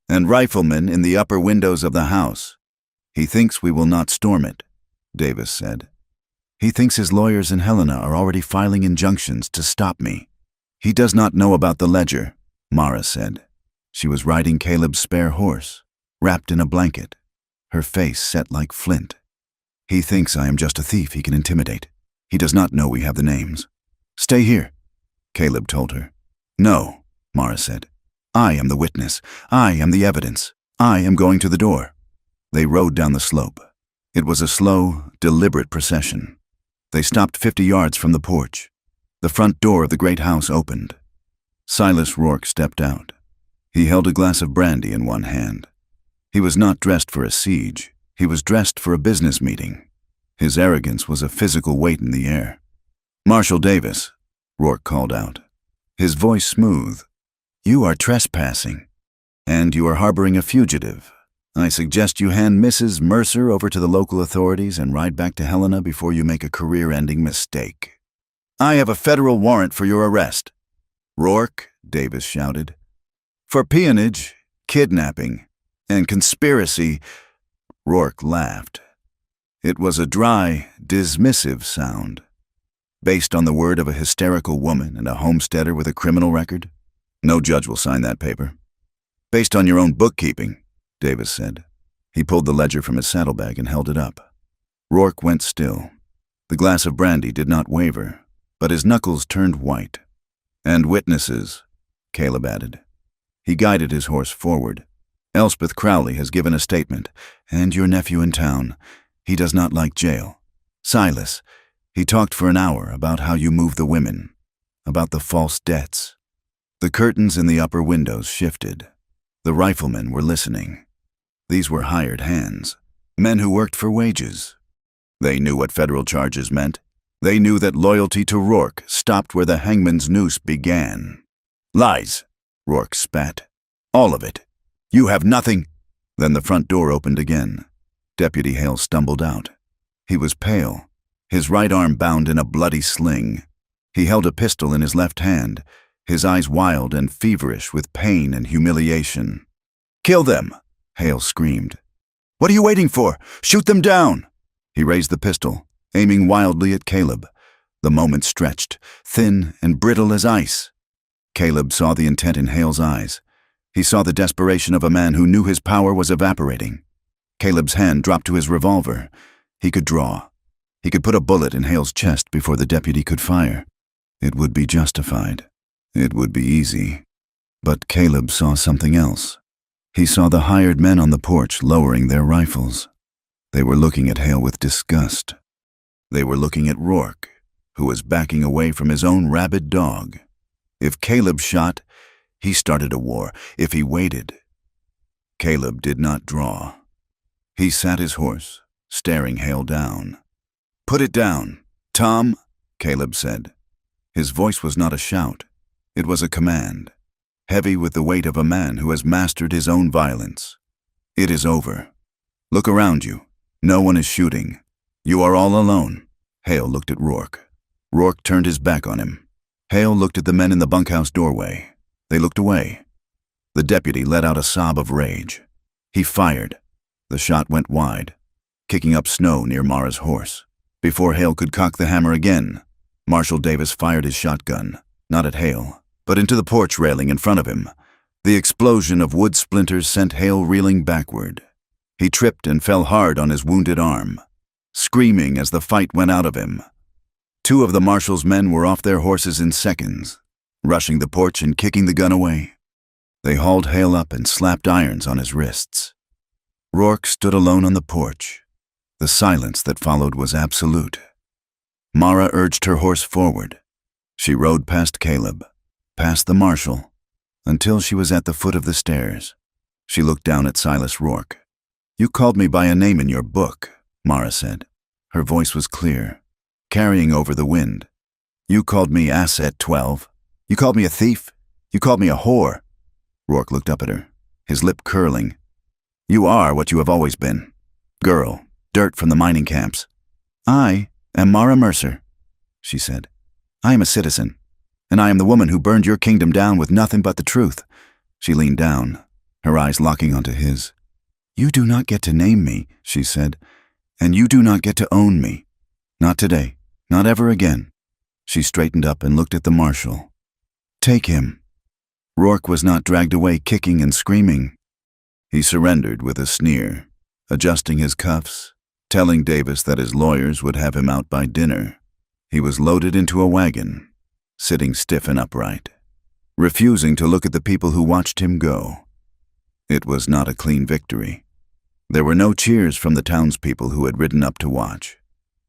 Speaker 1: "and riflemen in the upper windows of the house. He thinks we will not storm it," Davis said. "He thinks his lawyers in Helena are already filing injunctions to stop me." "He does not know about the ledger," Mara said. She was riding Caleb's spare horse, wrapped in a blanket, her face set like flint. "He thinks I am just a thief he can intimidate. He does not know we have the names." "Stay here," Caleb told her. "No," Mara said. "I am the witness. I am the evidence. I am going to the door." They rode down the slope. It was a slow, deliberate procession. They stopped 50 yards from the porch. The front door of the great house opened. Silas Rourke stepped out. He held a glass of brandy in one hand. He was not dressed for a siege. He was dressed for a business meeting. His arrogance was a physical weight in the air. "Marshal Davis," Rourke called out, his voice smooth. "You are trespassing, and you are harboring a fugitive. I suggest you hand Mrs. Mercer over to the local authorities and ride back to Helena before you make a career-ending mistake." "I have a federal warrant for your arrest." "Rourke," Davis shouted. "For peonage, kidnapping, and conspiracy." Rourke laughed. It was a dry, dismissive sound, based on the word of a hysterical woman and a homesteader with a criminal record. "No judge will sign that paper." "Based on your own bookkeeping," Davis said. He pulled the ledger from his saddlebag and held it up. Rourke went still. The glass of brandy did not waver, but his knuckles turned white. "And witnesses," Caleb added. He guided his horse forward. "Elspeth Crowley has given a statement, and your nephew in town. He does not like jail. Silas, he talked for an hour about how you move the women, about the false debts." The curtains in the upper windows shifted. The riflemen were listening. These were hired hands, men who worked for wages. They knew what federal charges meant. They knew that loyalty to Rourke stopped where the hangman's noose began. "Lies," Rourke spat. "All of it. You have nothing." Then the front door opened again. Deputy Hale stumbled out. He was pale, his right arm bound in a bloody sling. He held a pistol in his left hand, his eyes wild and feverish with pain and humiliation. "Kill them!" Hale screamed. "What are you waiting for? Shoot them down!" He raised the pistol, aiming wildly at Caleb. The moment stretched, thin and brittle as ice. Caleb saw the intent in Hale's eyes. He saw the desperation of a man who knew his power was evaporating. Caleb's hand dropped to his revolver. He could draw. He could put a bullet in Hale's chest before the deputy could fire. It would be justified. It would be easy. But Caleb saw something else. He saw the hired men on the porch lowering their rifles. They were looking at Hale with disgust. They were looking at Rourke, who was backing away from his own rabid dog. If Caleb shot, he started a war. If he waited, Caleb did not draw. He sat his horse, staring Hale down. "Put it down, Tom," Caleb said. His voice was not a shout. It was a command, heavy with the weight of a man who has mastered his own violence. "It is over. Look around you. No one is shooting. You are all alone." Hale looked at Rourke. Rourke turned his back on him. Hale looked at the men in the bunkhouse doorway. They looked away. The deputy let out a sob of rage. He fired. The shot went wide, kicking up snow near Mara's horse. Before Hale could cock the hammer again, Marshal Davis fired his shotgun, not at Hale, but into the porch railing in front of him. The explosion of wood splinters sent Hale reeling backward. He tripped and fell hard on his wounded arm, screaming as the fight went out of him. Two of the marshal's men were off their horses in seconds, rushing the porch and kicking the gun away. They hauled Hale up and slapped irons on his wrists. Rourke stood alone on the porch. The silence that followed was absolute. Mara urged her horse forward. She rode past Caleb, past the marshal, until she was at the foot of the stairs. She looked down at Silas Rourke. "You called me by a name in your book," Mara said. Her voice was clear, carrying over the wind. "You called me Asset 12. You called me a thief. You called me a whore." Rourke looked up at her, his lip curling. "You are what you have always been. Girl, dirt from the mining camps." "I am Mara Mercer," she said. "I am a citizen, and I am the woman who burned your kingdom down with nothing but the truth." She leaned down, her eyes locking onto his. "You do not get to name me," she said, "and you do not get to own me. Not today, not ever again." She straightened up and looked at the marshal. "Take him." Rourke was not dragged away kicking and screaming. He surrendered with a sneer, adjusting his cuffs, telling Davis that his lawyers would have him out by dinner. He was loaded into a wagon, sitting stiff and upright, refusing to look at the people who watched him go. It was not a clean victory. There were no cheers from the townspeople who had ridden up to watch.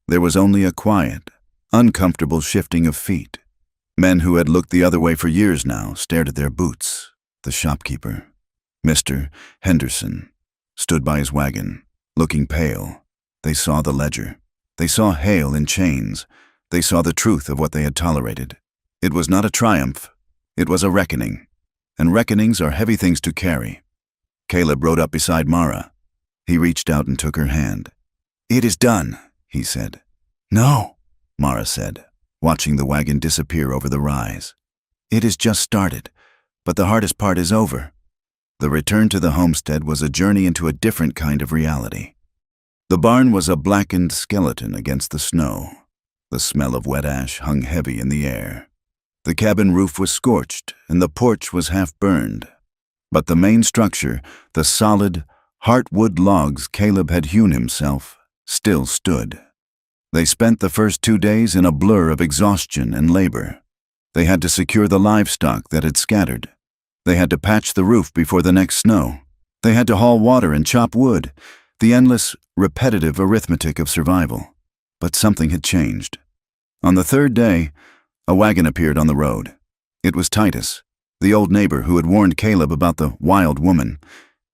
Speaker 1: There was only a quiet, uncomfortable shifting of feet. Men who had looked the other way for years now stared at their boots. The shopkeeper, Mr. Henderson, stood by his wagon, looking pale. They saw the ledger. They saw Hale in chains. They saw the truth of what they had tolerated. It was not a triumph. It was a reckoning. And reckonings are heavy things to carry. Caleb rode up beside Mara. He reached out and took her hand. "It is done," he said. "No," Mara said, watching the wagon disappear over the rise. "It has just started, but the hardest part is over." The return to the homestead was a journey into a different kind of reality. The barn was a blackened skeleton against the snow. The smell of wet ash hung heavy in the air. The cabin roof was scorched, and the porch was half burned. But the main structure, the solid, heartwood logs Caleb had hewn himself, still stood. They spent the first 2 days in a blur of exhaustion and labor. They had to secure the livestock that had scattered. They had to patch the roof before the next snow. They had to haul water and chop wood, the endless, repetitive arithmetic of survival. But something had changed. On the 3rd day, a wagon appeared on the road. It was Titus, the old neighbor who had warned Caleb about the wild woman.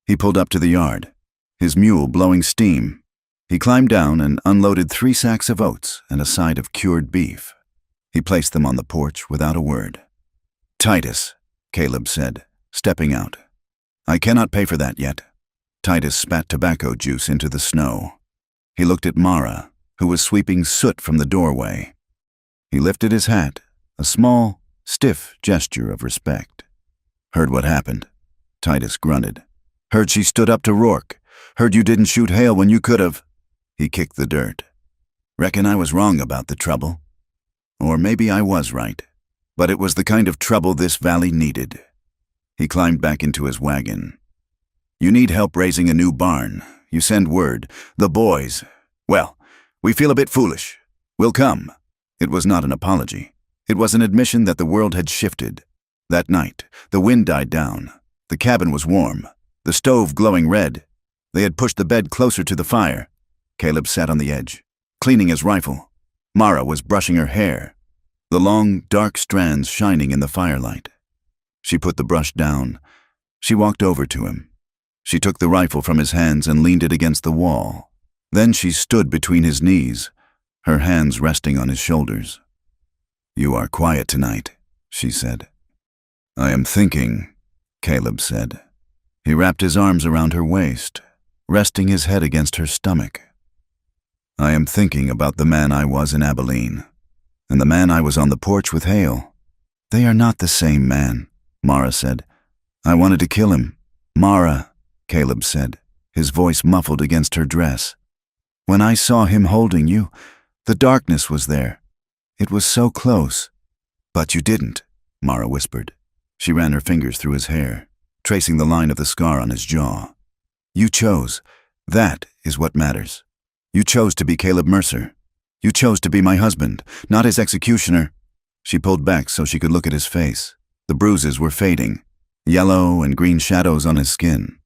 Speaker 1: He pulled up to the yard, his mule blowing steam. He climbed down and unloaded 3 sacks of oats and a side of cured beef. He placed them on the porch without a word. "Titus," Caleb said, stepping out. "I cannot pay for that yet." Titus spat tobacco juice into the snow. He looked at Mara, who was sweeping soot from the doorway. He lifted his hat, a small, stiff gesture of respect. "Heard what happened?" Titus grunted. "Heard she stood up to Rourke. Heard you didn't shoot Hale when you could have." He kicked the dirt. "Reckon I was wrong about the trouble. Or maybe I was right. But it was the kind of trouble this valley needed." He climbed back into his wagon. "You need help raising a new barn. You send word. The boys. Well, we feel a bit foolish. We'll come." It was not an apology. It was an admission that the world had shifted. That night, the wind died down. The cabin was warm, the stove glowing red. They had pushed the bed closer to the fire. Caleb sat on the edge, cleaning his rifle. Mara was brushing her hair, the long, dark strands shining in the firelight. She put the brush down. She walked over to him. She took the rifle from his hands and leaned it against the wall. Then she stood between his knees, her hands resting on his shoulders. "You are quiet tonight," she said. "I am thinking," Caleb said. He wrapped his arms around her waist, resting his head against her stomach. "I am thinking about the man I was in Abilene, and the man I was on the porch with Hale. They are not the same man," Mara said. "I wanted to kill him." "Mara," Caleb said, his voice muffled against her dress. "When I saw him holding you, the darkness was there. It was so close." "But you didn't," Mara whispered. She ran her fingers through his hair, tracing the line of the scar on his jaw. "You chose. That is what matters. You chose to be Caleb Mercer. You chose to be my husband, not his executioner." She pulled back so she could look at his face. The bruises were fading, yellow and green shadows on his skin.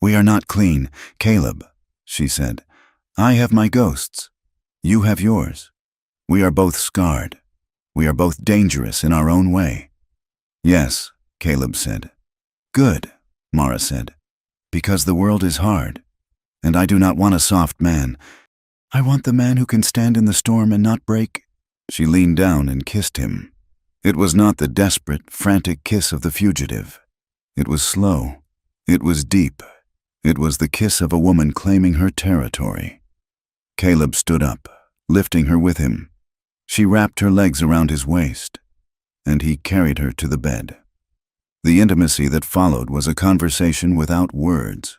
Speaker 1: "We are not clean, Caleb," she said. "I have my ghosts. You have yours. We are both scarred. We are both dangerous in our own way." "Yes," Caleb said. "Good," Mara said, "because the world is hard, and I do not want a soft man. I want the man who can stand in the storm and not break." She leaned down and kissed him. It was not the desperate, frantic kiss of the fugitive. It was slow. It was deep. It was the kiss of a woman claiming her territory. Caleb stood up, lifting her with him. She wrapped her legs around his waist, and he carried her to the bed. The intimacy that followed was a conversation without words.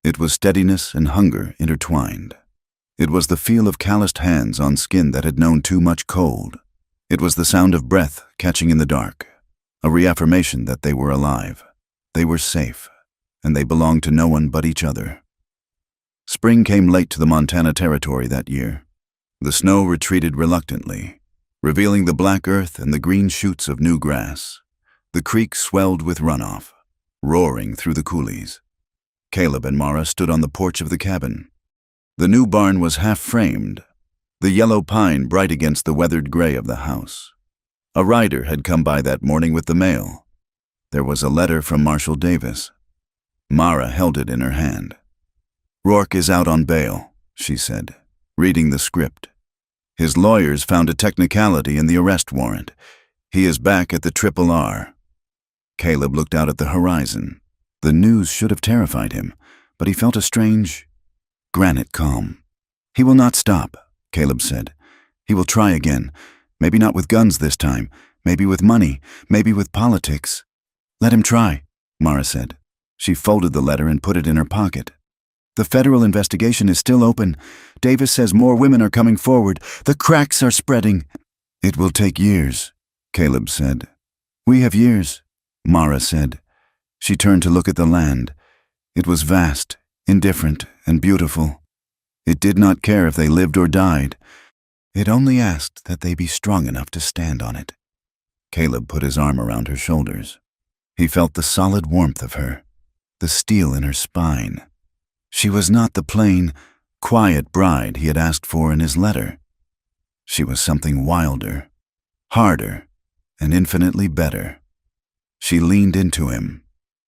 Speaker 1: It was steadiness and hunger intertwined. It was the feel of calloused hands on skin that had known too much cold. It was the sound of breath catching in the dark, a reaffirmation that they were alive. They were safe, and they belonged to no one but each other. Spring came late to the Montana Territory that year. The snow retreated reluctantly, revealing the black earth and the green shoots of new grass. The creek swelled with runoff, roaring through the coulees. Caleb and Mara stood on the porch of the cabin. The new barn was half-framed, the yellow pine bright against the weathered gray of the house. A rider had come by that morning with the mail. There was a letter from Marshal Davis. Mara held it in her hand. "Rourke is out on bail," she said, reading the script. "His lawyers found a technicality in the arrest warrant. He is back at the RRR." Caleb looked out at the horizon. The news should have terrified him, but he felt a strange, granite calm. "He will not stop," Caleb said. "He will try again. Maybe not with guns this time. Maybe with money. Maybe with politics." "Let him try," Mara said. She folded the letter and put it in her pocket. "The federal investigation is still open. Davis says more women are coming forward. The cracks are spreading." "It will take years," Caleb said. "We have years," Mara said. She turned to look at the land. It was vast, indifferent, and beautiful. It did not care if they lived or died. It only asked that they be strong enough to stand on it. Caleb put his arm around her shoulders. He felt the solid warmth of her, the steel in her spine. She was not the plain, quiet bride he had asked for in his letter. She was something wilder, harder, and infinitely better. She leaned into him.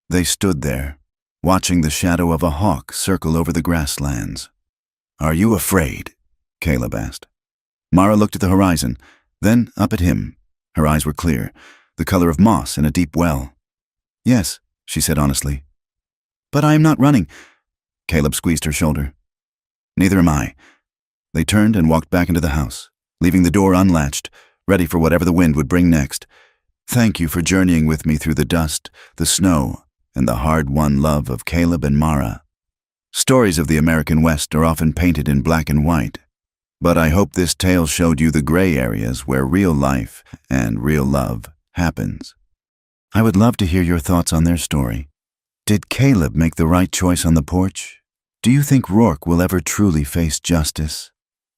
Speaker 1: They stood there, watching the shadow of a hawk circle over the grasslands. "Are you afraid?" Caleb asked. Mara looked at the horizon, then up at him. Her eyes were clear, the color of moss in a deep well. "Yes," she said honestly. "But I am not running." Caleb squeezed her shoulder. "Neither am I." They turned and walked back into the house, leaving the door unlatched, ready for whatever the wind would bring next. Thank you for journeying with me through the dust, the snow, and the hard-won love of Caleb and Mara. Stories of the American West are often painted in black and white, but I hope this tale showed you the gray areas where real life and real love happens. I would love to hear your thoughts on their story. Did Caleb make the right choice on the porch? Do you think Rourke will ever truly face justice?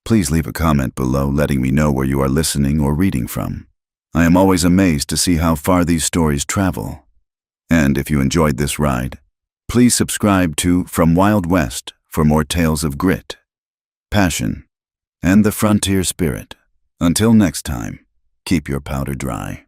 Speaker 1: Please leave a comment below letting me know where you are listening or reading from. I am always amazed to see how far these stories travel. And if you enjoyed this ride, please subscribe to From Wild West for more tales of grit, passion, and the frontier spirit. Until next time, keep your powder dry.